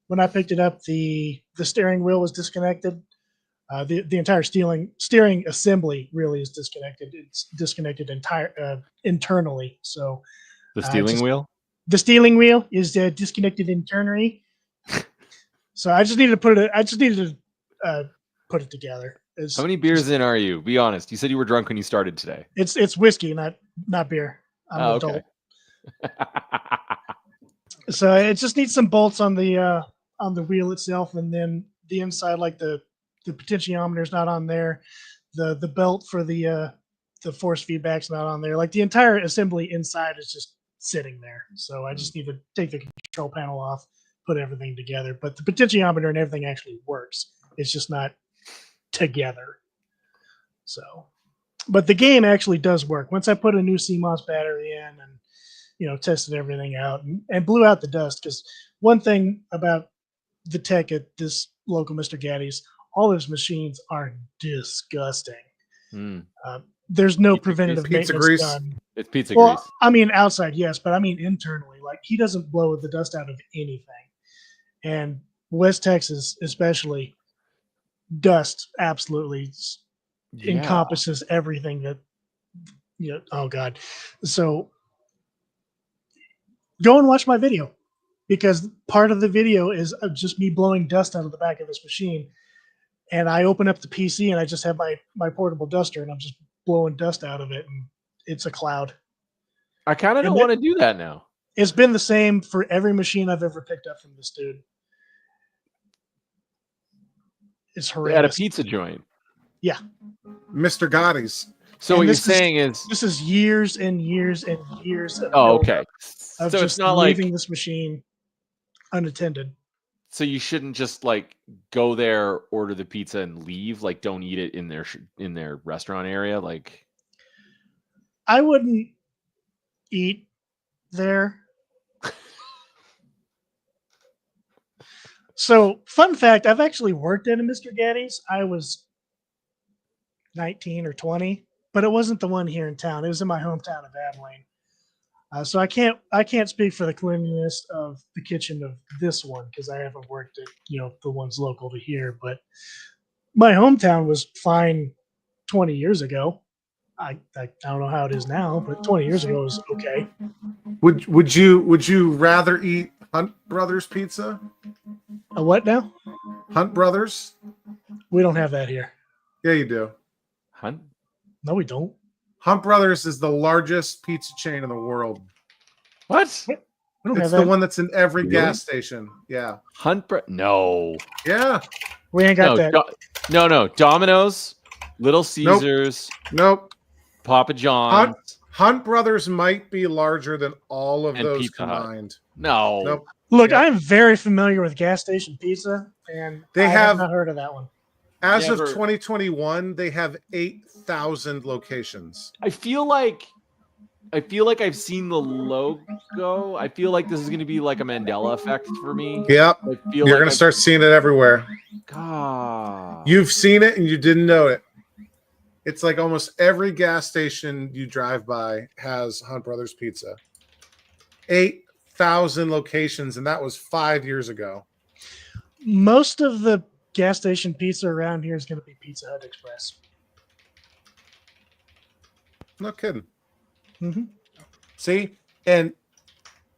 When I picked it up, the steering wheel was disconnected. The entire steering assembly really is disconnected. It's disconnected internally. So
the steering wheel?
The steering wheel is disconnected internally. So I just needed to put it together.
How many beers in are you? Be honest. You said you were drunk when you started today.
It's whiskey, not beer. I'm an adult. So it just needs some bolts on the wheel itself, and then the inside, like the potentiometer is not on there. The belt for the force feedback's not on there. Like the entire assembly inside is just sitting there. So I just need to take the control panel off, put everything together. But the potentiometer and everything actually works. It's just not together. So, but the game actually does work. Once I put a new CMOS battery in and tested everything out and blew out the dust, because one thing about the tech at this local Mr. Gaddy's, all those machines are disgusting. There's no preventative maintenance done.
It's pizza grease.
I mean outside, yes, but I mean internally. Like he doesn't blow the dust out of anything. And West Texas, especially, dust absolutely encompasses everything that oh god. So go and watch my video, because part of the video is just me blowing dust out of the back of this machine, and I open up the PC and I just have my portable duster and I'm just blowing dust out of it, and it's a cloud.
I kind of don't want to do that now.
It's been the same for every machine I've ever picked up from this dude. It's horrendous.
At a pizza joint.
Yeah.
Mr. Gotti's.
So
and
what you're saying is
this is years and years and years of
okay.
Of
so
just
it's not
leaving
like
this machine unattended.
So you shouldn't just like go there, order the pizza and leave. Like don't eat it in their restaurant area. Like
I wouldn't eat there. So, fun fact, I've actually worked at a Mr. Gaddy's. I was 19 or 20, but it wasn't the one here in town. It was in my hometown of Abilene. So I can't speak for the cleanliness of the kitchen of this one because I haven't worked at the ones local to here. But my hometown was fine 20 years ago. I don't know how it is now, but 20 years ago was okay.
Would you rather eat Hunt Brothers pizza?
A what now?
Hunt Brothers?
We don't have that here.
Yeah, you do.
Hunt?
No, we don't.
Hunt Brothers is the largest pizza chain in the world.
What?
We don't
It's
have
the
that.
one that's in every
Really?
gas station. Yeah.
No.
Yeah.
We ain't got that.
No. Domino's, Little Caesars,
Nope.
Papa John's.
Hunt Brothers might be larger than all of
And
those
Pizza Hut.
combined.
No.
Nope.
Look,
Yeah.
I'm very familiar with gas station pizza, and
They
I have
have-
not heard of that one.
As
Never-
of 2021, they have 8,000 locations.
I feel like I've seen the logo. I feel like this is going to be like a Mandela effect for me.
Yep.
I feel
You're
like
going to start seeing it everywhere.
God.
You've seen it and you didn't know it. It's like almost every gas station you drive by has Hunt Brothers Pizza. 8,000 locations, and that was 5 years ago.
Most of the gas station pizza around here is going to be Pizza Hut Express.
No kidding.
Mm-hmm.
See? And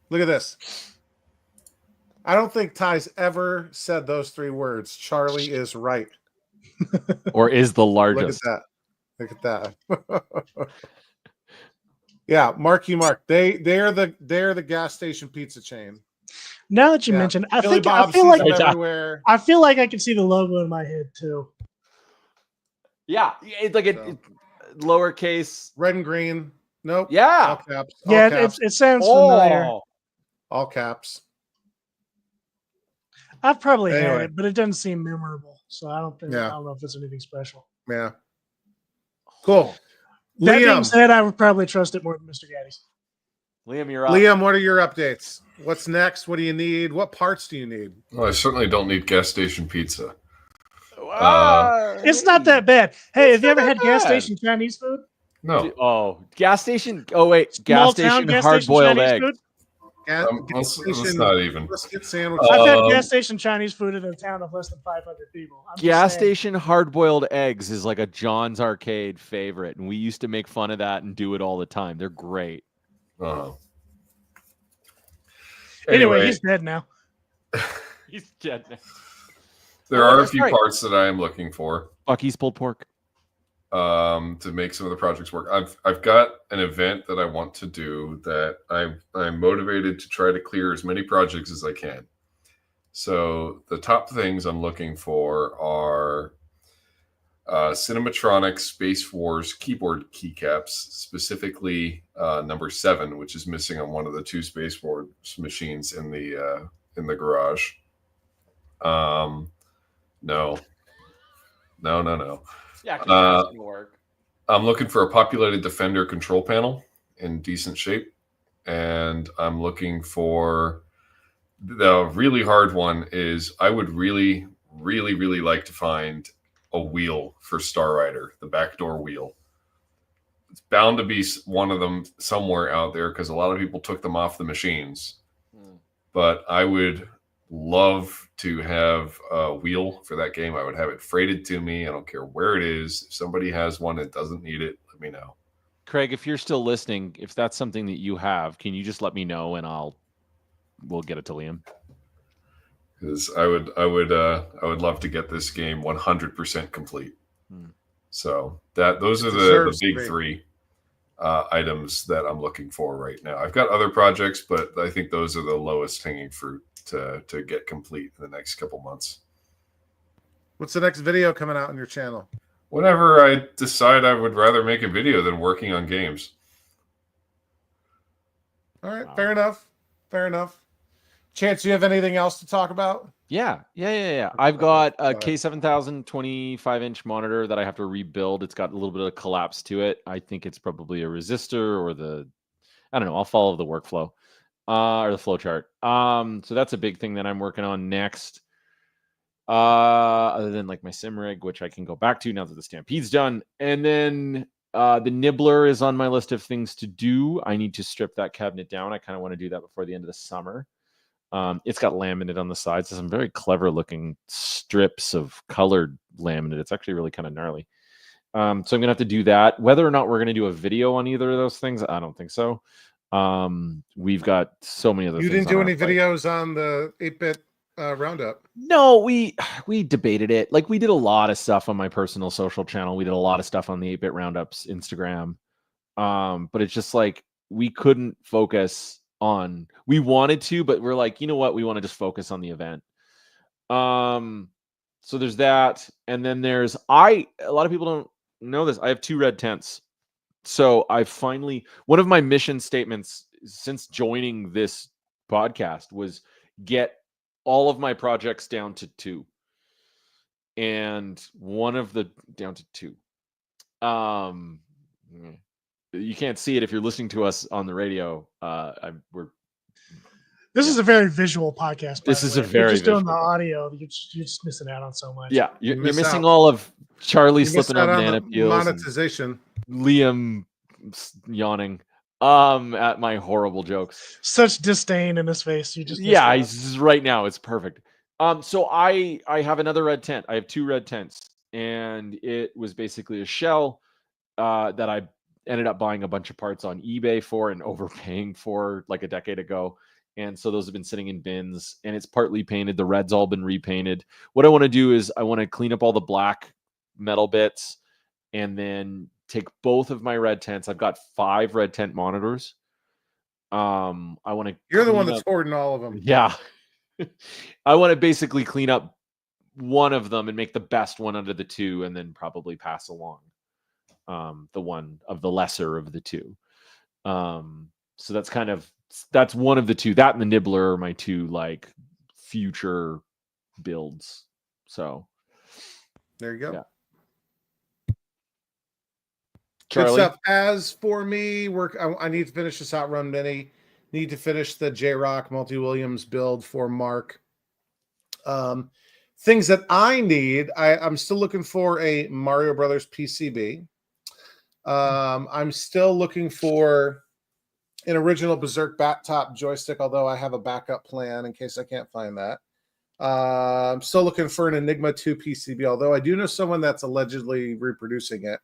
look at this. I don't think Ty's ever said those 3 words. Charlie is right.
Or is the
Look at
largest.
that. Look at that. Yeah, Marky Mark. They're the gas station pizza chain.
Now that you
Yeah.
mention, I
Billy
feel
sees
like
them everywhere.
I feel like I can see the logo in my head too.
Yeah, it's like
So.
lowercase.
Red and green. Nope. All
Yeah.
caps. All
Yeah,
caps.
it sounds familiar.
Oh.
All caps.
I've probably had
Anyway.
it, but it doesn't seem memorable. So I don't
Yeah.
know if it's anything special.
Yeah. Cool.
That being
Liam.
said, I would probably trust it more than Mr. Gaddy's.
Liam, you're up.
Liam, what are your updates? What's next? What do you need? What parts do you need?
Well, I certainly don't need gas station pizza.
It's not that bad. Hey, have you ever
not
had
that
gas
bad.
station Chinese food?
No,
Oh, gas station. Oh wait,
Small
gas
town
station
gas
hard
station
boiled
Chinese
egg.
food?
Gas,
let's not even.
brisket sandwiches.
I've had
Um,
gas station Chinese food in a town of less than 500 people. I'm just
Gas
saying.
station hard boiled eggs is like a John's Arcade favorite, and we used to make fun of that and do it all the time. They're great.
Uh-huh.
Anyway, he's dead now.
He's dead now.
there
Oh,
are a
that's
few
right.
parts that I am looking for
Bucky's pulled pork.
to make some of the projects work. I've got an event that I want to do that I'm motivated to try to clear as many projects as I can. So the top things I'm looking for are Cinematronic Space Wars keyboard keycaps, specifically number 7, which is missing on one of the 2 Space Wars machines in the garage. No.
Yeah,
that's gonna
work.
I'm looking for a populated Defender control panel in decent shape, and I'm looking for the really hard one. Is I would really like to find a wheel for Star Rider, the backdoor wheel. It's bound to be one of them somewhere out there because a lot of people took them off the machines. But I would love to have a wheel for that game. I would have it freighted to me. I don't care where it is. If somebody has one that doesn't need it, let me know.
Craig, if you're still listening, if that's something that you have, can you just let me know and we'll get it to Liam.
Because I would love to get this game 100% complete. So those are the
Deserves
big
to be.
3 items that I'm looking for right now. I've got other projects, but I think those are the lowest hanging fruit to get complete in the next couple months.
What's the next video coming out on your channel?
Whenever I decide I would rather make a video than working on games.
All right,
Wow.
fair enough. Fair enough. Chance, do you have anything else to talk about?
Yeah. I've got a
Go ahead.
K7000 25-inch monitor that I have to rebuild. It's got a little bit of collapse to it. I think it's probably a resistor or I don't know. I'll follow the workflow or the flow chart. So that's a big thing that I'm working on next. Other than like my sim rig, which I can go back to now that the Stampede's done. And then The Nibbler is on my list of things to do. I need to strip that cabinet down. I kind of want to do that before the end of the summer. It's got laminate on the sides. There's some very clever looking strips of colored laminate. It's actually really kind of gnarly. So I'm gonna have to do that. Whether or not we're gonna do a video on either of those things, I don't think so. We've got so many other.
You
things
didn't do
on
any
our plate.
videos on the 8-bit Roundup.
No, we debated it. Like, we did a lot of stuff on my personal social channel. We did a lot of stuff on the 8-bit Roundups Instagram. But it's just like we couldn't focus on. We wanted to, but we're like, you know what? We want to just focus on the event. So there's that, and then there's a lot of people don't know this. I have 2 red tents. So I finally, one of my mission statements since joining this podcast was get all of my projects down to 2. And one of the down to 2. You can't see it if you're listening to us on the radio.
This is a very visual podcast.
This is a very
just doing the
visual.
audio. You're just missing out on so much.
Yeah, you're
miss
missing
out.
all of Charlie
You missed
slipping on
out
banana
the
peels, and
monetization.
Liam yawning at my horrible jokes.
Such disdain in his face. You just
Yeah,
missed
he's right now. It's perfect. So I have another red tent. I have 2 red tents, and it was basically a shell that I ended up buying a bunch of parts on eBay for and overpaying for like a decade ago. And so those have been sitting in bins, and it's partly painted. The red's all been repainted. What I want to do is I want to clean up all the black metal bits and then take both of my red tents. I've got 5 red tent monitors. I want to.
You're the one that's hoarding all of them.
Yeah. I want to basically clean up one of them and make the best one out of the 2, and then probably pass along the one of the lesser of the 2. So that's one of the 2. That and the Nibbler are my 2 like future builds. So
There you go.
Yeah.
Good
Charlie?
stuff. As for me, I need to finish this Outrun Mini. Need to finish the J-Rock Multi-Williams build for Mark. Things that I need, I'm still looking for a Mario Brothers PCB. I'm still looking for an original Berserk bat top joystick, although I have a backup plan in case I can't find that. I'm still looking for an Enigma 2 PCB, although I do know someone that's allegedly reproducing it.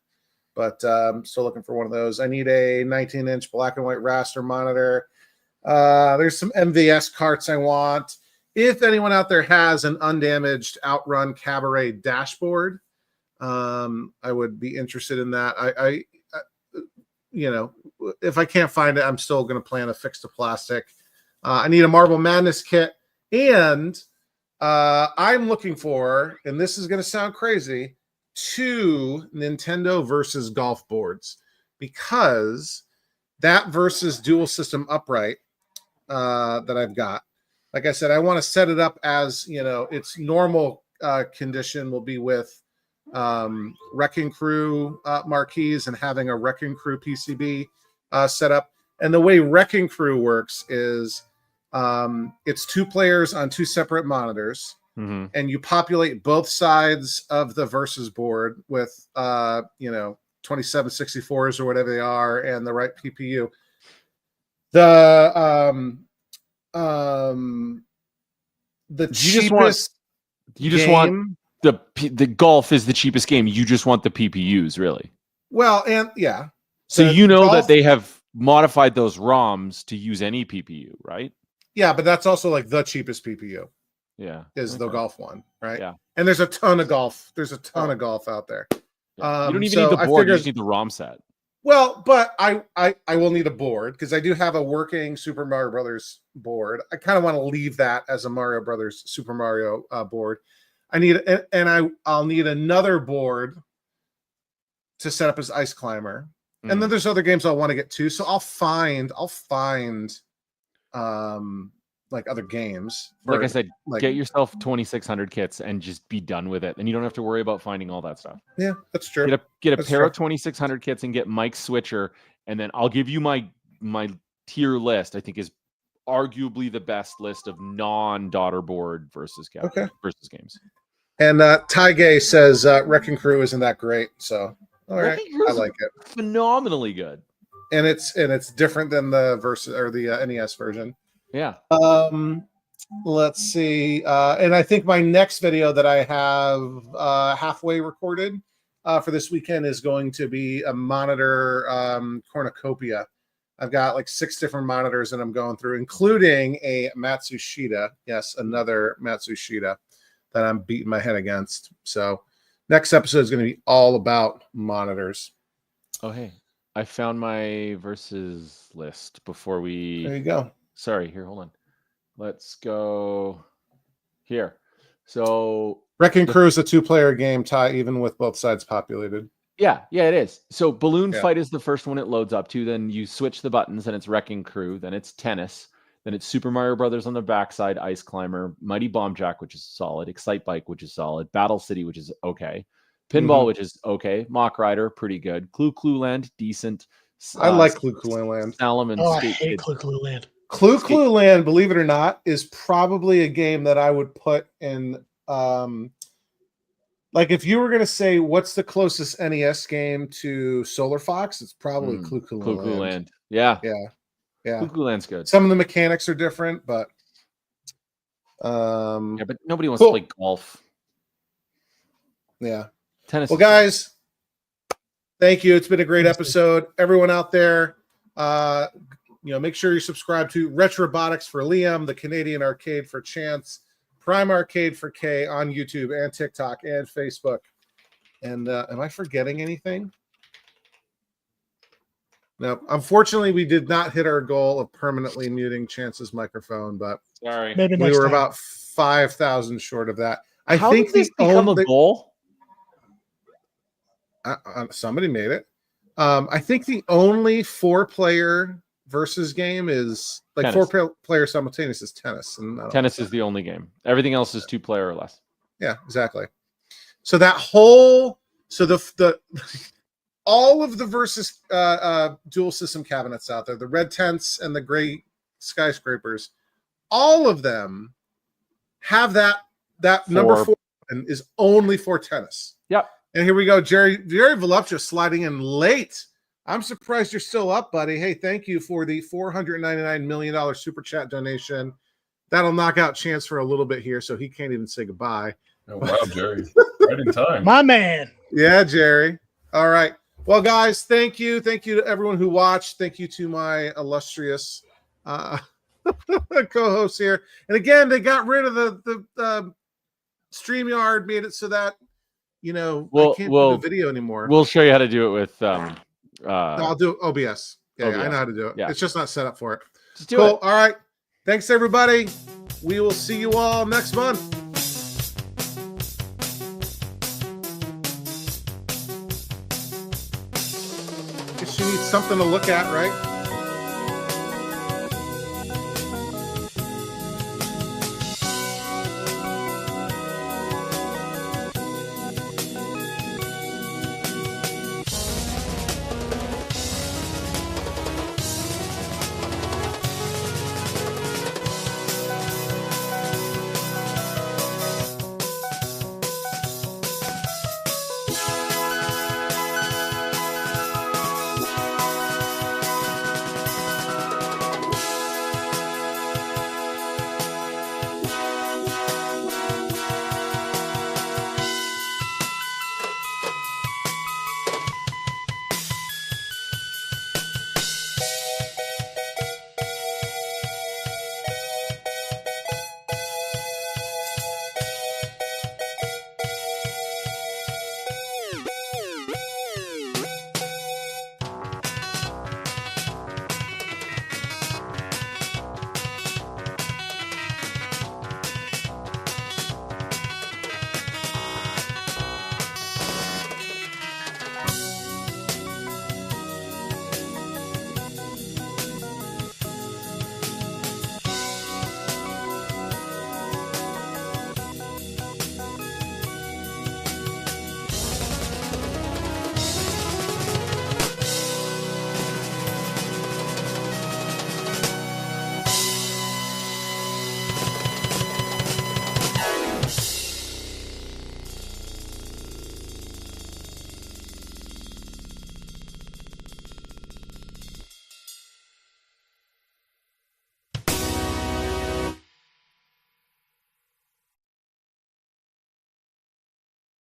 But I'm still looking for one of those. I need a 19-inch black and white raster monitor. There's some MVS carts I want. If anyone out there has an undamaged Outrun Cabaret dashboard, I would be interested in that. I if I can't find it, I'm still going to plan a fix to plastic. I need a Marble Madness kit, and I'm looking for, and this is going to sound crazy, 2 Nintendo versus golf boards, because that versus dual system upright that I've got, like I said, I want to set it up as, its normal condition will be with Wrecking Crew marquees and having a Wrecking Crew PCB set up. And the way Wrecking Crew works is it's 2 players on 2 separate monitors.
Mm-hmm.
And you populate both sides of the versus board with 2764s or whatever they are and the right PPU. The cheapest
you just want the golf is the cheapest game. You just want the PPUs, really.
Well, and yeah.
So
golf,
that they have modified those ROMs to use any PPU, right?
Yeah, but that's also like the cheapest PPU.
Yeah,
is the golf one, right?
Yeah,
and there's a ton of golf. There's a ton of golf out there.
Yeah. You don't even need the board. You just need the ROM set.
Well, but I will need a board because I do have a working Super Mario Brothers board. I kind of want to leave that as a Mario Brothers Super Mario board. I need I'll need another board to set up as Ice Climber, and then there's other games I want to get to. So I'll find like other games.
Like I said, get yourself 2,600 kits and just be done with it. And you don't have to worry about finding all that stuff.
Yeah, that's true.
Get a pair of 2,600 kits and get Mike's switcher. And then I'll give you my tier list. I think is arguably the best list of non-daughter board versus games.
And Taige says Wrecking Crew isn't that great. So All right,
Wrecking Crew's
I like it,
phenomenally good.
and it's different than the versus or the NES version.
Yeah.
Let's see, and I think my next video that I have halfway recorded for this weekend is going to be a monitor cornucopia. I've got like 6 different monitors that I'm going through, including a Matsushita. Yes, another Matsushita that I'm beating my head against. So next episode is going to be all about monitors.
Oh, hey, I found my versus list before we.
There you go.
Sorry, here, hold on. Let's go here. So
Wrecking Crew is a 2-player game, tie even with both sides populated.
yeah, it is. So Balloon
Yeah.
Fight is the first one it loads up to. Then you switch the buttons, and it's Wrecking Crew. Then it's Tennis. Then it's Super Mario Brothers on the backside, Ice Climber, Mighty Bomb Jack, which is solid, Excite Bike, which is solid, Battle City, which is okay, Pinball, which is okay, Mock Rider, pretty good, Clue Land, decent.
I like Clue Land.
Salomon,
Oh, I
Skate
hate
Kid.
Clue Land.
Clue Land, believe it or not, is probably a game that I would put in. Like if you were going to say what's the closest NES game to Solar Fox, it's probably Clue
Land. Yeah. Clue Land's good.
Some of the mechanics are different, but
yeah, but nobody wants to play golf.
Yeah.
Tennis.
Well, guys, thank you. It's been a great episode. Everyone out there, make sure you subscribe to Retrobotics for Liam, the Canadian Arcade for Chance, Prime Arcade for Kay on YouTube and TikTok and Facebook. And am I forgetting anything? No, unfortunately, we did not hit our goal of permanently muting Chance's microphone, but
sorry,
maybe
we
next
were
time.
about 5,000 short of that.
How did this become a goal?
Somebody made it. I think the only 4-player versus game is like
Tennis.
4-player simultaneous is tennis. And
Tennis is the only game. Everything else is 2-player or less.
Yeah, exactly. So that whole the all of the versus dual system cabinets out there, the red tents and the gray skyscrapers, all of them have that number 4 and is only for tennis.
Yep.
And here we go, Jerry Voluptuous sliding in late. I'm surprised you're still up, buddy. Hey, thank you for the $499 million super chat donation. That'll knock out Chance for a little bit here, so he can't even say goodbye.
Oh, wow, Jerry. Right in time.
My man.
Yeah, Jerry. All right. Well, guys, thank you. Thank you to everyone who watched. Thank you to my illustrious co-hosts here. And again, they got rid of the StreamYard, made it so that I can't do the video anymore.
We'll show you how to do it with
I'll do OBS. Yeah,
OBS.
I know how to do it.
Yeah.
It's just not set up for it.
Just do
Cool.
it.
All right. Thanks, everybody. We will see you all next month. Guess you need something to look at, right?